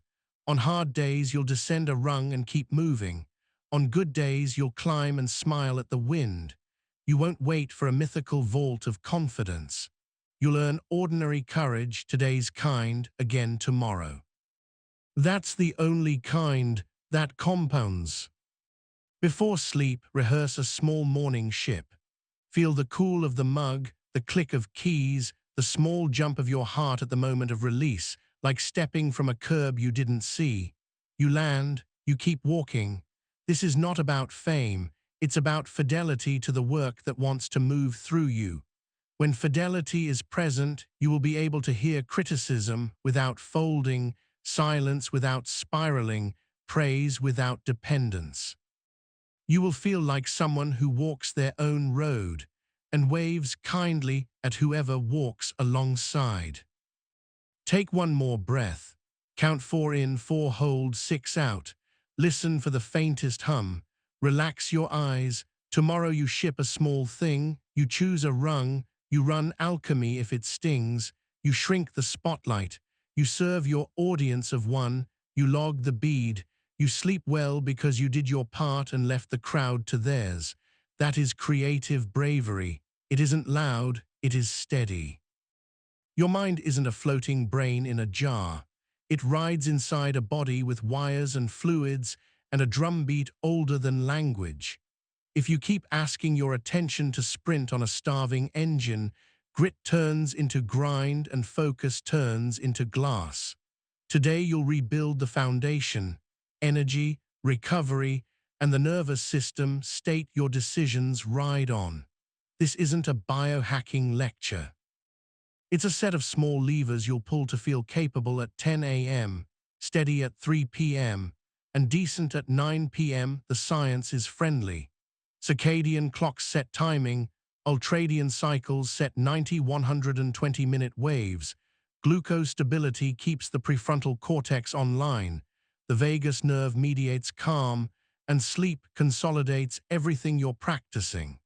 On hard days, you'll descend a rung and keep moving. On good days, you'll climb and smile at the wind. You won't wait for a mythical vault of confidence. You'll earn ordinary courage, today's kind, again tomorrow. That's the only kind that compounds. Before sleep, rehearse a small morning ship. Feel the cool of the mug, the click of keys, the small jump of your heart at the moment of release, like stepping from a curb you didn't see. You land, you keep walking. This is not about fame, it's about fidelity to the work that wants to move through you. When fidelity is present, you will be able to hear criticism without folding, silence without spiraling, praise without dependence. You will feel like someone who walks their own road and waves kindly at whoever walks alongside. Take one more breath. Count 4 in, 4 hold, 6 out. Listen for the faintest hum. Relax your eyes. Tomorrow you ship a small thing. You choose a rung. You run alchemy if it stings. You shrink the spotlight. You serve your audience of one. You log the bead. You sleep well because you did your part and left the crowd to theirs. That is creative bravery. It isn't loud, it is steady. Your mind isn't a floating brain in a jar. It rides inside a body with wires and fluids and a drumbeat older than language. If you keep asking your attention to sprint on a starving engine, grit turns into grind and focus turns into glass. Today you'll rebuild the foundation. Energy, recovery, and the nervous system state your decisions ride on. This isn't a biohacking lecture. It's a set of small levers you'll pull to feel capable at 10 a.m., steady at 3 p.m., and decent at 9 p.m. The science is friendly. Circadian clocks set timing, ultradian cycles set 90-120-minute waves. Glucose stability keeps the prefrontal cortex online. The vagus nerve mediates calm, and sleep consolidates everything you're practicing.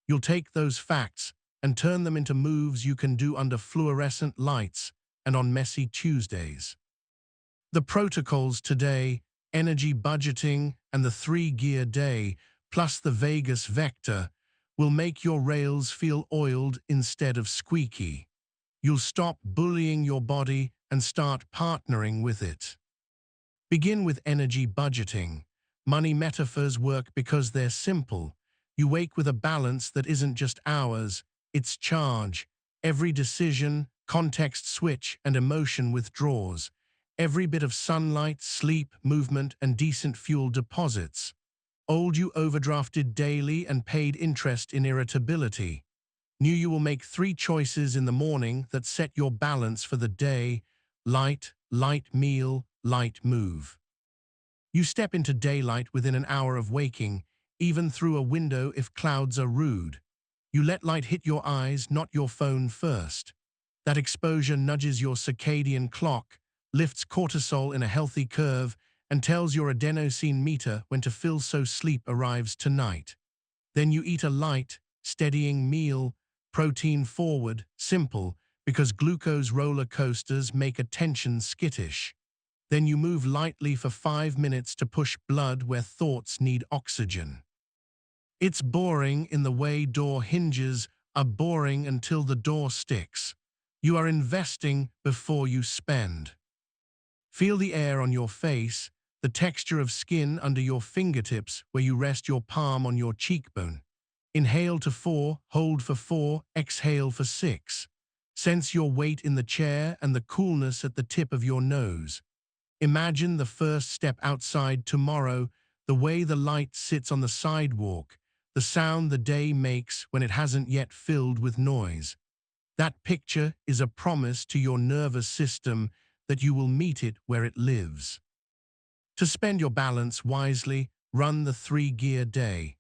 You'll take those facts and turn them into moves you can do under fluorescent lights and on messy Tuesdays. The protocols today, energy budgeting and the 3-gear day, plus the vagus vector, will make your rails feel oiled instead of squeaky. You'll stop bullying your body and start partnering with it. Begin with energy budgeting. Money metaphors work because they're simple. You wake with a balance that isn't just hours, it's charge. Every decision, context switch, and emotion withdraws. Every bit of sunlight, sleep, movement, and decent fuel deposits. Old you overdrafted daily and paid interest in irritability. New you will make 3 choices in the morning that set your balance for the day. Light meal, light move. You step into daylight within an hour of waking, even through a window if clouds are rude. You let light hit your eyes, not your phone first. That exposure nudges your circadian clock, lifts cortisol in a healthy curve, and tells your adenosine meter when to fill so sleep arrives tonight. Then you eat a light, steadying meal, protein forward, simple, because glucose roller coasters make attention skittish. Then you move lightly for 5 minutes to push blood where thoughts need oxygen. It's boring in the way door hinges are boring until the door sticks. You are investing before you spend. Feel the air on your face, the texture of skin under your fingertips where you rest your palm on your cheekbone. Inhale to 4, hold for 4, exhale for 6. Sense your weight in the chair and the coolness at the tip of your nose. Imagine the first step outside tomorrow, the way the light sits on the sidewalk, the sound the day makes when it hasn't yet filled with noise. That picture is a promise to your nervous system that you will meet it where it lives. To spend your balance wisely, run the 3-gear day.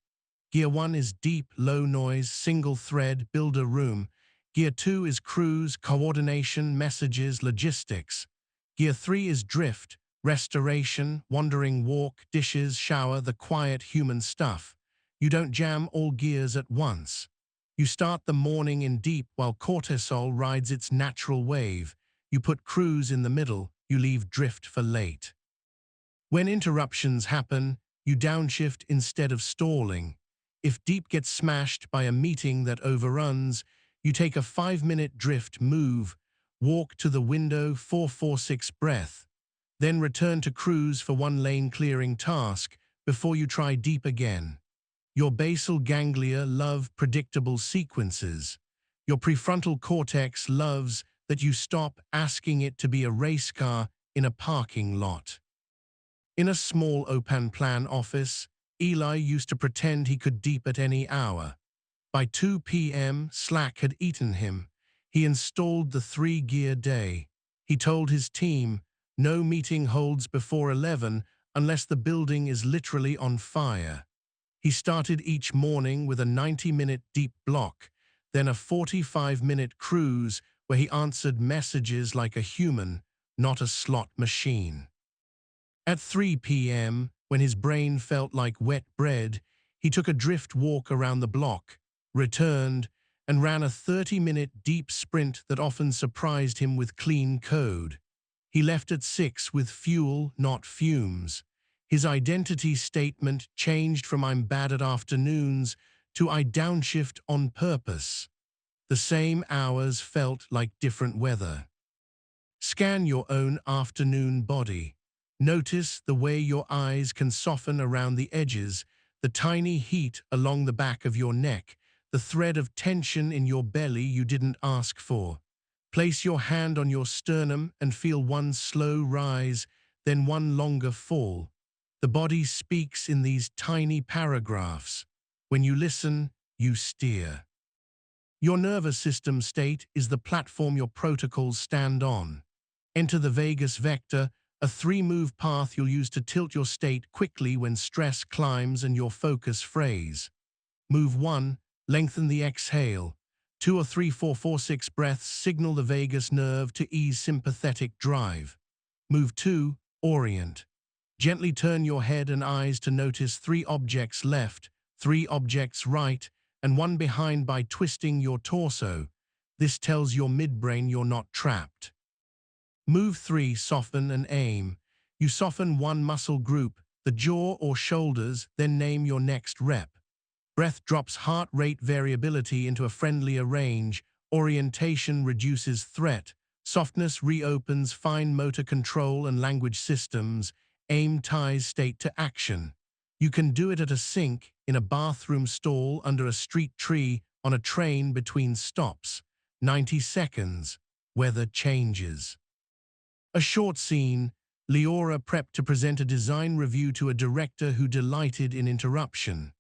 Gear 1 is deep, low noise, single thread, build a room. Gear 2 is cruise, coordination, messages, logistics. Gear 3 is drift, restoration, wandering walk, dishes, shower, the quiet human stuff. You don't jam all gears at once. You start the morning in deep while cortisol rides its natural wave. You put cruise in the middle, you leave drift for late. When interruptions happen, you downshift instead of stalling. If deep gets smashed by a meeting that overruns, you take a 5-minute drift move, walk to the window 4-4-6 breath, then return to cruise for one lane clearing task before you try deep again. Your basal ganglia love predictable sequences. Your prefrontal cortex loves that you stop asking it to be a race car in a parking lot. In a small open plan office, Eli used to pretend he could deep at any hour. By 2 p.m., slack had eaten him. He installed the 3-gear day. He told his team, no meeting holds before 11 unless the building is literally on fire. He started each morning with a 90-minute deep block, then a 45-minute cruise where he answered messages like a human, not a slot machine. At 3 p.m., when his brain felt like wet bread, he took a drift walk around the block, returned, and ran a 30-minute deep sprint that often surprised him with clean code. He left at 6 with fuel, not fumes. His identity statement changed from "I'm bad at afternoons" to "I downshift on purpose." The same hours felt like different weather. Scan your own afternoon body. Notice the way your eyes can soften around the edges, the tiny heat along the back of your neck, the thread of tension in your belly you didn't ask for. Place your hand on your sternum and feel one slow rise, then one longer fall. The body speaks in these tiny paragraphs. When you listen, you steer. Your nervous system state is the platform your protocols stand on. Enter the vagus vector, a 3-move path you'll use to tilt your state quickly when stress climbs and your focus frays. Move 1, lengthen the exhale. 2 or 3, 4, 4, 6 breaths signal the vagus nerve to ease sympathetic drive. Move 2, orient. Gently turn your head and eyes to notice 3 objects left, 3 objects right, and 1 behind by twisting your torso. This tells your midbrain you're not trapped. Move 3, soften and aim. You soften one muscle group, the jaw or shoulders, then name your next rep. Breath drops heart rate variability into a friendlier range. Orientation reduces threat. Softness reopens fine motor control and language systems. Aim ties state to action. You can do it at a sink, in a bathroom stall, under a street tree, on a train between stops. 90 seconds. Weather changes. A short scene. Leora prepped to present a design review to a director who delighted in interruption.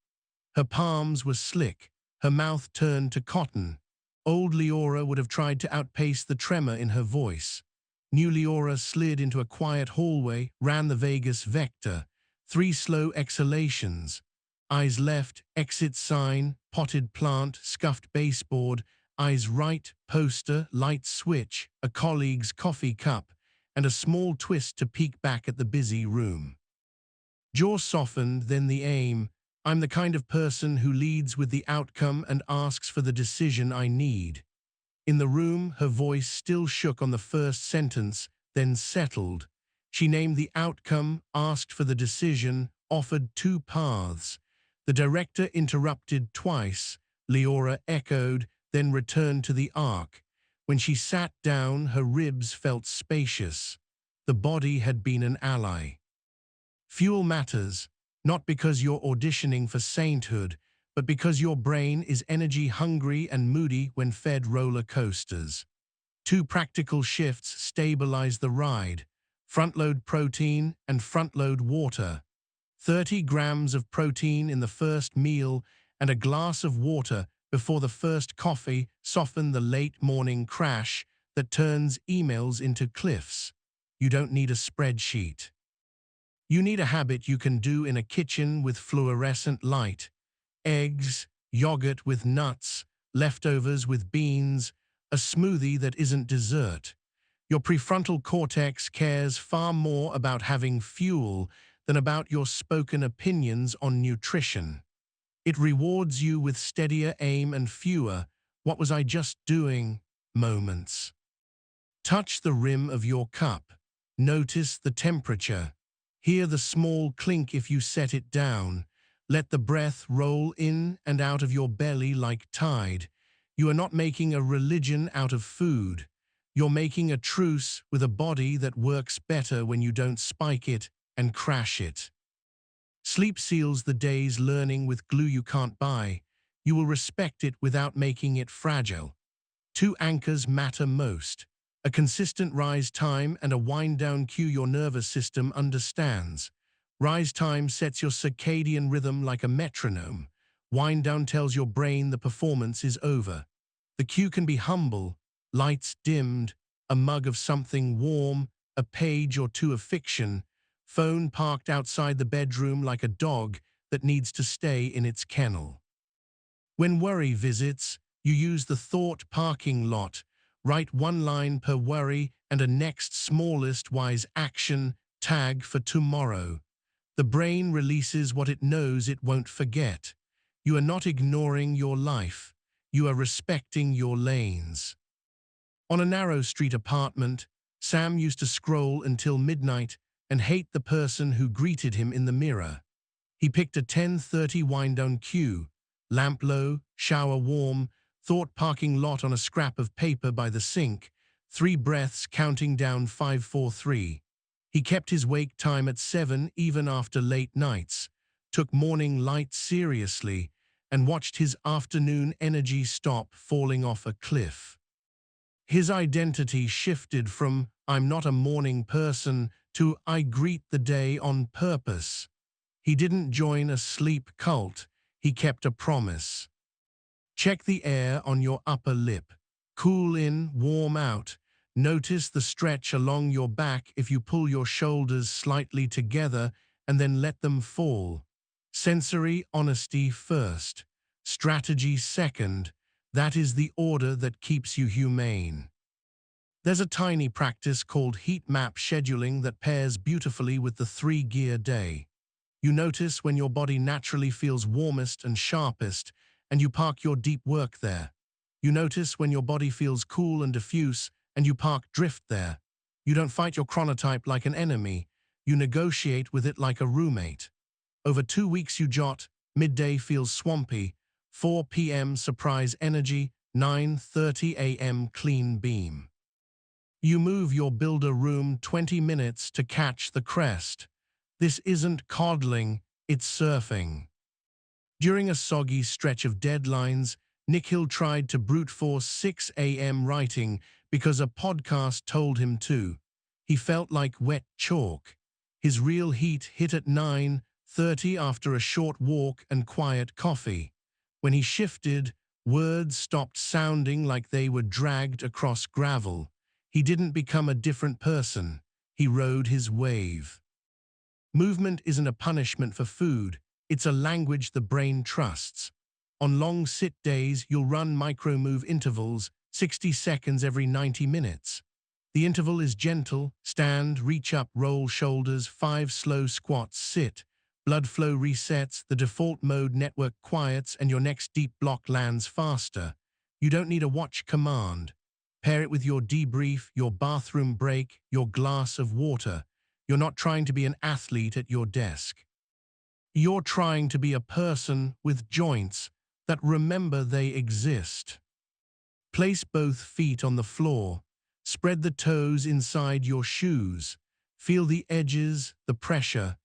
Her palms were slick, her mouth turned to cotton. Old Leora would have tried to outpace the tremor in her voice. New Leora slid into a quiet hallway, ran the vagus vector. 3 slow exhalations. Eyes left, exit sign, potted plant, scuffed baseboard. Eyes right, poster, light switch, a colleague's coffee cup, and a small twist to peek back at the busy room. Jaw softened, then the aim. I'm the kind of person who leads with the outcome and asks for the decision I need. In the room, her voice still shook on the first sentence, then settled. She named the outcome, asked for the decision, offered 2 paths. The director interrupted twice. Leora echoed, then returned to the arc. When she sat down, her ribs felt spacious. The body had been an ally. Fuel matters, not because you're auditioning for sainthood, but because your brain is energy-hungry and moody when fed roller coasters. 2 practical shifts stabilize the ride: front-load protein and front-load water. 30 grams of protein in the first meal and a glass of water before the first coffee soften the late-morning crash that turns emails into cliffs. You don't need a spreadsheet. You need a habit you can do in a kitchen with fluorescent light. Eggs, yogurt with nuts, leftovers with beans, a smoothie that isn't dessert. Your prefrontal cortex cares far more about having fuel than about your spoken opinions on nutrition. It rewards you with steadier aim and fewer "what was I just doing" moments. Touch the rim of your cup. Notice the temperature. Hear the small clink if you set it down. Let the breath roll in and out of your belly like tide. You are not making a religion out of food. You're making a truce with a body that works better when you don't spike it and crash it. Sleep seals the day's learning with glue you can't buy. You will respect it without making it fragile. Two anchors matter most: a consistent rise time and a wind-down cue your nervous system understands. Rise time sets your circadian rhythm like a metronome. Wind-down tells your brain the performance is over. The cue can be humble: lights dimmed, a mug of something warm, a page or two of fiction, phone parked outside the bedroom like a dog that needs to stay in its kennel. When worry visits, you use the thought parking lot. Write one line per worry and a next smallest wise action tag for tomorrow. The brain releases what it knows it won't forget. You are not ignoring your life. You are respecting your lanes. On a narrow street apartment, Sam used to scroll until midnight and hate the person who greeted him in the mirror. He picked a 10:30 wind-down cue, lamp low, shower warm, thought parking lot on a scrap of paper by the sink, 3 breaths counting down 5, 4, 3. He kept his wake time at 7 even after late nights, took morning light seriously, and watched his afternoon energy stop falling off a cliff. His identity shifted from "I'm not a morning person" to "I greet the day on purpose." He didn't join a sleep cult, he kept a promise. Check the air on your upper lip. Cool in, warm out. Notice the stretch along your back if you pull your shoulders slightly together and then let them fall. Sensory honesty first. Strategy second. That is the order that keeps you humane. There's a tiny practice called heat map scheduling that pairs beautifully with the 3-gear day. You notice when your body naturally feels warmest and sharpest, and you park your deep work there. You notice when your body feels cool and diffuse, and you park drift there. You don't fight your chronotype like an enemy. You negotiate with it like a roommate. Over 2 weeks you jot: midday feels swampy, 4 p.m. surprise energy, 9:30 a.m. clean beam. You move your builder room 20 minutes to catch the crest. This isn't coddling, it's surfing. During a soggy stretch of deadlines, Nikhil tried to brute force 6 a.m. writing because a podcast told him to. He felt like wet chalk. His real heat hit at 9:30 after a short walk and quiet coffee. When he shifted, words stopped sounding like they were dragged across gravel. He didn't become a different person. He rode his wave. Movement isn't a punishment for food. It's a language the brain trusts. On long sit days, you'll run micro-move intervals, 60 seconds every 90 minutes. The interval is gentle: stand, reach up, roll shoulders, 5 slow squats, sit. Blood flow resets, the default mode network quiets, and your next deep block lands faster. You don't need a watch command. Pair it with your debrief, your bathroom break, your glass of water. You're not trying to be an athlete at your desk. You're trying to be a person with joints that remember they exist. Place both feet on the floor. Spread the toes inside your shoes. Feel the edges, the pressure.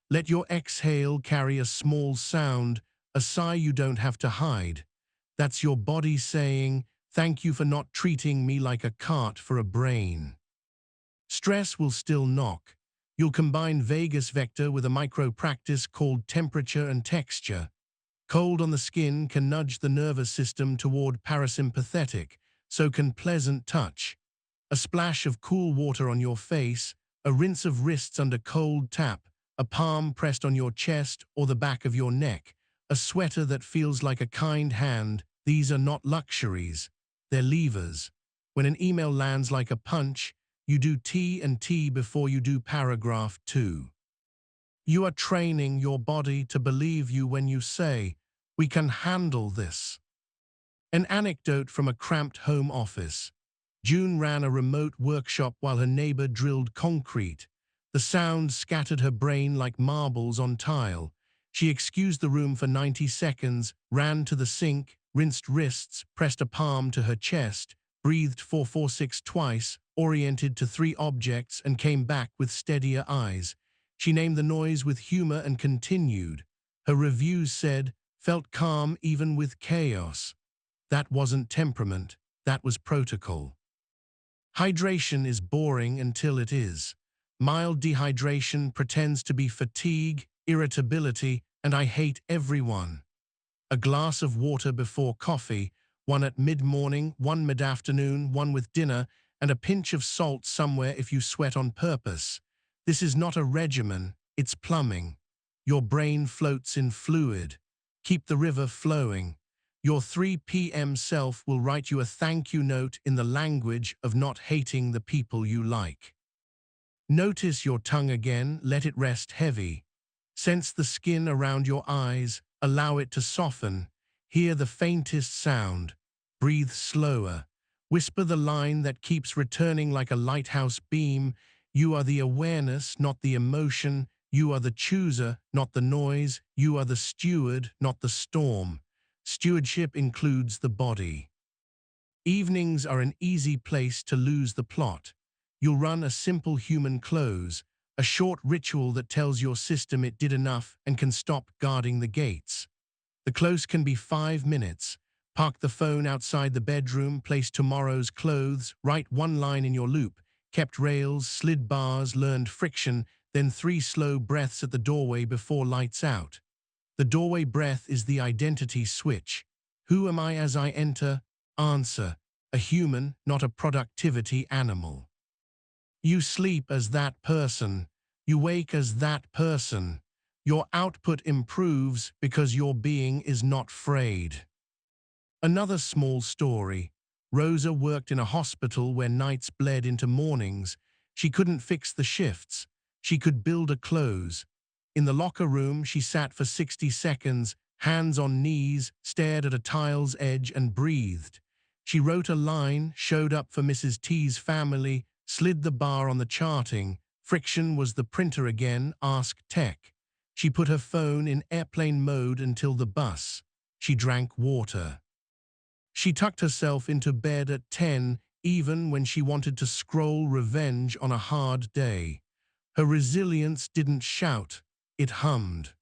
Let your exhale carry a small sound, a sigh you don't have to hide. That's your body saying, "Thank you for not treating me like a cart for a brain." Stress will still knock. You'll combine vagus vector with a micro practice called temperature and texture. Cold on the skin can nudge the nervous system toward parasympathetic, so can pleasant touch. A splash of cool water on your face, a rinse of wrists under cold tap, a palm pressed on your chest or the back of your neck, a sweater that feels like a kind hand. These are not luxuries. They're levers. When an email lands like a punch, you do T and T before you do paragraph 2. You are training your body to believe you when you say, "We can handle this." An anecdote from a cramped home office. June ran a remote workshop while her neighbor drilled concrete. The sound scattered her brain like marbles on tile. She excused the room for 90 seconds, ran to the sink, rinsed wrists, pressed a palm to her chest, breathed 4-4-6 twice, oriented to 3 objects, and came back with steadier eyes. She named the noise with humor and continued. Her reviews said, "Felt calm even with chaos." That wasn't temperament, that was protocol. Hydration is boring until it is. Mild dehydration pretends to be fatigue, irritability, and I hate everyone. A glass of water before coffee, one at mid-morning, one mid-afternoon, one with dinner, and a pinch of salt somewhere if you sweat on purpose. This is not a regimen, it's plumbing. Your brain floats in fluid. Keep the river flowing. Your 3 p.m. self will write you a thank you note in the language of not hating the people you like. Notice your tongue again, let it rest heavy. Sense the skin around your eyes, allow it to soften. Hear the faintest sound. Breathe slower. Whisper the line that keeps returning like a lighthouse beam. You are the awareness, not the emotion. You are the chooser, not the noise. You are the steward, not the storm. Stewardship includes the body. Evenings are an easy place to lose the plot. You'll run a simple human close, a short ritual that tells your system it did enough and can stop guarding the gates. The close can be 5 minutes. Park the phone outside the bedroom, place tomorrow's clothes, write 1 line in your loop, kept rails, slid bars, learned friction, then 3 slow breaths at the doorway before lights out. The doorway breath is the identity switch. Who am I as I enter? Answer, a human, not a productivity animal. You sleep as that person. You wake as that person. Your output improves because your being is not frayed. Another small story. Rosa worked in a hospital where nights bled into mornings. She couldn't fix the shifts. She could build a close. In the locker room, she sat for 60 seconds, hands on knees, stared at a tile's edge and breathed. She wrote a line, showed up for Mrs. T's family, slid the bar on the charting. Friction was the printer again, ask tech. She put her phone in airplane mode until the bus. She drank water. She tucked herself into bed at 10, even when she wanted to scroll revenge on a hard day. Her resilience didn't shout. It hummed.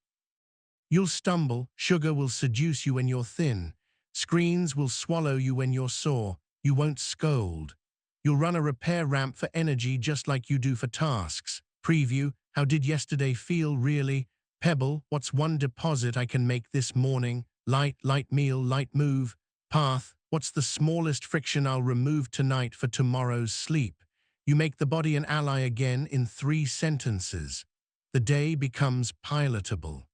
You'll stumble, sugar will seduce you when you're thin. Screens will swallow you when you're sore. You won't scold. You'll run a repair ramp for energy just like you do for tasks. Preview, how did yesterday feel really? Pebble, what's one deposit I can make this morning? Light meal, light move. Path, what's the smallest friction I'll remove tonight for tomorrow's sleep? You make the body an ally again in 3 sentences. The day becomes pilotable.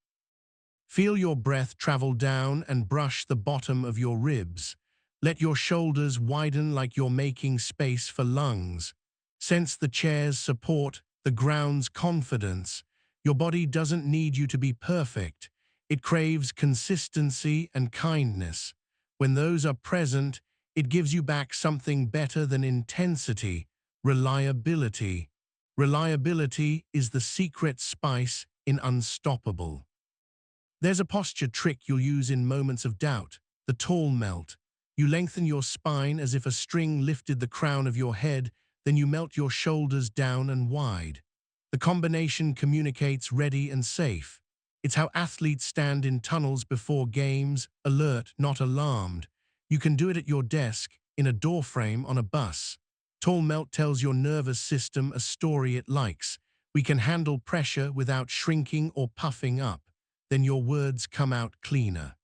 Feel your breath travel down and brush the bottom of your ribs. Let your shoulders widen like you're making space for lungs. Sense the chair's support, the ground's confidence. Your body doesn't need you to be perfect. It craves consistency and kindness. When those are present, it gives you back something better than intensity, reliability. Reliability is the secret spice in unstoppable. There's a posture trick you'll use in moments of doubt, the tall melt. You lengthen your spine as if a string lifted the crown of your head, then you melt your shoulders down and wide. The combination communicates ready and safe. It's how athletes stand in tunnels before games, alert, not alarmed. You can do it at your desk, in a doorframe, on a bus. Tall melt tells your nervous system a story it likes. We can handle pressure without shrinking or puffing up. Then your words come out cleaner.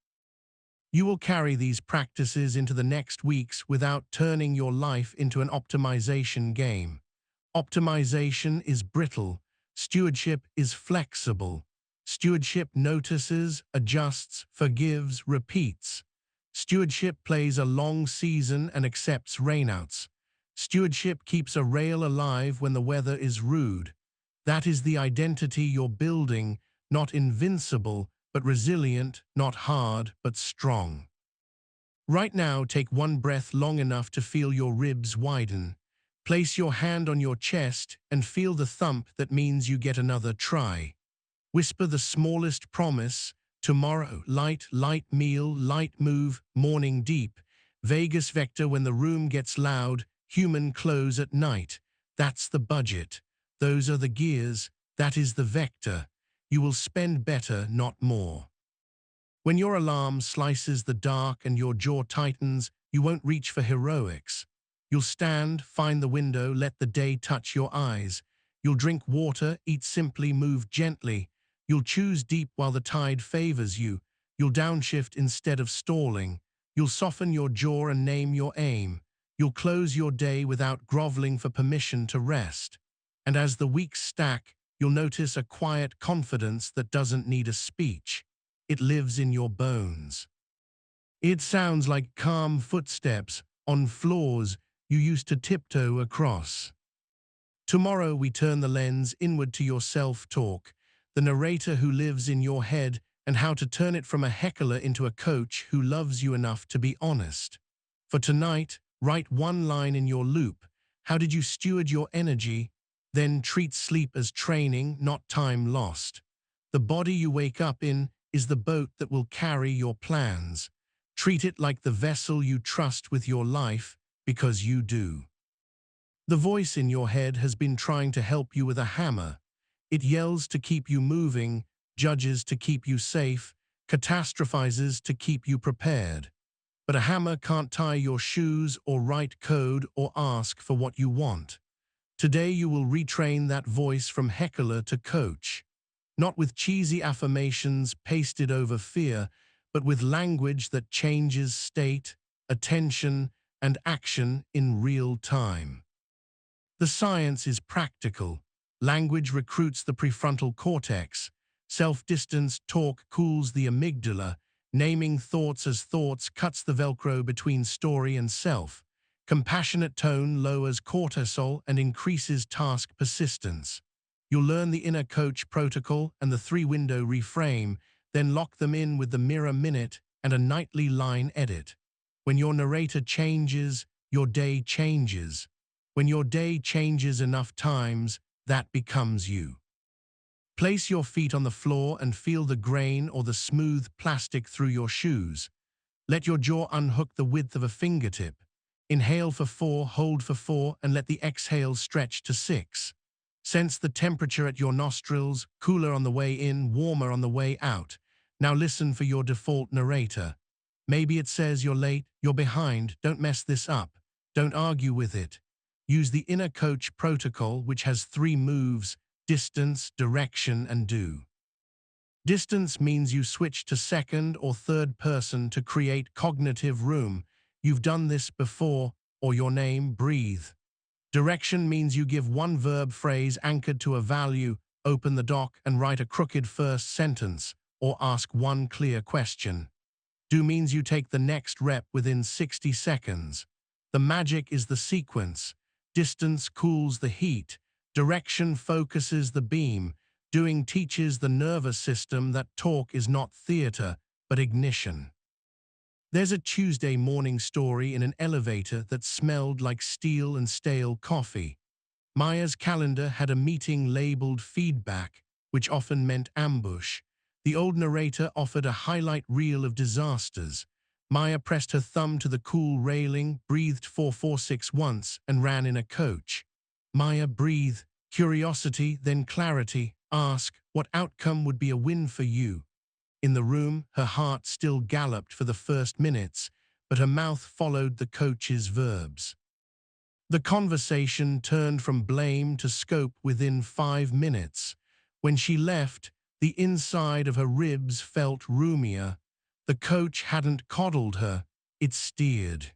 You will carry these practices into the next weeks without turning your life into an optimization game. Optimization is brittle. Stewardship is flexible. Stewardship notices, adjusts, forgives, repeats. Stewardship plays a long season and accepts rainouts. Stewardship keeps a rail alive when the weather is rude. That is the identity you're building, not invincible, but resilient, not hard, but strong. Right now, take one breath long enough to feel your ribs widen. Place your hand on your chest and feel the thump that means you get another try. Whisper the smallest promise: tomorrow, light, light meal, light move, morning deep. Vegas vector when the room gets loud, human close at night. That's the budget. Those are the gears. That is the vector. You will spend better, not more. When your alarm slices the dark and your jaw tightens, you won't reach for heroics. You'll stand, find the window, let the day touch your eyes. You'll drink water, eat simply, move gently. You'll choose deep while the tide favors you. You'll downshift instead of stalling. You'll soften your jaw and name your aim. You'll close your day without groveling for permission to rest. And as the weeks stack, you'll notice a quiet confidence that doesn't need a speech. It lives in your bones. It sounds like calm footsteps on floors you used to tiptoe across. Tomorrow we turn the lens inward to your self-talk, the narrator who lives in your head, and how to turn it from a heckler into a coach who loves you enough to be honest. For tonight, write one line in your loop. How did you steward your energy? Then treat sleep as training, not time lost. The body you wake up in is the boat that will carry your plans. Treat it like the vessel you trust with your life, because you do. The voice in your head has been trying to help you with a hammer. It yells to keep you moving, judges to keep you safe, catastrophizes to keep you prepared. But a hammer can't tie your shoes or write code or ask for what you want. Today you will retrain that voice from heckler to coach. Not with cheesy affirmations pasted over fear, but with language that changes state, attention, and action in real time. The science is practical. Language recruits the prefrontal cortex. Self-distanced talk cools the amygdala. Naming thoughts as thoughts cuts the Velcro between story and self. Compassionate tone lowers cortisol and increases task persistence. You'll learn the inner coach protocol and the three-window reframe, then lock them in with the mirror minute and a nightly line edit. When your narrator changes, your day changes. When your day changes enough times, that becomes you. Place your feet on the floor and feel the grain or the smooth plastic through your shoes. Let your jaw unhook the width of a fingertip. Inhale for 4, hold for 4, and let the exhale stretch to 6. Sense the temperature at your nostrils, cooler on the way in, warmer on the way out. Now listen for your default narrator. Maybe it says you're late, you're behind, don't mess this up. Don't argue with it. Use the inner coach protocol, which has 3 moves: distance, direction, and do. Distance means you switch to second or third person to create cognitive room. You've done this before, or your name, breathe. Direction means you give one verb phrase anchored to a value, open the doc and write a crooked first sentence, or ask one clear question. Do means you take the next rep within 60 seconds. The magic is the sequence. Distance cools the heat. Direction focuses the beam. Doing teaches the nervous system that talk is not theater, but ignition. There's a Tuesday morning story in an elevator that smelled like steel and stale coffee. Maya's calendar had a meeting labeled feedback, which often meant ambush. The old narrator offered a highlight reel of disasters. Maya pressed her thumb to the cool railing, breathed 446 once, and ran in a coach. Maya, breathe. Curiosity, then clarity. Ask, what outcome would be a win for you? In the room, her heart still galloped for the first minutes, but her mouth followed the coach's verbs. The conversation turned from blame to scope within 5 minutes. When she left, the inside of her ribs felt roomier. The coach hadn't coddled her, it steered.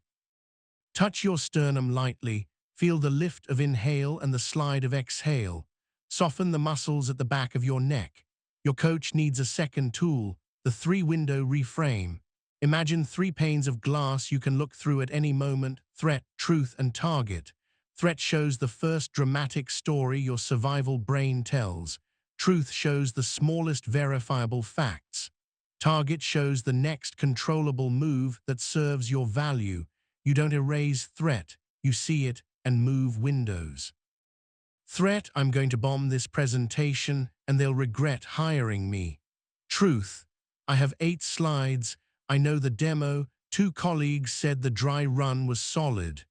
Touch your sternum lightly, feel the lift of inhale and the slide of exhale. Soften the muscles at the back of your neck. Your coach needs a second tool, the 3-window reframe. Imagine 3 panes of glass you can look through at any moment: threat, truth, and target. Threat shows the first dramatic story your survival brain tells. Truth shows the smallest verifiable facts. Target shows the next controllable move that serves your value. You don't erase threat, you see it and move windows. Threat, I'm going to bomb this presentation and they'll regret hiring me. Truth, I have 8 slides, I know the demo, 2 colleagues said the dry run was solid.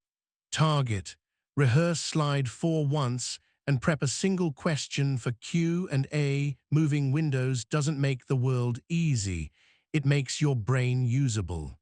Target, rehearse slide 4 once and prep a single question for Q&A. Moving windows doesn't make the world easy, it makes your brain usable.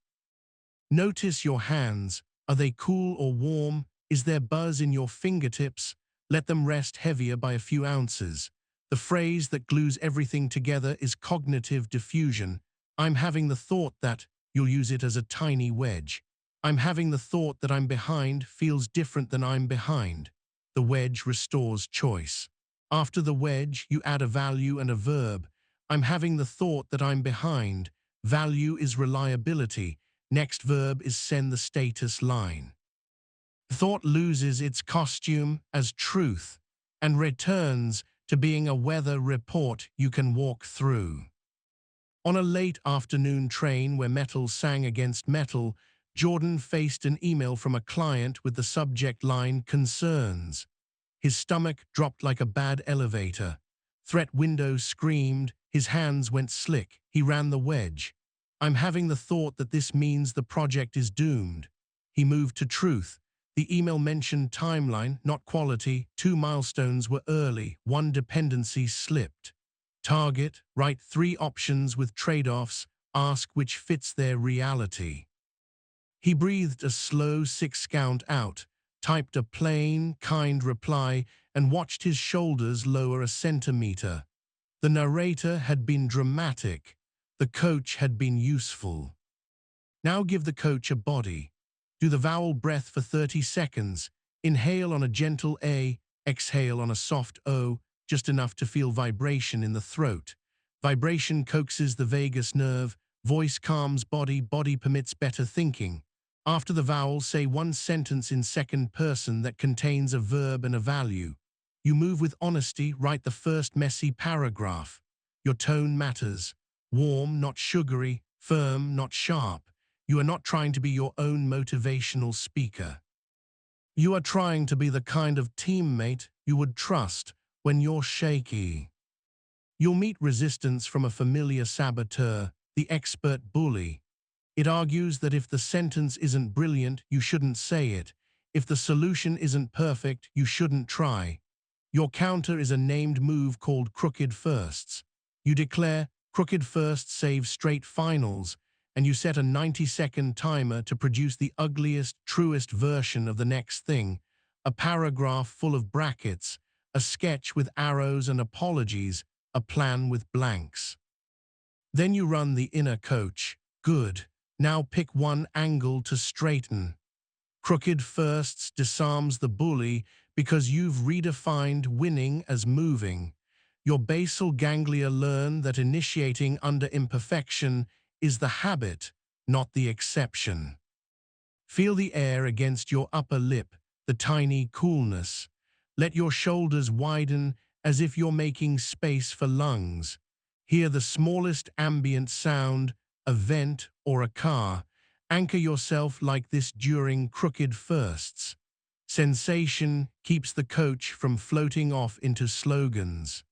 Notice your hands, are they cool or warm? Is there buzz in your fingertips? Let them rest heavier by a few ounces. The phrase that glues everything together is cognitive diffusion. I'm having the thought that, you'll use it as a tiny wedge. I'm having the thought that I'm behind feels different than I'm behind. The wedge restores choice. After the wedge, you add a value and a verb. I'm having the thought that I'm behind. Value is reliability. Next verb is send the status line. Thought loses its costume as truth and returns to being a weather report you can walk through. On a late afternoon train where metal sang against metal, Jordan faced an email from a client with the subject line concerns. His stomach dropped like a bad elevator. Threat window screamed, his hands went slick, he ran the wedge. I'm having the thought that this means the project is doomed. He moved to truth. The email mentioned timeline, not quality. 2 milestones were early, 1 dependency slipped. Target, write 3 options with trade-offs, ask which fits their reality. He breathed a slow 6 count out, typed a plain, kind reply, and watched his shoulders lower a centimeter. The narrator had been dramatic. The coach had been useful. Now give the coach a body. Do the vowel breath for 30 seconds. Inhale on a gentle A, exhale on a soft O, just enough to feel vibration in the throat. Vibration coaxes the vagus nerve, voice calms body, body permits better thinking. After the vowel, say 1 sentence in second person that contains a verb and a value. You move with honesty, write the first messy paragraph. Your tone matters. Warm, not sugary, firm, not sharp. You are not trying to be your own motivational speaker. You are trying to be the kind of teammate you would trust when you're shaky. You'll meet resistance from a familiar saboteur, the expert bully. It argues that if the sentence isn't brilliant, you shouldn't say it. If the solution isn't perfect, you shouldn't try. Your counter is a named move called crooked firsts. You declare, crooked firsts save straight finals, and you set a 90-second timer to produce the ugliest, truest version of the next thing, a paragraph full of brackets, a sketch with arrows and apologies, a plan with blanks. Then you run the inner coach. Good. Now pick 1 angle to straighten. Crooked firsts disarms the bully because you've redefined winning as moving. Your basal ganglia learn that initiating under imperfection is the habit, not the exception. Feel the air against your upper lip, the tiny coolness. Let your shoulders widen as if you're making space for lungs. Hear the smallest ambient sound, a vent or a car. Anchor yourself like this during crooked firsts. Sensation keeps the coach from floating off into slogans.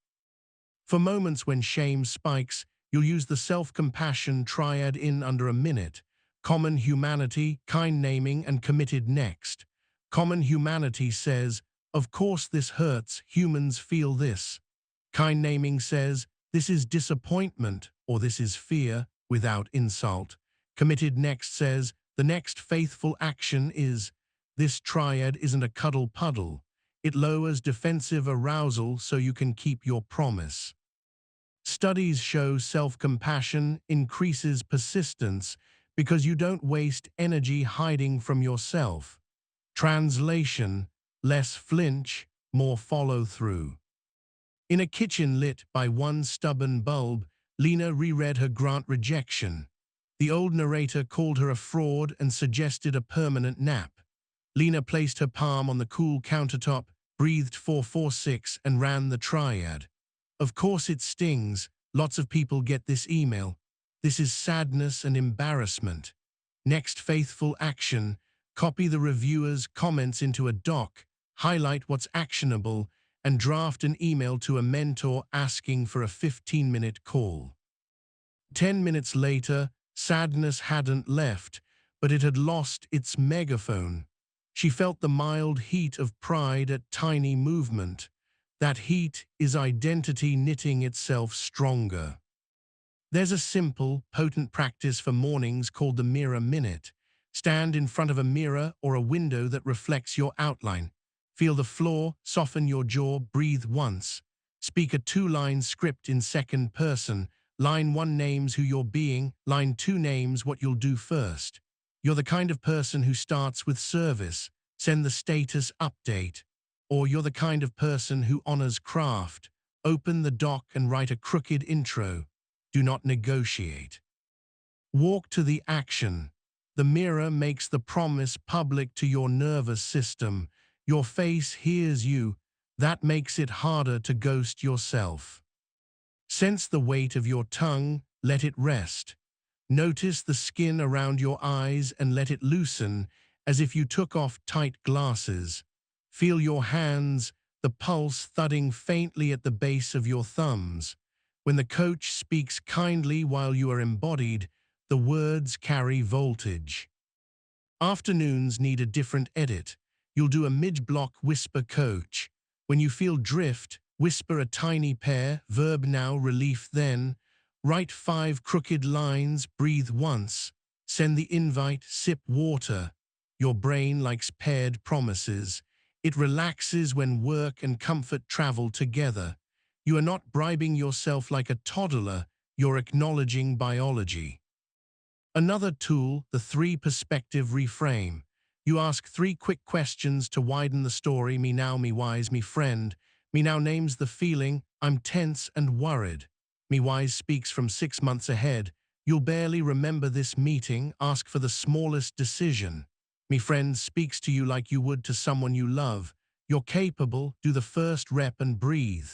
For moments when shame spikes, you'll use the self-compassion triad in under a minute. Common humanity, kind naming, and committed next. Common humanity says, of course this hurts, humans feel this. Kind naming says, this is disappointment, or this is fear, without insult. Committed next says, the next faithful action is, this triad isn't a cuddle puddle. It lowers defensive arousal so you can keep your promise. Studies show self-compassion increases persistence because you don't waste energy hiding from yourself. Translation, less flinch, more follow-through. In a kitchen lit by 1 stubborn bulb, Lena reread her grant rejection. The old narrator called her a fraud and suggested a permanent nap. Lena placed her palm on the cool countertop, breathed 446 and ran the triad. Of course it stings. Lots of people get this email. This is sadness and embarrassment. Next faithful action, copy the reviewer's comments into a doc, highlight what's actionable, and draft an email to a mentor asking for a 15-minute call. 10 minutes later, sadness hadn't left, but it had lost its megaphone. She felt the mild heat of pride at tiny movement. That heat is identity knitting itself stronger. There's a simple, potent practice for mornings called the Mirror Minute. Stand in front of a mirror or a window that reflects your outline. Feel the floor, soften your jaw, breathe once. Speak a 2-line script in second person. Line 1 names who you're being, line 2 names what you'll do first. You're the kind of person who starts with service, send the status update. Or you're the kind of person who honors craft, open the doc and write a crooked intro. Do not negotiate. Walk to the action. The mirror makes the promise public to your nervous system. Your face hears you. That makes it harder to ghost yourself. Sense the weight of your tongue, let it rest. Notice the skin around your eyes and let it loosen, as if you took off tight glasses. Feel your hands, the pulse thudding faintly at the base of your thumbs. When the coach speaks kindly while you are embodied, the words carry voltage. Afternoons need a different edit. You'll do a mid-block whisper coach. When you feel drift, whisper a tiny pair, verb now, relief then. Write 5 crooked lines, breathe once. Send the invite, sip water. Your brain likes paired promises. It relaxes when work and comfort travel together. You are not bribing yourself like a toddler, you're acknowledging biology. Another tool, the 3-perspective reframe. You ask 3 quick questions to widen the story. Me now, me wise, me friend. Me now names the feeling, I'm tense and worried. Me wise speaks from 6 months ahead. You'll barely remember this meeting, ask for the smallest decision. Me friend speaks to you like you would to someone you love. You're capable, do the first rep and breathe.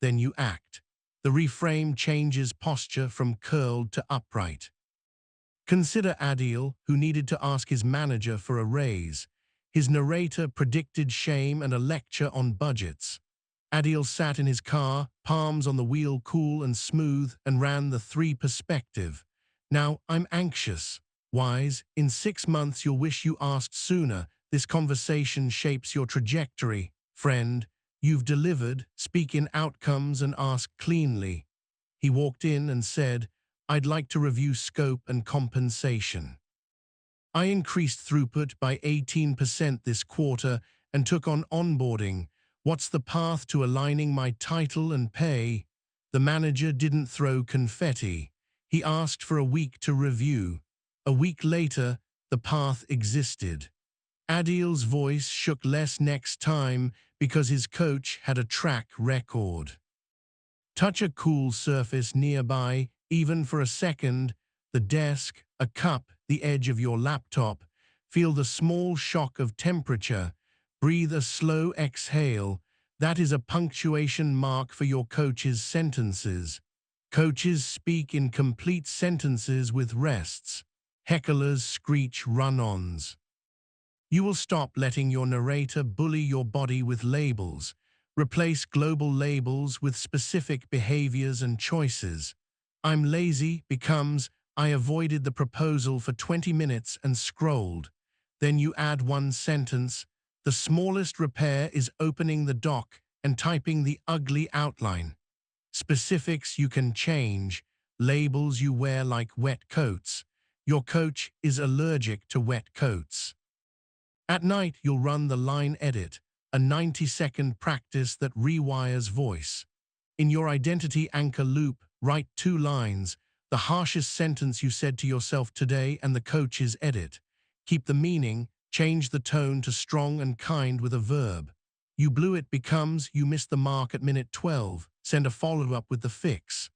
Then you act. The reframe changes posture from curled to upright. Consider Adil, who needed to ask his manager for a raise. His narrator predicted shame and a lecture on budgets. Adil sat in his car, palms on the wheel cool and smooth, and ran the 3-perspective. Now, I'm anxious. Wise, in 6 months you'll wish you asked sooner. This conversation shapes your trajectory. Friend, you've delivered, speak in outcomes and ask cleanly. He walked in and said, I'd like to review scope and compensation. I increased throughput by 18% this quarter and took on onboarding. What's the path to aligning my title and pay? The manager didn't throw confetti. He asked for a week to review. A week later, the path existed. Adil's voice shook less next time because his coach had a track record. Touch a cool surface nearby, even for a second, the desk, a cup, the edge of your laptop. Feel the small shock of temperature. Breathe a slow exhale. That is a punctuation mark for your coach's sentences. Coaches speak in complete sentences with rests. Hecklers screech run-ons. You will stop letting your narrator bully your body with labels. Replace global labels with specific behaviors and choices. I'm lazy becomes, I avoided the proposal for 20 minutes and scrolled. Then you add 1 sentence. The smallest repair is opening the doc and typing the ugly outline. Specifics you can change. Labels you wear like wet coats. Your coach is allergic to wet coats. At night, you'll run the line edit, a 90-second practice that rewires voice. In your identity anchor loop, write 2 lines, the harshest sentence you said to yourself today and the coach's edit. Keep the meaning, change the tone to strong and kind with a verb. You blew it becomes, you missed the mark at minute 12, send a follow-up with the fix.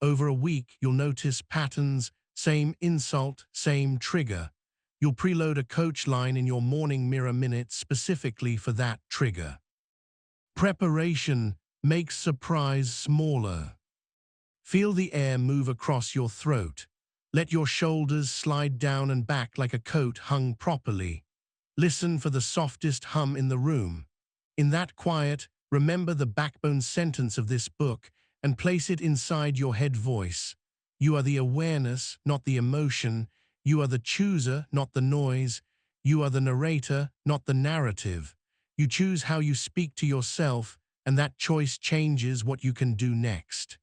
Over a week, you'll notice patterns, same insult, same trigger. You'll preload a coach line in your morning mirror minute specifically for that trigger. Preparation makes surprise smaller. Feel the air move across your throat. Let your shoulders slide down and back like a coat hung properly. Listen for the softest hum in the room. In that quiet, remember the backbone sentence of this book and place it inside your head voice. You are the awareness, not the emotion. You are the chooser, not the noise. You are the narrator, not the narrative. You choose how you speak to yourself, and that choice changes what you can do next.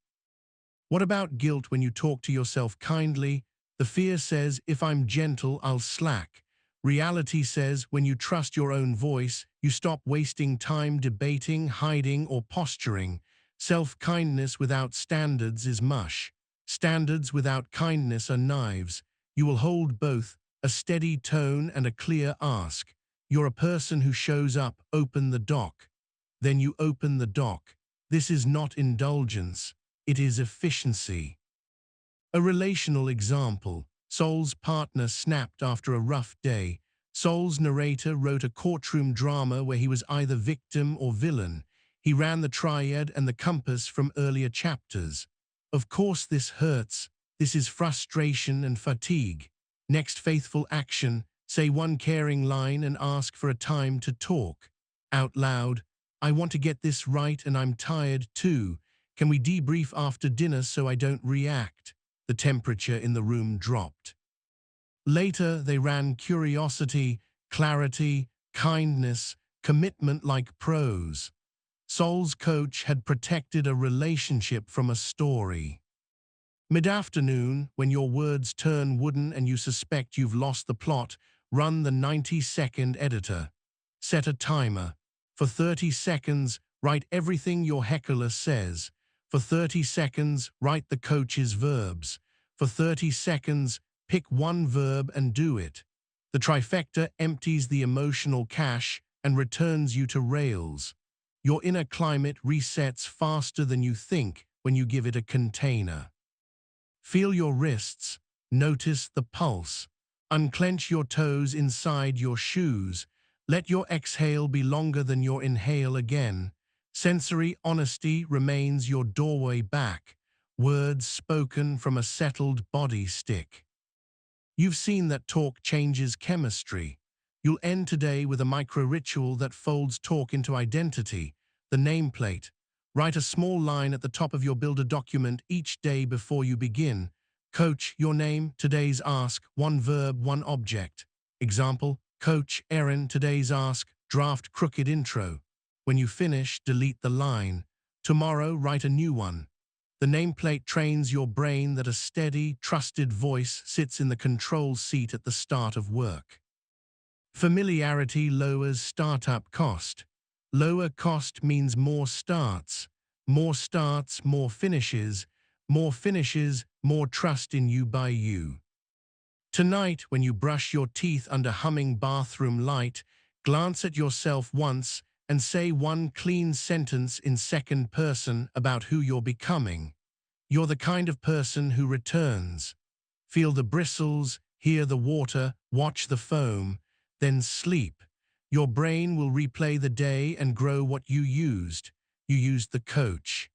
What about guilt when you talk to yourself kindly? The fear says, if I'm gentle, I'll slack. Reality says, when you trust your own voice, you stop wasting time debating, hiding, or posturing. Self-kindness without standards is mush. Standards without kindness are knives. You will hold both, a steady tone and a clear ask. You're a person who shows up, open the dock. Then you open the dock. This is not indulgence. It is efficiency. A relational example. Sol's partner snapped after a rough day. Sol's narrator wrote a courtroom drama where he was either victim or villain. He ran the triad and the compass from earlier chapters. Of course this hurts. This is frustration and fatigue. Next faithful action, say one caring line and ask for a time to talk. Out loud, I want to get this right and I'm tired too. Can we debrief after dinner so I don't react? The temperature in the room dropped. Later, they ran curiosity, clarity, kindness, commitment like prose. Sol's coach had protected a relationship from a story. Mid-afternoon, when your words turn wooden and you suspect you've lost the plot, run the 90-second editor. Set a timer. For 30 seconds, write everything your heckler says. For 30 seconds, write the coach's verbs. For 30 seconds, pick one verb and do it. The trifecta empties the emotional cache and returns you to rails. Your inner climate resets faster than you think when you give it a container. Feel your wrists. Notice the pulse. Unclench your toes inside your shoes. Let your exhale be longer than your inhale again. Sensory honesty remains your doorway back. Words spoken from a settled body stick. You've seen that talk changes chemistry. You'll end today with a micro-ritual that folds talk into identity, the nameplate. Write a small line at the top of your Builder document each day before you begin. Coach, your name, today's ask, one verb, one object. Example, Coach Erin, today's ask, draft crooked intro. When you finish, delete the line. Tomorrow, write a new one. The nameplate trains your brain that a steady, trusted voice sits in the control seat at the start of work. Familiarity lowers startup cost. Lower cost means more starts. More starts, more finishes. More finishes, more trust in you by you. Tonight, when you brush your teeth under humming bathroom light, glance at yourself once and say one clean sentence in second person about who you're becoming. You're the kind of person who returns. Feel the bristles, hear the water, watch the foam, then sleep. Your brain will replay the day and grow what you used. You used the coach.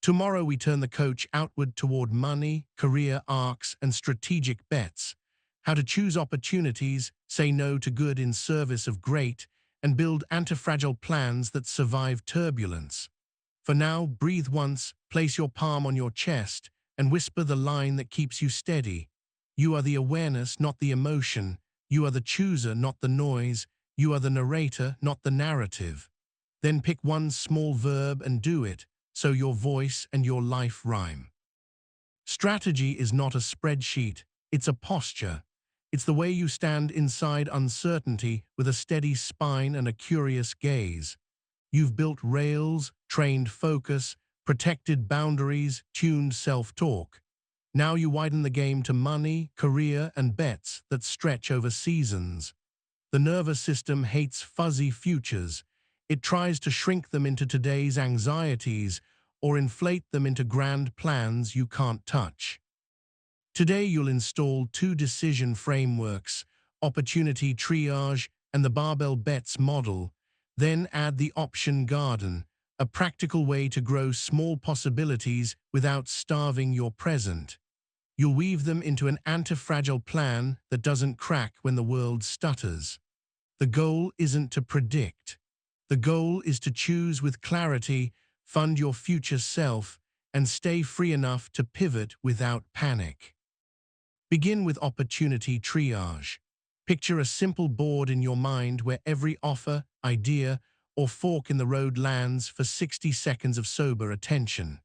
Tomorrow we turn the coach outward toward money, career arcs, and strategic bets. How to choose opportunities, say no to good in service of great, and build antifragile plans that survive turbulence. For now, breathe once, place your palm on your chest, and whisper the line that keeps you steady. You are the awareness, not the emotion. You are the chooser, not the noise. You are the narrator, not the narrative. Then pick one small verb and do it, so your voice and your life rhyme. Strategy is not a spreadsheet, it's a posture. It's the way you stand inside uncertainty with a steady spine and a curious gaze. You've built rails, trained focus, protected boundaries, tuned self-talk. Now you widen the game to money, career, and bets that stretch over seasons. The nervous system hates fuzzy futures. It tries to shrink them into today's anxieties or inflate them into grand plans you can't touch. Today you'll install two decision frameworks, opportunity triage, and the Barbell Bets Model. Then add the option garden, a practical way to grow small possibilities without starving your present. You'll weave them into an anti-fragile plan that doesn't crack when the world stutters. The goal isn't to predict. The goal is to choose with clarity, fund your future self, and stay free enough to pivot without panic. Begin with opportunity triage. Picture a simple board in your mind where every offer, idea, or fork in the road lands for 60 seconds of sober attention.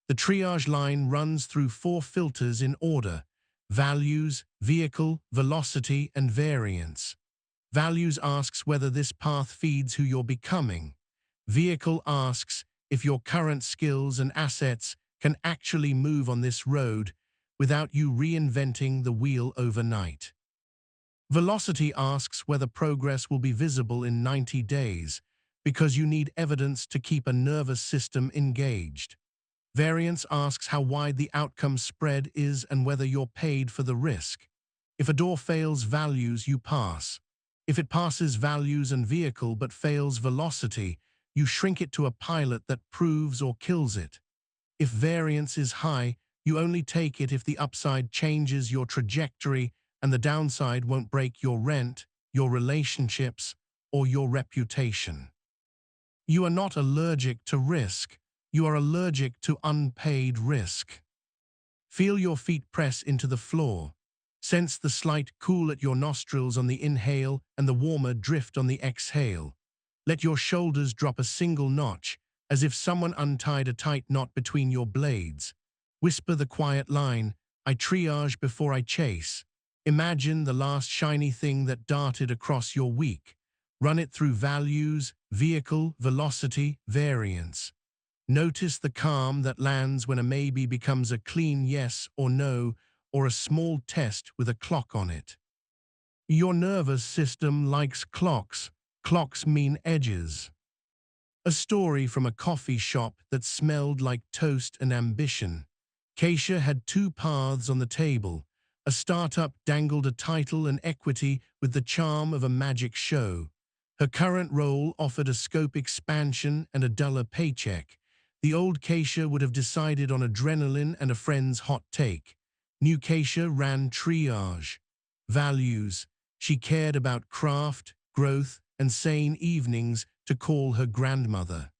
The triage line runs through 4 filters in order: values, vehicle, velocity, and variance. Values asks whether this path feeds who you're becoming. Vehicle asks if your current skills and assets can actually move on this road without you reinventing the wheel overnight. Velocity asks whether progress will be visible in 90 days, because you need evidence to keep a nervous system engaged. Variance asks how wide the outcome spread is and whether you're paid for the risk. If a door fails values, you pass. If it passes values and vehicle but fails velocity, you shrink it to a pilot that proves or kills it. If variance is high, you only take it if the upside changes your trajectory and the downside won't break your rent, your relationships, or your reputation. You are not allergic to risk. You are allergic to unpaid risk. Feel your feet press into the floor. Sense the slight cool at your nostrils on the inhale and the warmer drift on the exhale. Let your shoulders drop a single notch, as if someone untied a tight knot between your blades. Whisper the quiet line, "I triage before I chase." Imagine the last shiny thing that darted across your week. Run it through values, vehicle, velocity, variance. Notice the calm that lands when a maybe becomes a clean yes or no, or a small test with a clock on it. Your nervous system likes clocks. Clocks mean edges. A story from a coffee shop that smelled like toast and ambition. Keisha had 2 paths on the table. A startup dangled a title and equity with the charm of a magic show. Her current role offered a scope expansion and a duller paycheck. The old Keisha would have decided on adrenaline and a friend's hot take. New Keisha ran triage. Values. She cared about craft, growth, and sane evenings to call her grandmother.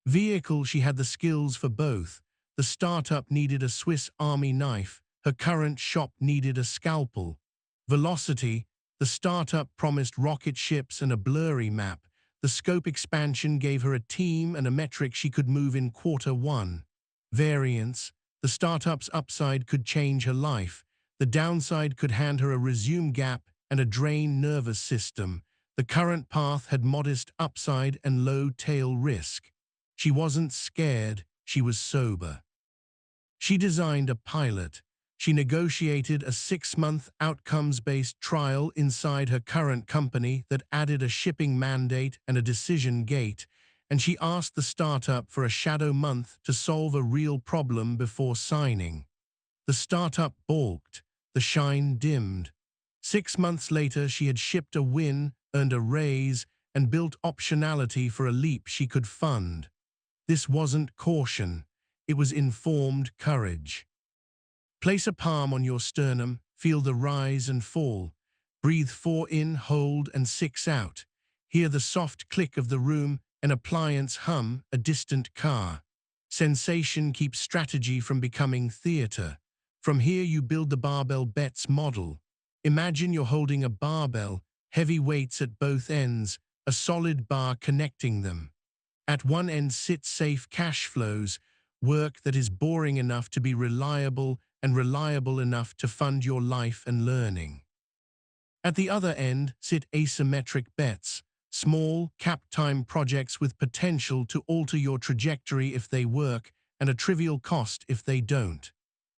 Vehicle. She had the skills for both. The startup needed a Swiss Army knife. Her current shop needed a scalpel. Velocity. The startup promised rocket ships and a blurry map. The scope expansion gave her a team and a metric she could move in Q1. Variance. The startup's upside could change her life. The downside could hand her a resume gap and a drained nervous system. The current path had modest upside and low tail risk. She wasn't scared, she was sober. She designed a pilot. She negotiated a 6-month outcomes-based trial inside her current company that added a shipping mandate and a decision gate, and she asked the startup for a shadow month to solve a real problem before signing. The startup balked. The shine dimmed. 6 months later, she had shipped a win, earned a raise, and built optionality for a leap she could fund. This wasn't caution. It was informed courage. Place a palm on your sternum, feel the rise and fall. Breathe 4 in, hold, and 6 out. Hear the soft click of the room, an appliance hum, a distant car. Sensation keeps strategy from becoming theater. From here you build the Barbell Bets Model. Imagine you're holding a barbell, heavy weights at both ends, a solid bar connecting them. At one end sit safe cash flows, work that is boring enough to be reliable and reliable enough to fund your life and learning. At the other end sit asymmetric bets, small, cap-time projects with potential to alter your trajectory if they work and a trivial cost if they don't.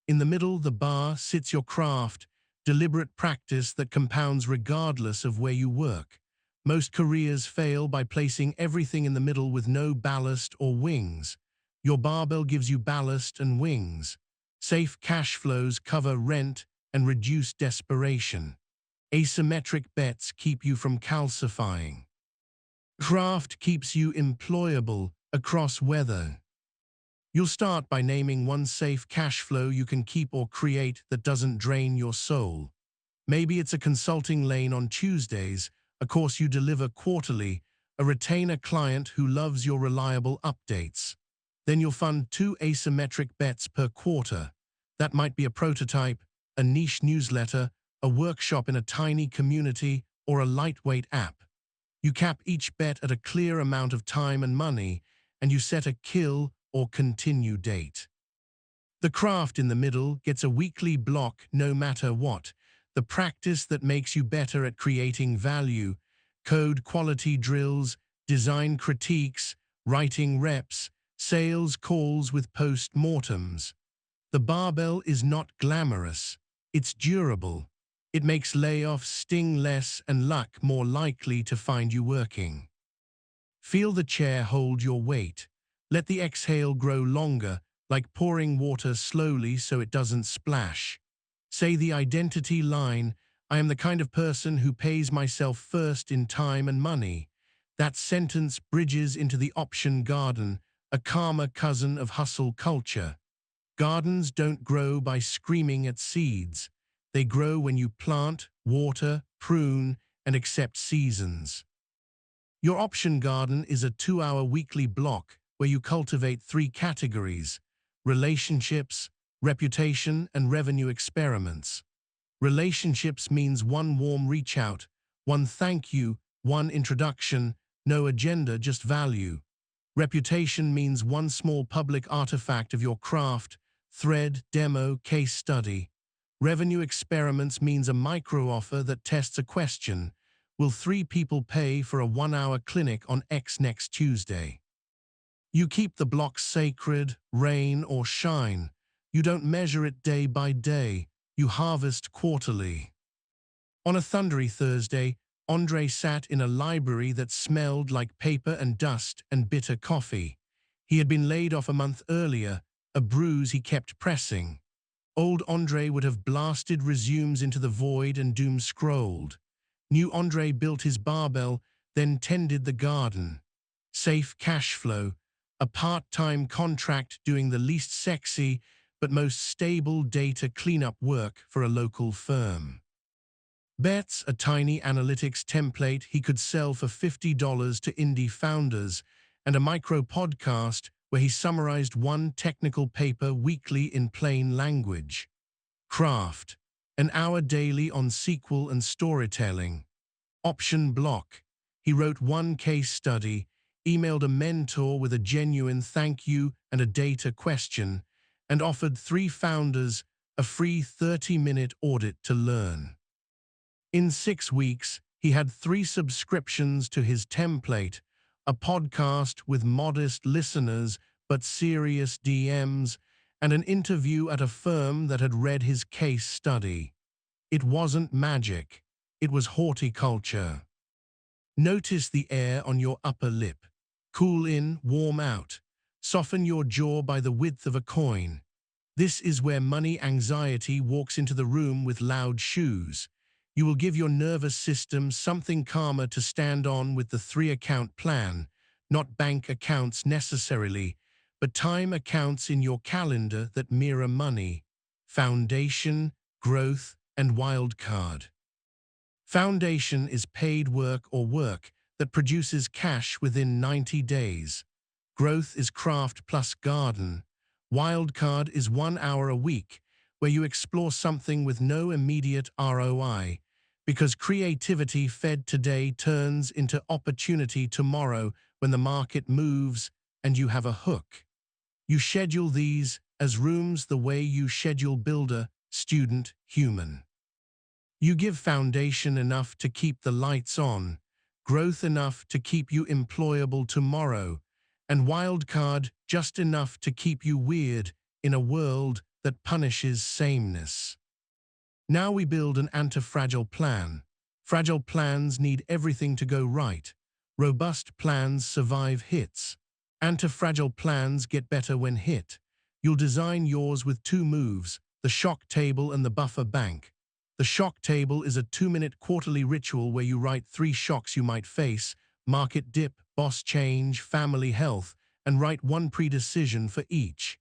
In the middle, the bar sits your craft, deliberate practice that compounds regardless of where you work. Most careers fail by placing everything in the middle with no ballast or wings. Your barbell gives you ballast and wings. Safe cash flows cover rent and reduce desperation. Asymmetric bets keep you from calcifying. Craft keeps you employable across weather. You'll start by naming one safe cash flow you can keep or create that doesn't drain your soul. Maybe it's a consulting lane on Tuesdays, a course you deliver quarterly, a retainer client who loves your reliable updates. Then you'll fund 2 asymmetric bets per quarter. That might be a prototype, a niche newsletter, a workshop in a tiny community, or a lightweight app. You cap each bet at a clear amount of time and money, and you set a kill or continue date. The craft in the middle gets a weekly block no matter what, the practice that makes you better at creating value, code quality drills, design critiques, writing reps, sales calls with post-mortems. The barbell is not glamorous, it's durable. It makes layoffs sting less and luck more likely to find you working. Feel the chair hold your weight. Let the exhale grow longer, like pouring water slowly so it doesn't splash. Say the identity line, I am the kind of person who pays myself first in time and money. That sentence bridges into the option garden, a calmer cousin of hustle culture. Gardens don't grow by screaming at seeds. They grow when you plant, water, prune, and accept seasons. Your option garden is a 2-hour weekly block where you cultivate 3 categories: relationships, reputation, and revenue experiments. Relationships means 1 warm reach out, 1 thank you, 1 introduction, no agenda, just value. Reputation means 1 small public artifact of your craft, thread, demo, case study. Revenue experiments means a micro-offer that tests a question. Will 3 people pay for a 1-hour clinic on X next Tuesday? You keep the blocks sacred, rain or shine. You don't measure it day by day. You harvest quarterly. On a thundery Thursday, Andre sat in a library that smelled like paper and dust and bitter coffee. He had been laid off a month earlier, a bruise he kept pressing. Old Andre would have blasted resumes into the void and doom-scrolled. New Andre built his barbell, then tended the garden. Safe cash flow, a part-time contract doing the least sexy but most stable data cleanup work for a local firm. Bets, a tiny analytics template he could sell for $50 to indie founders, and a micro-podcast where he summarized 1 technical paper weekly in plain language. Craft, an hour daily on SQL and storytelling. Option block, he wrote 1 case study, emailed a mentor with a genuine thank you and a data question, and offered 3 founders a free 30-minute audit to learn. In 6 weeks, he had 3 subscriptions to his template, a podcast with modest listeners but serious DMs, and an interview at a firm that had read his case study. It wasn't magic. It was horticulture. Notice the air on your upper lip. Cool in, warm out. Soften your jaw by the width of a coin. This is where money anxiety walks into the room with loud shoes. You will give your nervous system something calmer to stand on with the 3-account plan, not bank accounts necessarily, but time accounts in your calendar that mirror money. Foundation, growth, and wildcard. Foundation is paid work or work that produces cash within 90 days. Growth is craft plus garden. Wildcard is 1 hour a week where you explore something with no immediate ROI, because creativity fed today turns into opportunity tomorrow when the market moves and you have a hook. You schedule these as rooms the way you schedule builder, student, human. You give foundation enough to keep the lights on, growth enough to keep you employable tomorrow, and wildcard just enough to keep you weird in a world that punishes sameness. Now we build an anti-fragile plan. Fragile plans need everything to go right. Robust plans survive hits. Anti-fragile plans get better when hit. You'll design yours with 2 moves, the shock table and the buffer bank. The shock table is a 2-minute quarterly ritual where you write 3 shocks you might face: market dip, boss change, family health, and write 1 predecision for each.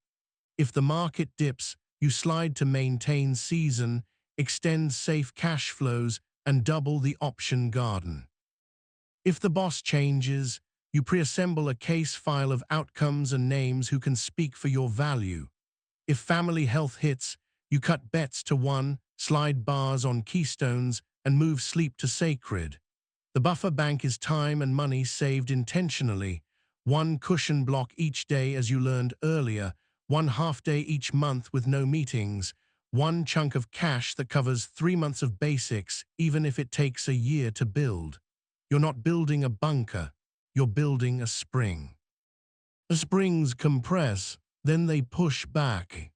If the market dips, you slide to maintain season, extend safe cash flows, and double the option garden. If the boss changes, you preassemble a case file of outcomes and names who can speak for your value. If family health hits, you cut bets to 1, slide bars on keystones, and move sleep to sacred. The buffer bank is time and money saved intentionally. 1 cushion block each day, as you learned earlier, 1 half day each month with no meetings, 1 chunk of cash that covers 3 months of basics, even if it takes a year to build. You're not building a bunker, you're building a spring. The springs compress, then they push back.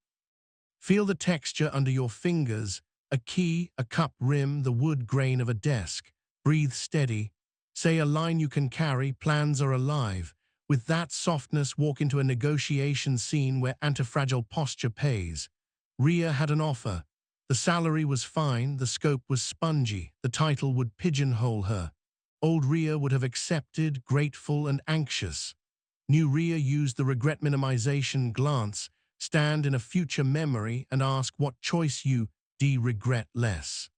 Feel the texture under your fingers, a key, a cup rim, the wood grain of a desk. Breathe steady. Say a line you can carry, plans are alive. With that softness, walk into a negotiation scene where anti-fragile posture pays. Rhea had an offer. The salary was fine, the scope was spongy, the title would pigeonhole her. Old Rhea would have accepted, grateful and anxious. New Rhea used the regret minimization glance, stand in a future memory and ask what choice you regret less.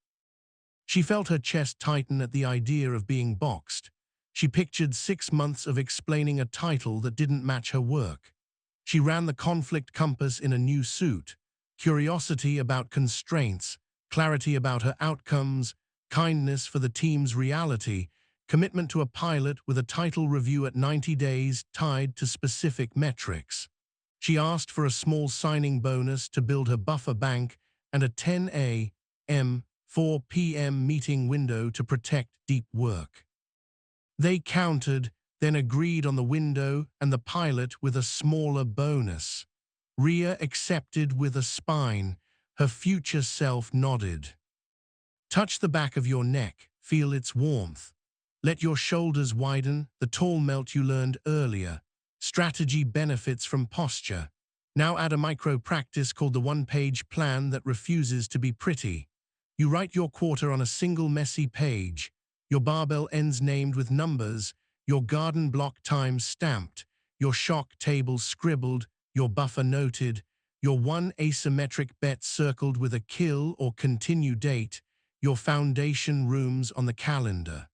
She felt her chest tighten at the idea of being boxed. She pictured 6 months of explaining a title that didn't match her work. She ran the conflict compass in a new suit. Curiosity about constraints, clarity about her outcomes, kindness for the team's reality, commitment to a pilot with a title review at 90 days tied to specific metrics. She asked for a small signing bonus to build her buffer bank and a 10 a.m., 4 p.m. meeting window to protect deep work. They countered, then agreed on the window and the pilot with a smaller bonus. Rhea accepted with a spine. Her future self nodded. Touch the back of your neck, feel its warmth. Let your shoulders widen, the tall melt you learned earlier. Strategy benefits from posture. Now add a micro practice called the 1-page plan that refuses to be pretty. You write your quarter on a single messy page, your barbell ends named with numbers, your garden block times stamped, your shock table scribbled, your buffer noted, your 1 asymmetric bet circled with a kill or continue date, your foundation rooms on the calendar.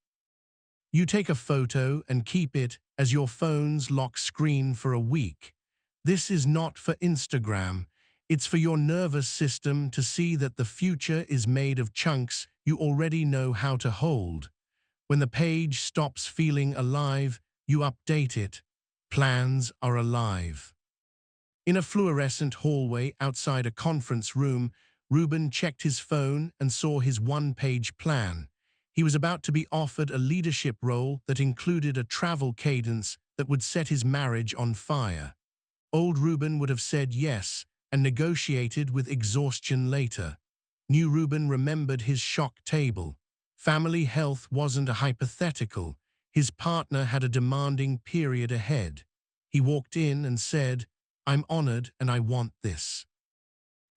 You take a photo and keep it as your phone's lock screen for a week. This is not for Instagram. It's for your nervous system to see that the future is made of chunks you already know how to hold. When the page stops feeling alive, you update it. Plans are alive. In a fluorescent hallway outside a conference room, Ruben checked his phone and saw his 1-page plan. He was about to be offered a leadership role that included a travel cadence that would set his marriage on fire. Old Ruben would have said yes and negotiated with exhaustion later. New Ruben remembered his shock table. Family health wasn't a hypothetical. His partner had a demanding period ahead. He walked in and said, "I'm honored and I want this.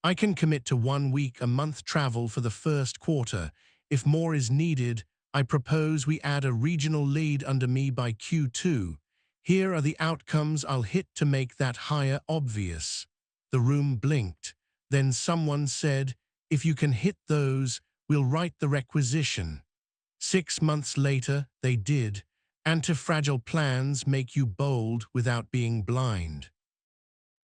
I can commit to 1 week a month travel for the first quarter. If more is needed, I propose we add a regional lead under me by Q2. Here are the outcomes I'll hit to make that hire obvious." The room blinked. Then someone said, "If you can hit those, we'll write the requisition." 6 months later, they did. Anti-fragile plans make you bold without being blind.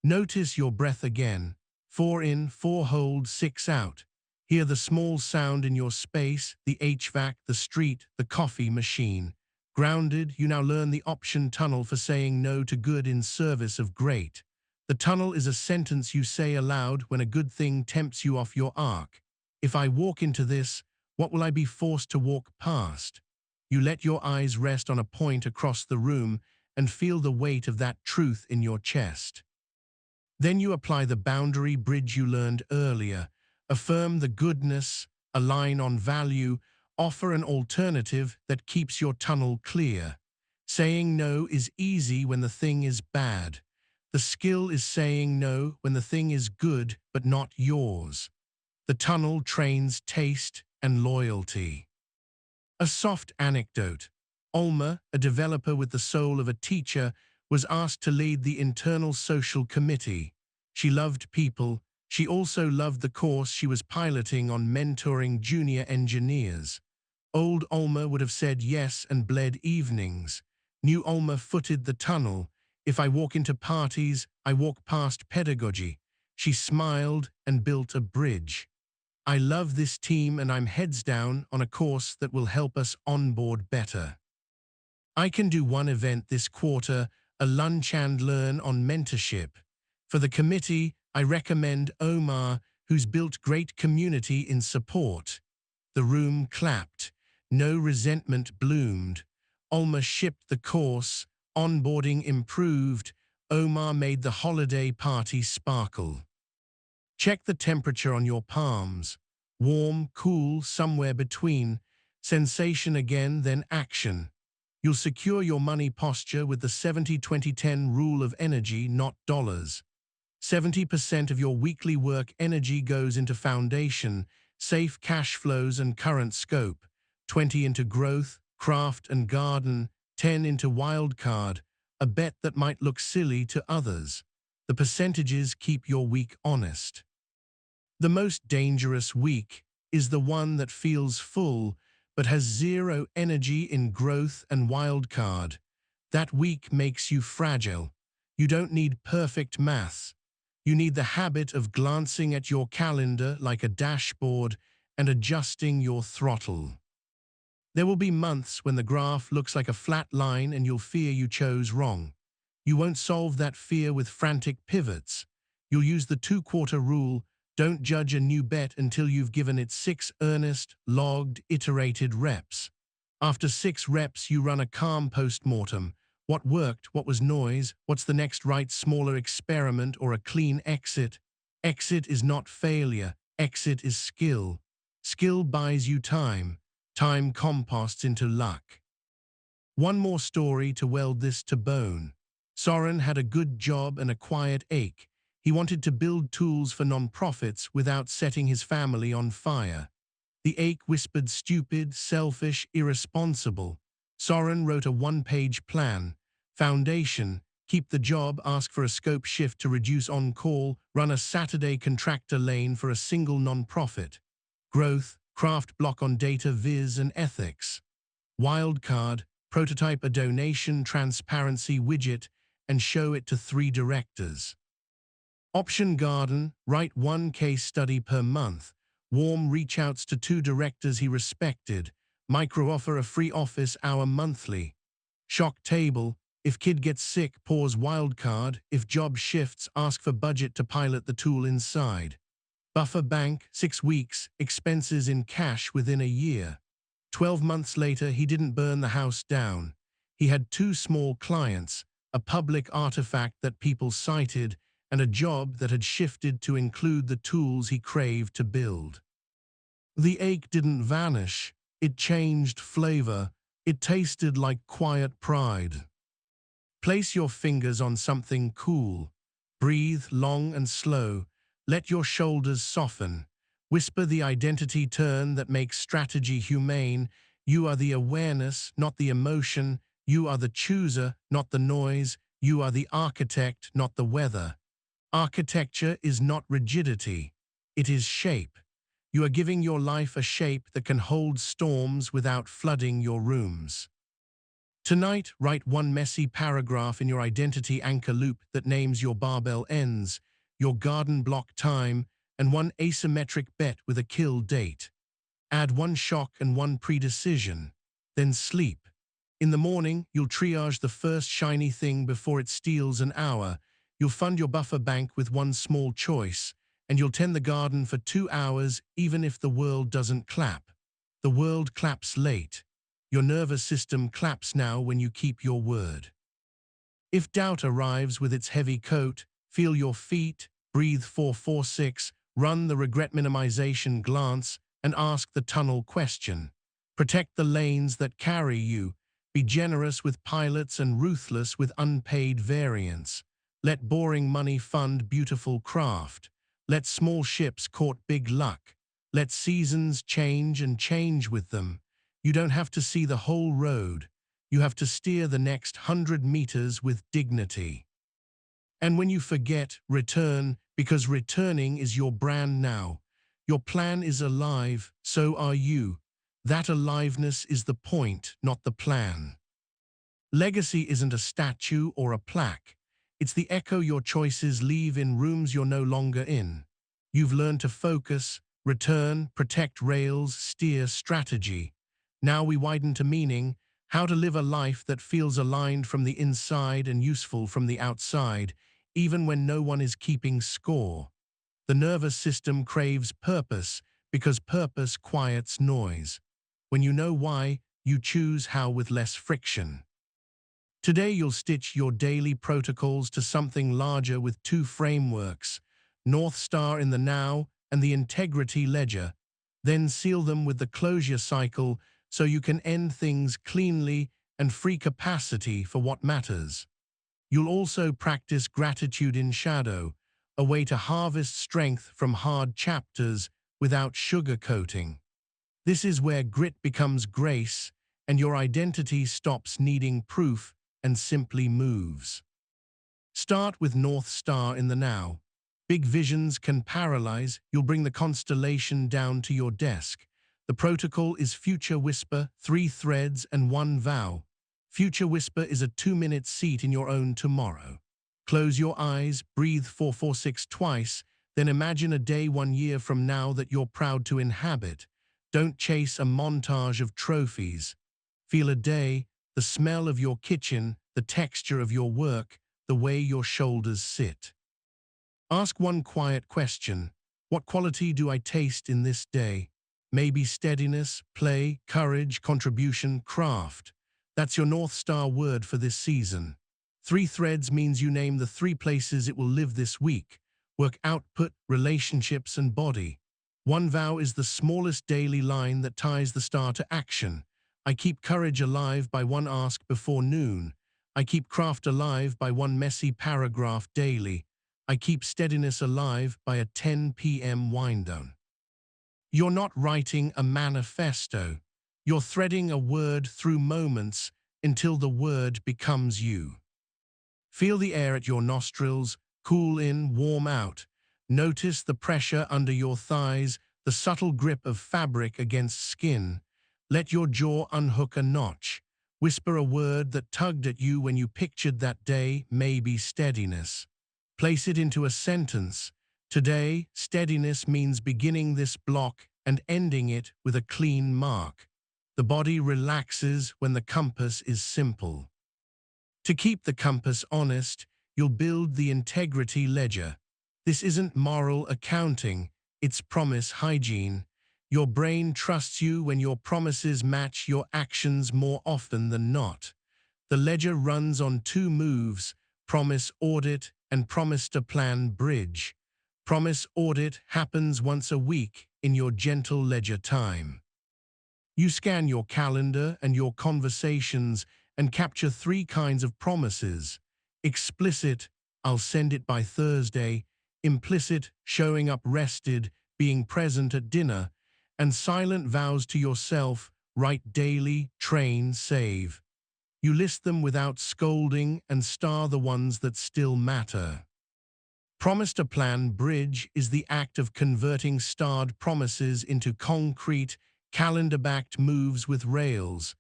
Notice your breath again. 4 in, 4 hold, 6 out. Hear the small sound in your space, the HVAC, the street, the coffee machine. Grounded, you now learn the option tunnel for saying no to good in service of great. The tunnel is a sentence you say aloud when a good thing tempts you off your arc. If I walk into this, what will I be forced to walk past? You let your eyes rest on a point across the room and feel the weight of that truth in your chest. Then you apply the boundary bridge you learned earlier. Affirm the goodness, align on value, offer an alternative that keeps your tunnel clear. Saying no is easy when the thing is bad. The skill is saying no when the thing is good but not yours. The tunnel trains taste and loyalty. A soft anecdote. Olma, a developer with the soul of a teacher, was asked to lead the internal social committee. She loved people. She also loved the course she was piloting on mentoring junior engineers. Old Olma would have said yes and bled evenings. New Olma footed the tunnel. If I walk into parties, I walk past pedagogy. She smiled and built a bridge. I love this team and I'm heads down on a course that will help us onboard better. I can do one event this quarter, a lunch and learn on mentorship. For the committee, I recommend Omar, who's built great community in support. The room clapped. No resentment bloomed. Olma shipped the course. Onboarding improved. Omar made the holiday party sparkle. Check the temperature on your palms. Warm, cool, somewhere between. Sensation again, then action. You'll secure your money posture with the 70-20-10 rule of energy, not dollars. 70% of your weekly work energy goes into foundation, safe cash flows and current scope, 20 into growth, craft and garden, 10 into wildcard, a bet that might look silly to others. The percentages keep your week honest. The most dangerous week is the one that feels full but has zero energy in growth and wildcard. That week makes you fragile. You don't need perfect maths. You need the habit of glancing at your calendar like a dashboard and adjusting your throttle. There will be months when the graph looks like a flat line and you'll fear you chose wrong. You won't solve that fear with frantic pivots. You'll use the 2-quarter rule. Don't judge a new bet until you've given it 6 earnest, logged, iterated reps. After 6 reps, you run a calm post-mortem. What worked? What was noise? What's the next right smaller experiment or a clean exit? Exit is not failure. Exit is skill. Skill buys you time. Time composts into luck. One more story to weld this to bone. Soren had a good job and a quiet ache. He wanted to build tools for nonprofits without setting his family on fire. The ache whispered stupid, selfish, irresponsible. Soren wrote a 1-page plan. Foundation, keep the job, ask for a scope shift to reduce on-call, run a Saturday contractor lane for a single nonprofit. Growth, craft block on data, viz and ethics. Wildcard, prototype a donation transparency widget and show it to 3 directors. Option garden, write 1 case study per month. Warm reach-outs to 2 directors he respected. Micro-offer a free office hour monthly. Shock table, if kid gets sick, pause wildcard. If job shifts, ask for budget to pilot the tool inside. Buffer bank, 6 weeks, expenses in cash within a year. 12 months later, he didn't burn the house down. He had 2 small clients, a public artifact that people cited, and a job that had shifted to include the tools he craved to build. The ache didn't vanish. It changed flavor. It tasted like quiet pride. Place your fingers on something cool. Breathe long and slow. Let your shoulders soften. Whisper the identity turn that makes strategy humane. You are the awareness, not the emotion. You are the chooser, not the noise. You are the architect, not the weather. Architecture is not rigidity. It is shape. You are giving your life a shape that can hold storms without flooding your rooms. Tonight, write 1 messy paragraph in your identity anchor loop that names your barbell ends, your garden block time, and 1 asymmetric bet with a kill date. Add 1 shock and 1 predecision. Then sleep. In the morning, you'll triage the first shiny thing before it steals an hour. You'll fund your buffer bank with 1 small choice, and you'll tend the garden for 2 hours even if the world doesn't clap. The world claps late. Your nervous system claps now when you keep your word. If doubt arrives with its heavy coat, feel your feet, breathe 4-4-6, run the regret minimization glance, and ask the tunnel question. Protect the lanes that carry you. Be generous with pilots and ruthless with unpaid variants. Let boring money fund beautiful craft. Let small ships court big luck. Let seasons change and change with them. You don't have to see the whole road. You have to steer the next 100 meters with dignity. And when you forget, return, because returning is your brand now. Your plan is alive, so are you. That aliveness is the point, not the plan. Legacy isn't a statue or a plaque. It's the echo your choices leave in rooms you're no longer in. You've learned to focus, return, protect rails, steer strategy. Now we widen to meaning, how to live a life that feels aligned from the inside and useful from the outside, even when no one is keeping score. The nervous system craves purpose because purpose quiets noise. When you know why, you choose how with less friction. Today you'll stitch your daily protocols to something larger with two frameworks, North Star in the now and the integrity ledger. Then seal them with the closure cycle so you can end things cleanly and free capacity for what matters. You'll also practice gratitude in shadow, a way to harvest strength from hard chapters without sugarcoating. This is where grit becomes grace and your identity stops needing proof and simply moves. Start with North Star in the now. Big visions can paralyze. You'll bring the constellation down to your desk. The protocol is Future Whisper, 3 threads and 1 vow. Future Whisper is a 2-minute seat in your own tomorrow. Close your eyes, breathe 446 twice, then imagine a day 1 year from now that you're proud to inhabit. Don't chase a montage of trophies. Feel a day, the smell of your kitchen, the texture of your work, the way your shoulders sit. Ask one quiet question. What quality do I taste in this day? Maybe steadiness, play, courage, contribution, craft. That's your North Star word for this season. 3 threads means you name the 3 places it will live this week. Work, output, relationships, and body. 1 vow is the smallest daily line that ties the star to action. I keep courage alive by 1 ask before noon. I keep craft alive by 1 messy paragraph daily. I keep steadiness alive by a 10 p.m. wind-down. You're not writing a manifesto. You're threading a word through moments until the word becomes you. Feel the air at your nostrils, cool in, warm out. Notice the pressure under your thighs, the subtle grip of fabric against skin. Let your jaw unhook a notch. Whisper a word that tugged at you when you pictured that day, maybe steadiness. Place it into a sentence. Today, steadiness means beginning this block and ending it with a clean mark. The body relaxes when the compass is simple. To keep the compass honest, you'll build the integrity ledger. This isn't moral accounting, it's promise hygiene. Your brain trusts you when your promises match your actions more often than not. The ledger runs on 2 moves, promise audit and promise to plan bridge. Promise audit happens once a week in your gentle ledger time. You scan your calendar and your conversations and capture 3 kinds of promises. Explicit, I'll send it by Thursday. Implicit, showing up rested, being present at dinner. And silent vows to yourself, write daily, train, save. You list them without scolding and star the ones that still matter. Promise to plan bridge is the act of converting starred promises into concrete, calendar-backed moves with rails.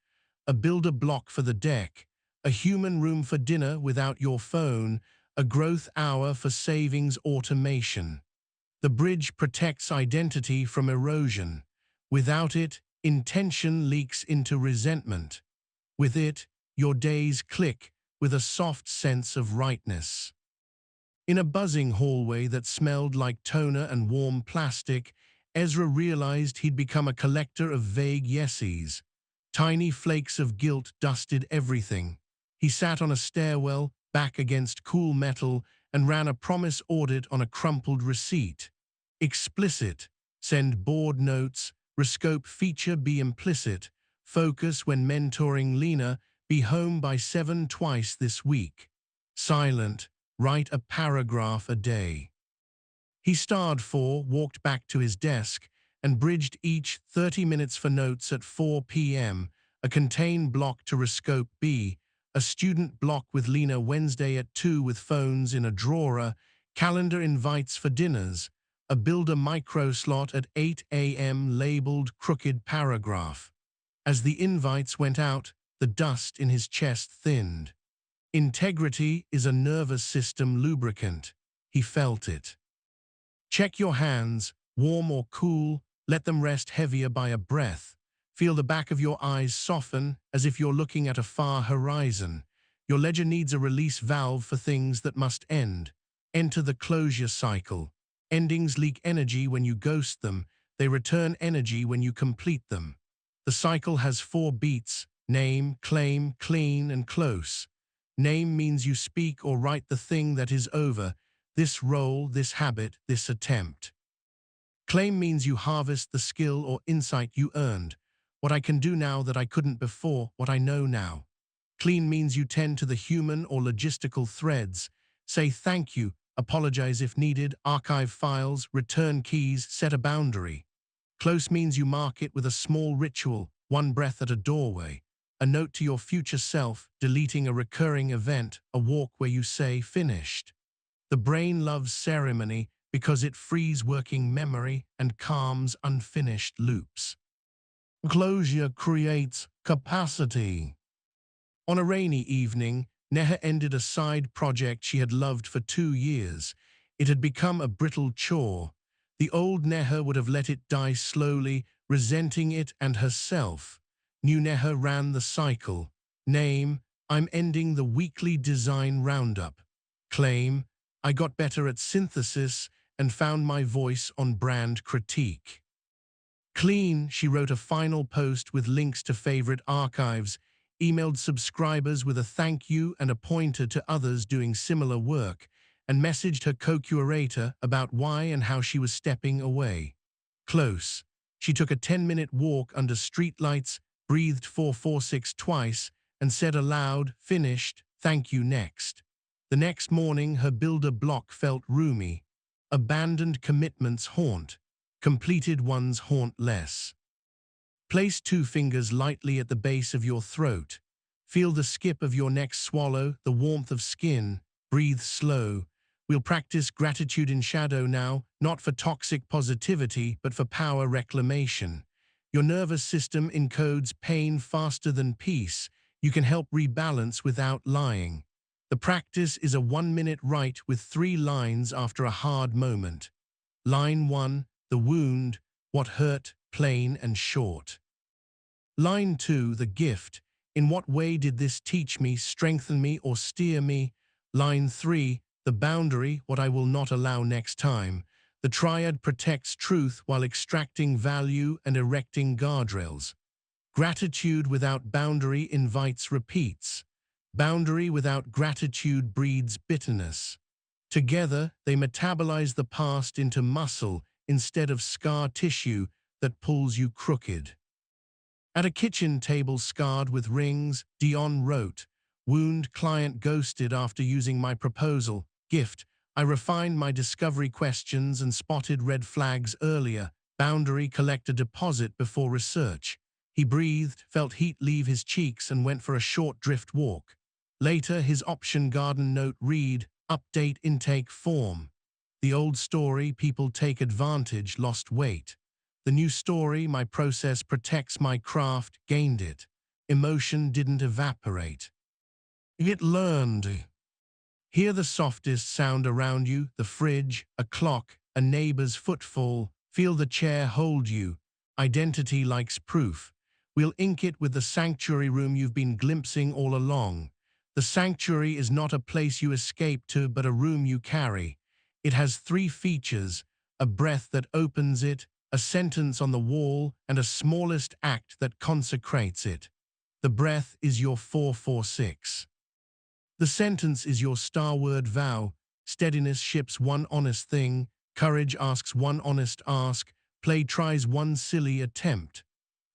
A builder block for the deck, a human room for dinner without your phone, a growth hour for savings automation. The bridge protects identity from erosion. Without it, intention leaks into resentment. With it, your days click with a soft sense of rightness. In a buzzing hallway that smelled like toner and warm plastic, Ezra realized he'd become a collector of vague yeses. Tiny flakes of guilt dusted everything. He sat on a stairwell, back against cool metal, and ran a promise audit on a crumpled receipt. Explicit, send board notes, rescope feature be implicit, focus when mentoring Lena, be home by 7 twice this week. Silent, write a paragraph a day. He starred 4, walked back to his desk, and bridged each 30 minutes for notes at 4 p.m., a contain block to Rescope B, a student block with Lena Wednesday at 2 with phones in a drawer, calendar invites for dinners, a builder micro slot at 8 a.m. labeled crooked paragraph. As the invites went out, the dust in his chest thinned. Integrity is a nervous system lubricant. He felt it. Check your hands, warm or cool, let them rest heavier by a breath. Feel the back of your eyes soften as if you're looking at a far horizon. Your ledger needs a release valve for things that must end. Enter the closure cycle. Endings leak energy when you ghost them. They return energy when you complete them. The cycle has 4 beats: name, claim, clean, and close. Name means you speak or write the thing that is over, this role, this habit, this attempt. Claim means you harvest the skill or insight you earned. What I can do now that I couldn't before, what I know now. Clean means you tend to the human or logistical threads. Say thank you, apologize if needed, archive files, return keys, set a boundary. Close means you mark it with a small ritual, one breath at a doorway, a note to your future self, deleting a recurring event, a walk where you say finished. The brain loves ceremony because it frees working memory and calms unfinished loops. Closure creates capacity. On a rainy evening, Neha ended a side project she had loved for 2 years. It had become a brittle chore. The old Neha would have let it die slowly, resenting it and herself. New Neha ran the cycle. Name, I'm ending the weekly design roundup. Claim, I got better at synthesis and found my voice on brand critique. Clean, she wrote a final post with links to favorite archives, emailed subscribers with a thank you and a pointer to others doing similar work, and messaged her co-curator about why and how she was stepping away. Close. She took a 10-minute walk under streetlights, breathed 446 twice, and said aloud, finished, thank you next. The next morning, her builder block felt roomy. Abandoned commitments haunt. Completed ones haunt less. Place 2 fingers lightly at the base of your throat. Feel the skip of your next swallow, the warmth of skin. Breathe slow. We'll practice gratitude in shadow now, not for toxic positivity, but for power reclamation. Your nervous system encodes pain faster than peace. You can help rebalance without lying. The practice is a 1-minute write with 3 lines after a hard moment. Line 1, the wound, what hurt, plain and short. Line 2, the gift, in what way did this teach me, strengthen me, or steer me? Line 3, the boundary, what I will not allow next time. The triad protects truth while extracting value and erecting guardrails. Gratitude without boundary invites repeats. Boundary without gratitude breeds bitterness. Together, they metabolize the past into muscle instead of scar tissue that pulls you crooked. At a kitchen table scarred with rings, Dion wrote, wound client ghosted after using my proposal. Gift, I refined my discovery questions and spotted red flags earlier. Boundary, collect a deposit before research. He breathed, felt heat leave his cheeks and went for a short drift walk. Later, his option garden note read, update intake form. The old story, people take advantage, lost weight. The new story, my process protects my craft, gained it. Emotion didn't evaporate. It learned. Hear the softest sound around you, the fridge, a clock, a neighbor's footfall. Feel the chair hold you. Identity likes proof. We'll ink it with the sanctuary room you've been glimpsing all along. The sanctuary is not a place you escape to, but a room you carry. It has 3 features, a breath that opens it, a sentence on the wall, and a smallest act that consecrates it. The breath is your 446. The sentence is your star word vow. Steadiness ships 1 honest thing. Courage asks 1 honest ask. Play tries 1 silly attempt.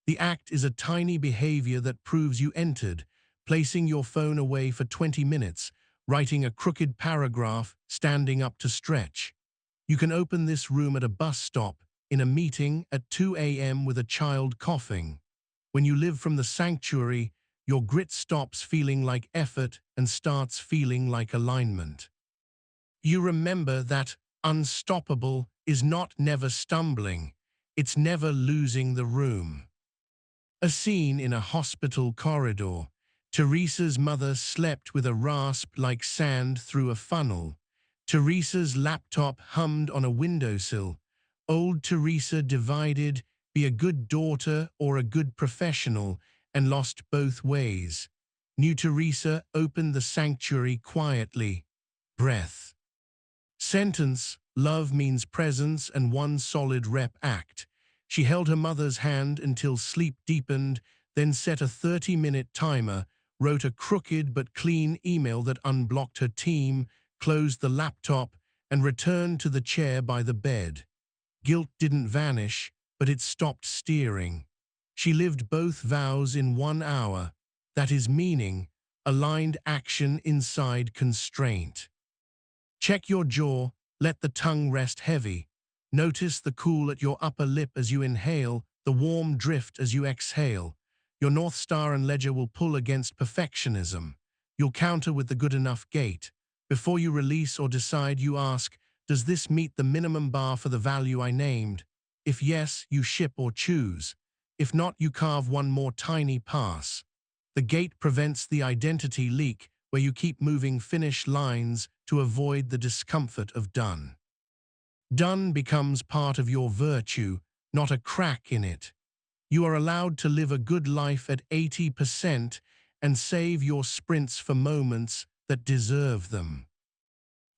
The act is a tiny behavior that proves you entered. Placing your phone away for 20 minutes, writing a crooked paragraph, standing up to stretch. You can open this room at a bus stop, in a meeting at 2 a.m. with a child coughing. When you live from the sanctuary, your grit stops feeling like effort and starts feeling like alignment. You remember that unstoppable is not never stumbling, it's never losing the room. A scene in a hospital corridor. Teresa's mother slept with a rasp like sand through a funnel. Teresa's laptop hummed on a windowsill. Old Teresa divided, be a good daughter or a good professional, and lost both ways. New Teresa opened the sanctuary quietly. Breath. Sentence, love means presence and one solid rep act. She held her mother's hand until sleep deepened, then set a 30-minute timer, wrote a crooked but clean email that unblocked her team, closed the laptop, and returned to the chair by the bed. Guilt didn't vanish, but it stopped steering. She lived both vows in 1 hour. That is meaning, aligned action inside constraint. Check your jaw, let the tongue rest heavy. Notice the cool at your upper lip as you inhale, the warm drift as you exhale. Your North Star and ledger will pull against perfectionism. You'll counter with the good enough gate. Before you release or decide, you ask, does this meet the minimum bar for the value I named? If yes, you ship or choose. If not, you carve one more tiny pass. The gate prevents the identity leak, where you keep moving finish lines to avoid the discomfort of done. Done becomes part of your virtue, not a crack in it. You are allowed to live a good life at 80% and save your sprints for moments that deserve them.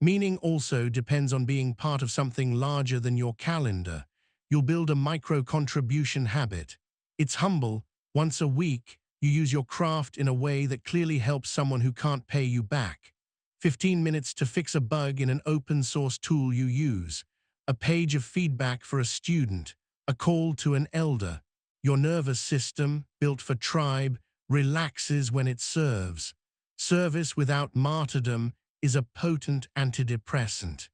Meaning also depends on being part of something larger than your calendar. You'll build a micro-contribution habit. It's humble. Once a week, you use your craft in a way that clearly helps someone who can't pay you back. 15 minutes to fix a bug in an open-source tool you use. A page of feedback for a student. A call to an elder. Your nervous system, built for tribe, relaxes when it serves. Service without martyrdom is a potent antidepressant.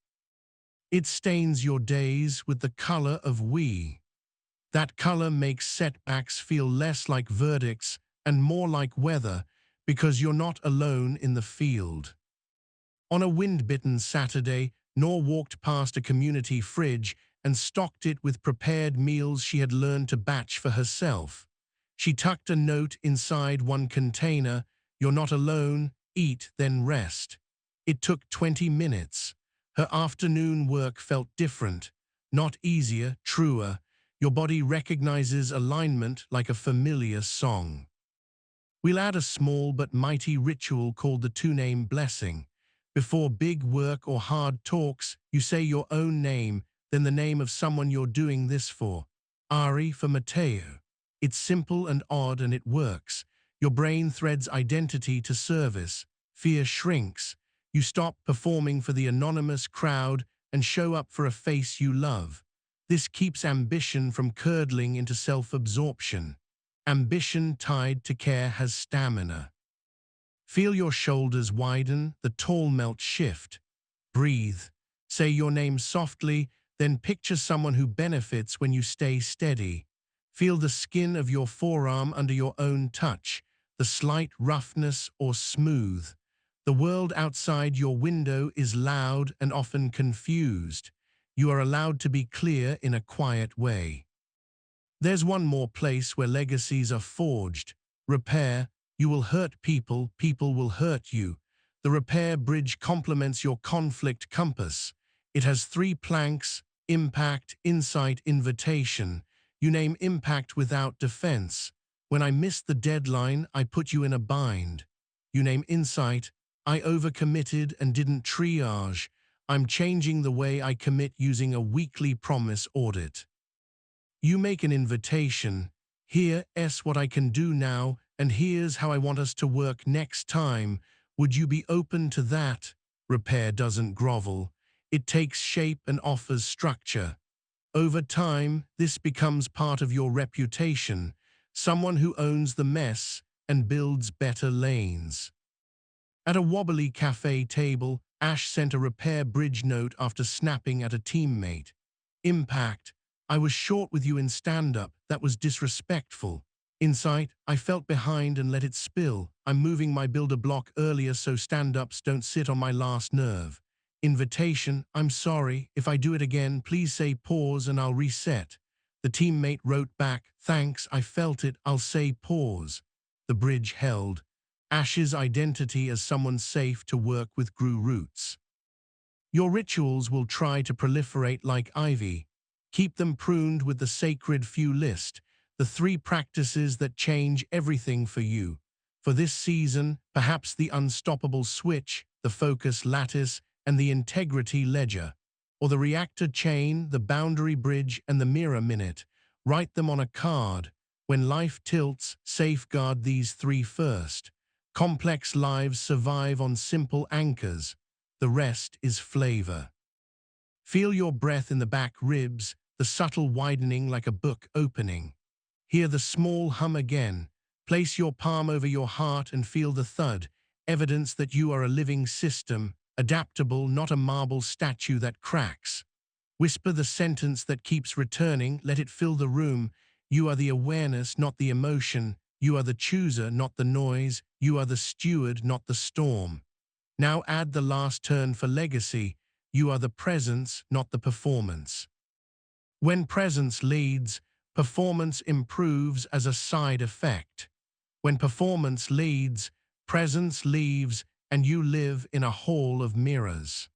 It stains your days with the color of we. That color makes setbacks feel less like verdicts and more like weather, because you're not alone in the field. On a wind-bitten Saturday, Nor walked past a community fridge and stocked it with prepared meals she had learned to batch for herself. She tucked a note inside one container, "You're not alone, eat, then rest." It took 20 minutes. Her afternoon work felt different, not easier, truer. Your body recognizes alignment like a familiar song. We'll add a small but mighty ritual called the two-name blessing. Before big work or hard talks, you say your own name, then the name of someone you're doing this for. Ari for Matteo. It's simple and odd, and it works. Your brain threads identity to service. Fear shrinks. You stop performing for the anonymous crowd and show up for a face you love. This keeps ambition from curdling into self-absorption. Ambition tied to care has stamina. Feel your shoulders widen, the tall melt shift. Breathe. Say your name softly, then picture someone who benefits when you stay steady. Feel the skin of your forearm under your own touch, the slight roughness or smooth. The world outside your window is loud and often confused. You are allowed to be clear in a quiet way. There's one more place where legacies are forged. Repair. You will hurt people, people will hurt you. The repair bridge complements your conflict compass. It has 3 planks: impact, insight, invitation. You name impact without defense. When I missed the deadline, I put you in a bind. You name insight. I overcommitted and didn't triage. I'm changing the way I commit using a weekly promise audit. You make an invitation. Here's what I can do now, and here's how I want us to work next time. Would you be open to that? Repair doesn't grovel. It takes shape and offers structure. Over time, this becomes part of your reputation, someone who owns the mess and builds better lanes. At a wobbly cafe table, Ash sent a repair bridge note after snapping at a teammate. Impact. I was short with you in stand-up. That was disrespectful. Insight, I felt behind and let it spill. I'm moving my builder block earlier so stand-ups don't sit on my last nerve. Invitation, I'm sorry. If I do it again, please say pause and I'll reset. The teammate wrote back, thanks, I felt it, I'll say pause. The bridge held. Ash's identity as someone safe to work with grew roots. Your rituals will try to proliferate like ivy. Keep them pruned with the sacred few list, the 3 practices that change everything for you. For this season, perhaps the unstoppable switch, the focus lattice, and the integrity ledger, or the reactor chain, the boundary bridge, and the mirror minute. Write them on a card. When life tilts, safeguard these 3 first. Complex lives survive on simple anchors. The rest is flavor. Feel your breath in the back ribs, the subtle widening like a book opening. Hear the small hum again. Place your palm over your heart and feel the thud, evidence that you are a living system, adaptable, not a marble statue that cracks. Whisper the sentence that keeps returning, let it fill the room. You are the awareness, not the emotion. You are the chooser, not the noise. You are the steward, not the storm. Now add the last turn for legacy. You are the presence, not the performance. When presence leads, performance improves as a side effect. When performance leads, presence leaves, and you live in a hall of mirrors.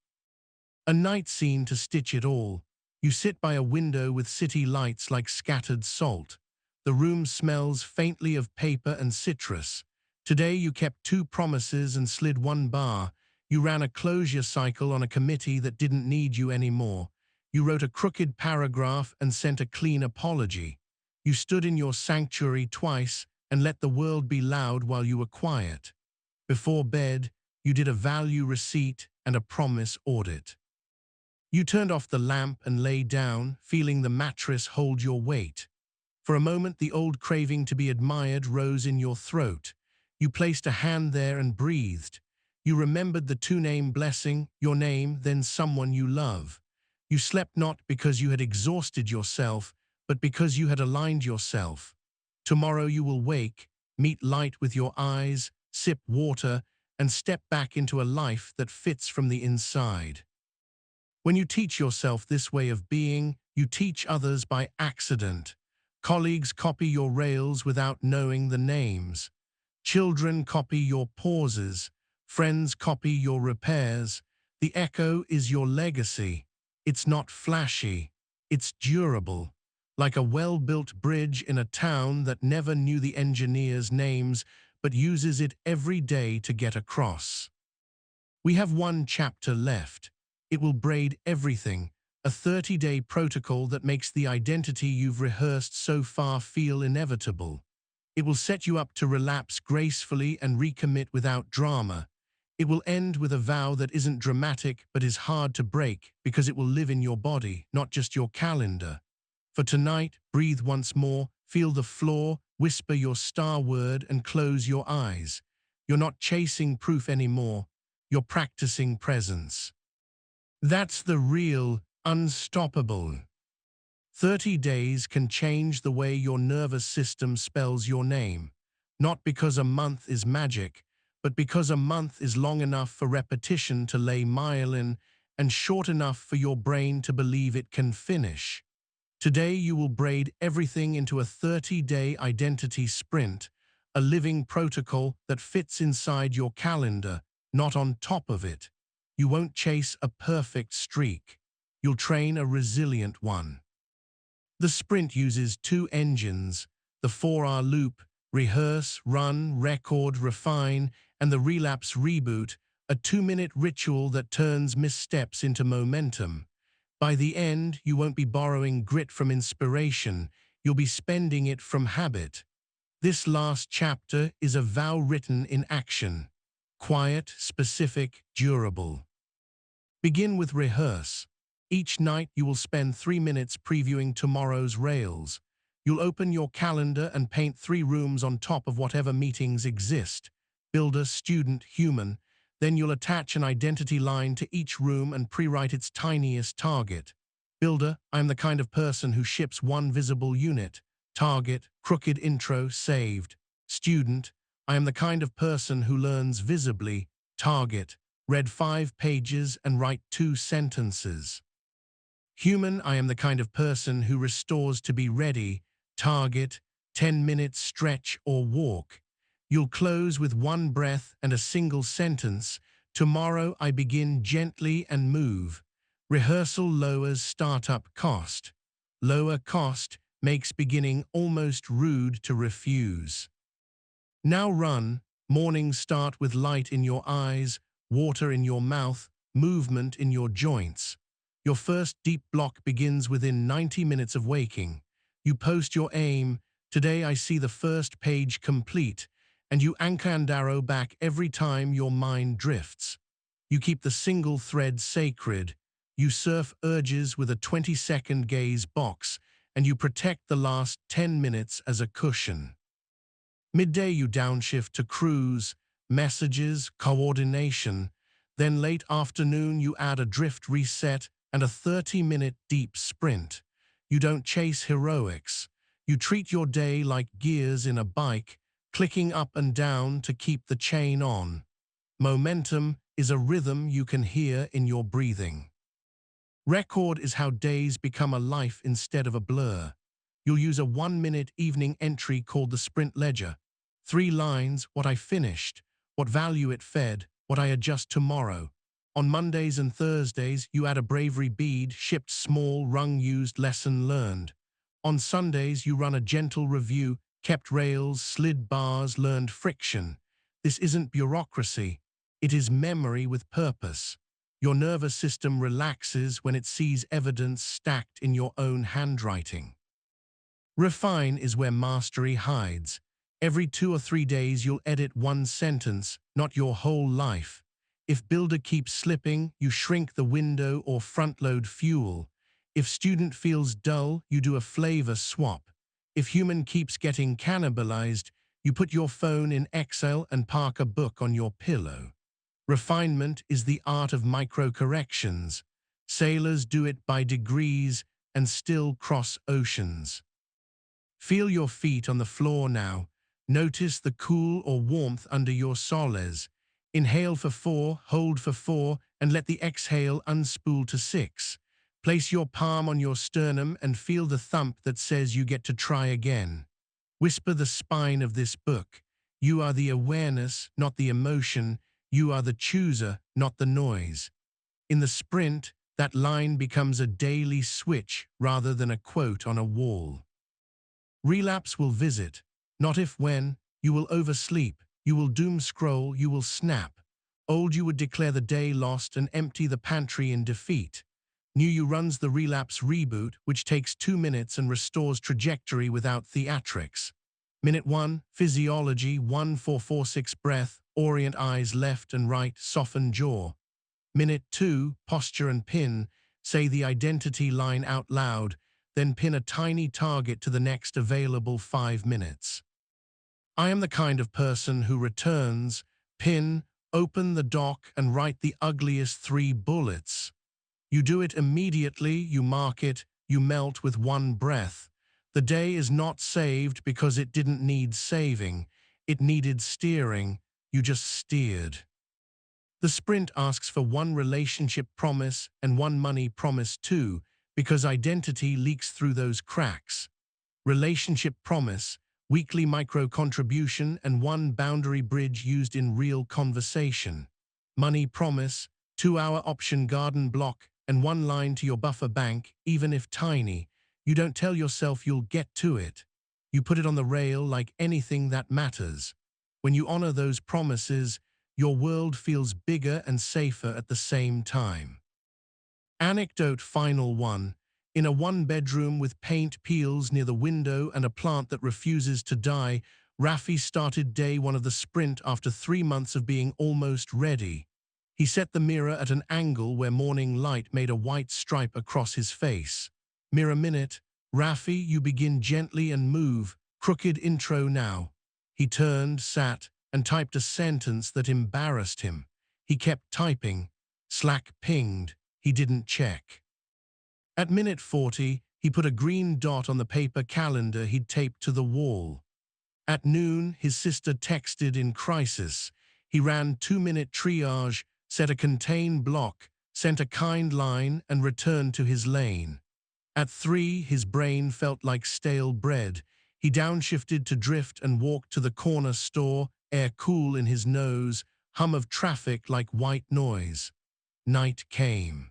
A night scene to stitch it all. You sit by a window with city lights like scattered salt. The room smells faintly of paper and citrus. Today you kept 2 promises and slid 1 bar. You ran a closure cycle on a committee that didn't need you anymore. You wrote a crooked paragraph and sent a clean apology. You stood in your sanctuary twice and let the world be loud while you were quiet. Before bed, you did a value receipt and a promise audit. You turned off the lamp and lay down, feeling the mattress hold your weight. For a moment, the old craving to be admired rose in your throat. You placed a hand there and breathed. You remembered the 2-name blessing, your name, then someone you love. You slept not because you had exhausted yourself, but because you had aligned yourself. Tomorrow you will wake, meet light with your eyes, sip water, and step back into a life that fits from the inside. When you teach yourself this way of being, you teach others by accident. Colleagues copy your rails without knowing the names. Children copy your pauses. Friends copy your repairs. The echo is your legacy. It's not flashy. It's durable. Like a well-built bridge in a town that never knew the engineers' names, but uses it every day to get across. We have 1 chapter left. It will braid everything, a 30-day protocol that makes the identity you've rehearsed so far feel inevitable. It will set you up to relapse gracefully and recommit without drama. It will end with a vow that isn't dramatic but is hard to break because it will live in your body, not just your calendar. For tonight, breathe once more, feel the floor, whisper your star word and close your eyes. You're not chasing proof anymore. You're practicing presence. That's the real, unstoppable. 30 days can change the way your nervous system spells your name. Not because a month is magic, but because a month is long enough for repetition to lay myelin and short enough for your brain to believe it can finish. Today you will braid everything into a 30-day identity sprint, a living protocol that fits inside your calendar, not on top of it. You won't chase a perfect streak. You'll train a resilient one. The sprint uses 2 engines, the 4R loop, rehearse, run, record, refine, and the relapse reboot, a 2-minute ritual that turns missteps into momentum. By the end, you won't be borrowing grit from inspiration, you'll be spending it from habit. This last chapter is a vow written in action. Quiet, specific, durable. Begin with rehearse. Each night you will spend 3 minutes previewing tomorrow's rails. You'll open your calendar and paint 3 rooms on top of whatever meetings exist. Builder, student, human. Then you'll attach an identity line to each room and pre-write its tiniest target. Builder, I am the kind of person who ships one visible unit. Target, crooked intro, saved. Student, I am the kind of person who learns visibly. Target, read 5 pages and write 2 sentences. Human, I am the kind of person who restores to be ready. Target, 10 minutes stretch or walk. You'll close with 1 breath and a single sentence. Tomorrow I begin gently and move. Rehearsal lowers startup cost. Lower cost makes beginning almost rude to refuse. Now run. Mornings start with light in your eyes, water in your mouth, movement in your joints. Your first deep block begins within 90 minutes of waking. You post your aim, today I see the first page complete, and you anchor and arrow back every time your mind drifts. You keep the single thread sacred. You surf urges with a 20-second gaze box, and you protect the last 10 minutes as a cushion. Midday you downshift to cruise, messages, coordination. Then late afternoon you add a drift reset and a 30-minute deep sprint. You don't chase heroics. You treat your day like gears in a bike, clicking up and down to keep the chain on. Momentum is a rhythm you can hear in your breathing. Record is how days become a life instead of a blur. You'll use a 1-minute evening entry called the sprint ledger. 3 lines, what I finished, what value it fed, what I adjust tomorrow. On Mondays and Thursdays, you add a bravery bead, shipped small, rung-used lesson learned. On Sundays, you run a gentle review, kept rails, slid bars, learned friction. This isn't bureaucracy. It is memory with purpose. Your nervous system relaxes when it sees evidence stacked in your own handwriting. Refine is where mastery hides. Every 2 or 3 days you'll edit 1 sentence, not your whole life. If builder keeps slipping, you shrink the window or front-load fuel. If student feels dull, you do a flavor swap. If human keeps getting cannibalized, you put your phone in Excel and park a book on your pillow. Refinement is the art of micro-corrections. Sailors do it by degrees and still cross oceans. Feel your feet on the floor now. Notice the cool or warmth under your soles. Inhale for 4, hold for 4, and let the exhale unspool to 6. Place your palm on your sternum and feel the thump that says you get to try again. Whisper the spine of this book. You are the awareness, not the emotion. You are the chooser, not the noise. In the sprint, that line becomes a daily switch rather than a quote on a wall. Relapse will visit, not if when. You will oversleep, you will doom scroll, you will snap. Old you would declare the day lost and empty the pantry in defeat. New you runs the Relapse Reboot, which takes 2 minutes and restores trajectory without theatrics. Minute 1, physiology, 1-4-4-6 breath, orient eyes left and right, soften jaw. Minute 2, posture and pin, say the identity line out loud, then pin a tiny target to the next available 5 minutes. I am the kind of person who returns, pin, open the doc and write the ugliest 3 bullets. You do it immediately, you mark it, you melt with 1 breath. The day is not saved because it didn't need saving. It needed steering. You just steered. The sprint asks for 1 relationship promise and 1 money promise too, because identity leaks through those cracks. Relationship promise, weekly micro-contribution and 1 boundary bridge used in real conversation. Money promise, 2-hour option garden block and 1 line to your buffer bank, even if tiny. You don't tell yourself you'll get to it. You put it on the rail like anything that matters. When you honor those promises, your world feels bigger and safer at the same time. Anecdote final 1. In a 1-bedroom with paint peels near the window and a plant that refuses to die, Rafi started day 1 of the sprint after 3 months of being almost ready. He set the mirror at an angle where morning light made a white stripe across his face. Mirror minute, Rafi, you begin gently and move, crooked intro now. He turned, sat, and typed a sentence that embarrassed him. He kept typing. Slack pinged. He didn't check. At minute 40, he put a green dot on the paper calendar he'd taped to the wall. At noon, his sister texted in crisis. He ran 2-minute triage, set a contain block, sent a kind line, and returned to his lane. At 3, his brain felt like stale bread. He downshifted to drift and walked to the corner store, air cool in his nose, hum of traffic like white noise. Night came.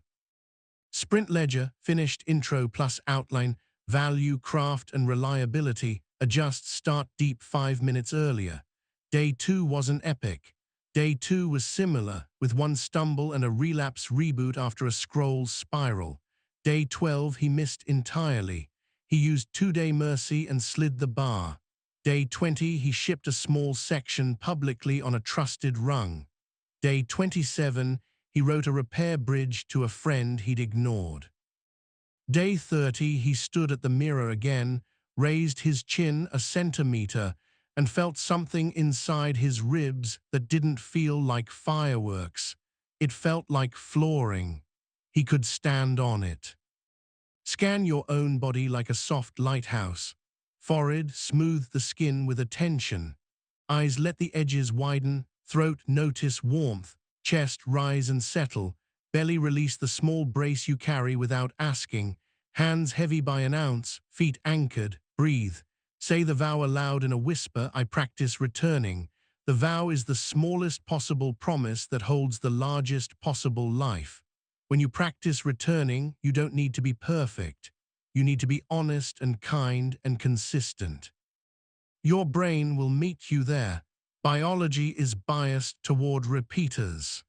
Sprint ledger, finished intro plus outline, value, craft, and reliability, adjust, start deep 5 minutes earlier. Day 2 wasn't epic. Day 2 was similar, with one stumble and a relapse reboot after a scroll spiral. Day 12 he missed entirely. He used 2-day mercy and slid the bar. Day 20 he shipped a small section publicly on a trusted rung. Day 27 he wrote a repair bridge to a friend he'd ignored. Day 30 he stood at the mirror again, raised his chin a centimeter, and felt something inside his ribs that didn't feel like fireworks. It felt like flooring. He could stand on it. Scan your own body like a soft lighthouse. Forehead, smooth the skin with attention. Eyes, let the edges widen. Throat, notice warmth. Chest, rise and settle. Belly, release the small brace you carry without asking. Hands heavy by an ounce. Feet anchored. Breathe. Say the vow aloud in a whisper. I practice returning. The vow is the smallest possible promise that holds the largest possible life. When you practice returning, you don't need to be perfect. You need to be honest and kind and consistent. Your brain will meet you there. Biology is biased toward repeaters.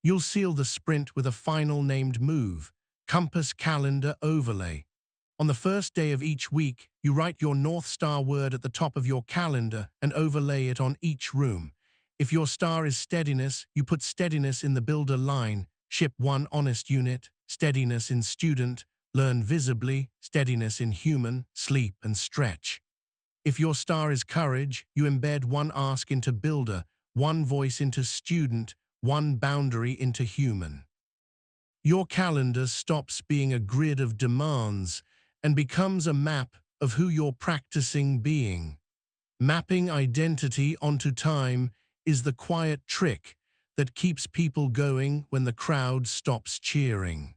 You'll seal the sprint with a final named move, compass calendar overlay. On the first day of each week, you write your North Star word at the top of your calendar and overlay it on each room. If your star is steadiness, you put steadiness in the builder line, ship 1 honest unit, steadiness in student, learn visibly, steadiness in human, sleep and stretch. If your star is courage, you embed 1 ask into builder, 1 voice into student, 1 boundary into human. Your calendar stops being a grid of demands and becomes a map of who you're practicing being. Mapping identity onto time is the quiet trick that keeps people going when the crowd stops cheering.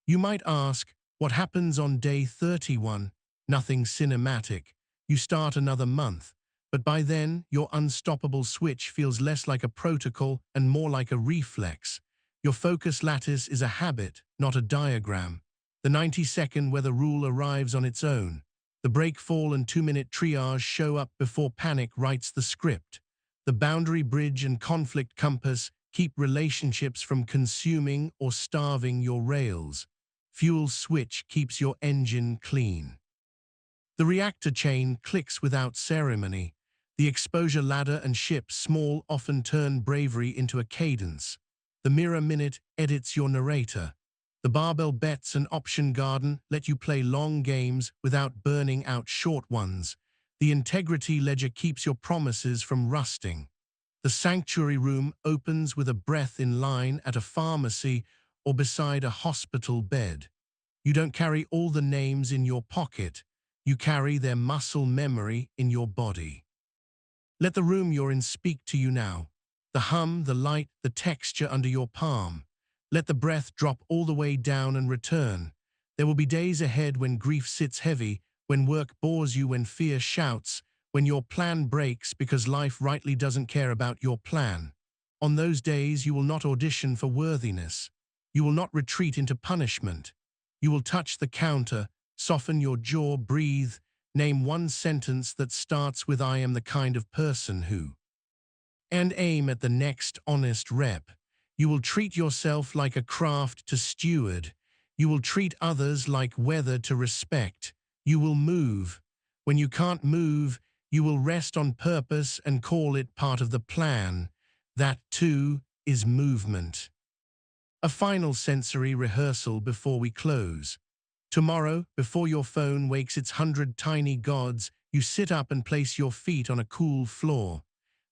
You might ask, what happens on day 31? Nothing cinematic. You start another month, but by then, your unstoppable switch feels less like a protocol and more like a reflex. Your focus lattice is a habit, not a diagram. The 90-second weather rule arrives on its own. The break, fall, and 2-minute triage show up before panic writes the script. The boundary bridge and conflict compass keep relationships from consuming or starving your rails. Fuel switch keeps your engine clean. The reactor chain clicks without ceremony. The exposure ladder and ship small often turn bravery into a cadence. The mirror minute edits your narrator. The barbell bets and option garden let you play long games without burning out short ones. The integrity ledger keeps your promises from rusting. The sanctuary room opens with a breath in line at a pharmacy or beside a hospital bed. You don't carry all the names in your pocket. You carry their muscle memory in your body. Let the room you're in speak to you now. The hum, the light, the texture under your palm. Let the breath drop all the way down and return. There will be days ahead when grief sits heavy, when work bores you, when fear shouts, when your plan breaks because life rightly doesn't care about your plan. On those days, you will not audition for worthiness. You will not retreat into punishment. You will touch the counter, soften your jaw, breathe, name 1 sentence that starts with I am the kind of person who, and aim at the next honest rep. You will treat yourself like a craft to steward. You will treat others like weather to respect. You will move. When you can't move, you will rest on purpose and call it part of the plan. That, too, is movement. A final sensory rehearsal before we close. Tomorrow, before your phone wakes its 100 tiny gods, you sit up and place your feet on a cool floor.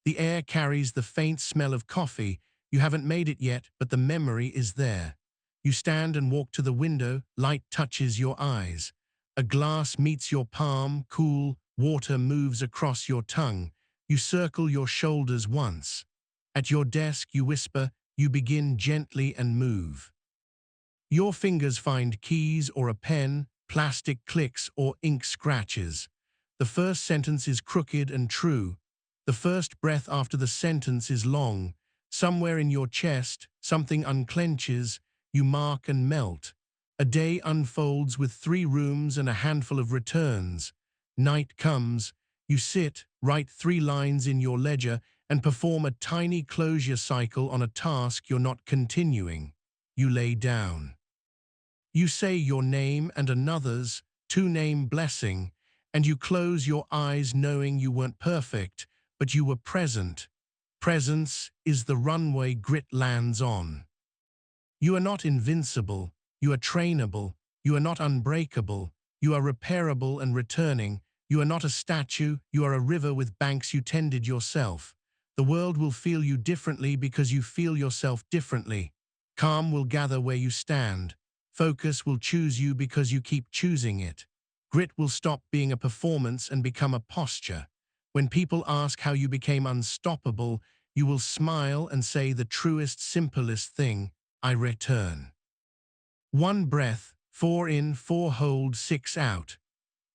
The air carries the faint smell of coffee. You haven't made it yet, but the memory is there. You stand and walk to the window, light touches your eyes. A glass meets your palm, cool, water moves across your tongue. You circle your shoulders once. At your desk, you whisper, you begin gently and move. Your fingers find keys or a pen, plastic clicks or ink scratches. The first sentence is crooked and true. The first breath after the sentence is long. Somewhere in your chest, something unclenches. You mark and melt. A day unfolds with 3 rooms and a handful of returns. Night comes. You sit, write 3 lines in your ledger, and perform a tiny closure cycle on a task you're not continuing. You lay down. You say your name and another's, 2-name blessing, and you close your eyes knowing you weren't perfect, but you were present. Presence is the runway grit lands on. You are not invincible, you are trainable, you are not unbreakable, you are repairable and returning, you are not a statue, you are a river with banks you tended yourself. The world will feel you differently because you feel yourself differently. Calm will gather where you stand. Focus will choose you because you keep choosing it. Grit will stop being a performance and become a posture. When people ask how you became unstoppable, you will smile and say the truest, simplest thing, I return. 1 breath, 4 in, 4 hold, 6 out.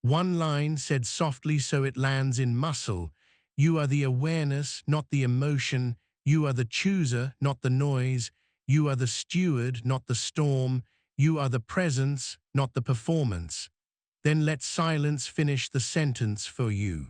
1 line said softly so it lands in muscle. You are the awareness, not the emotion. You are the chooser, not the noise. You are the steward, not the storm. You are the presence, not the performance. Then let silence finish the sentence for you.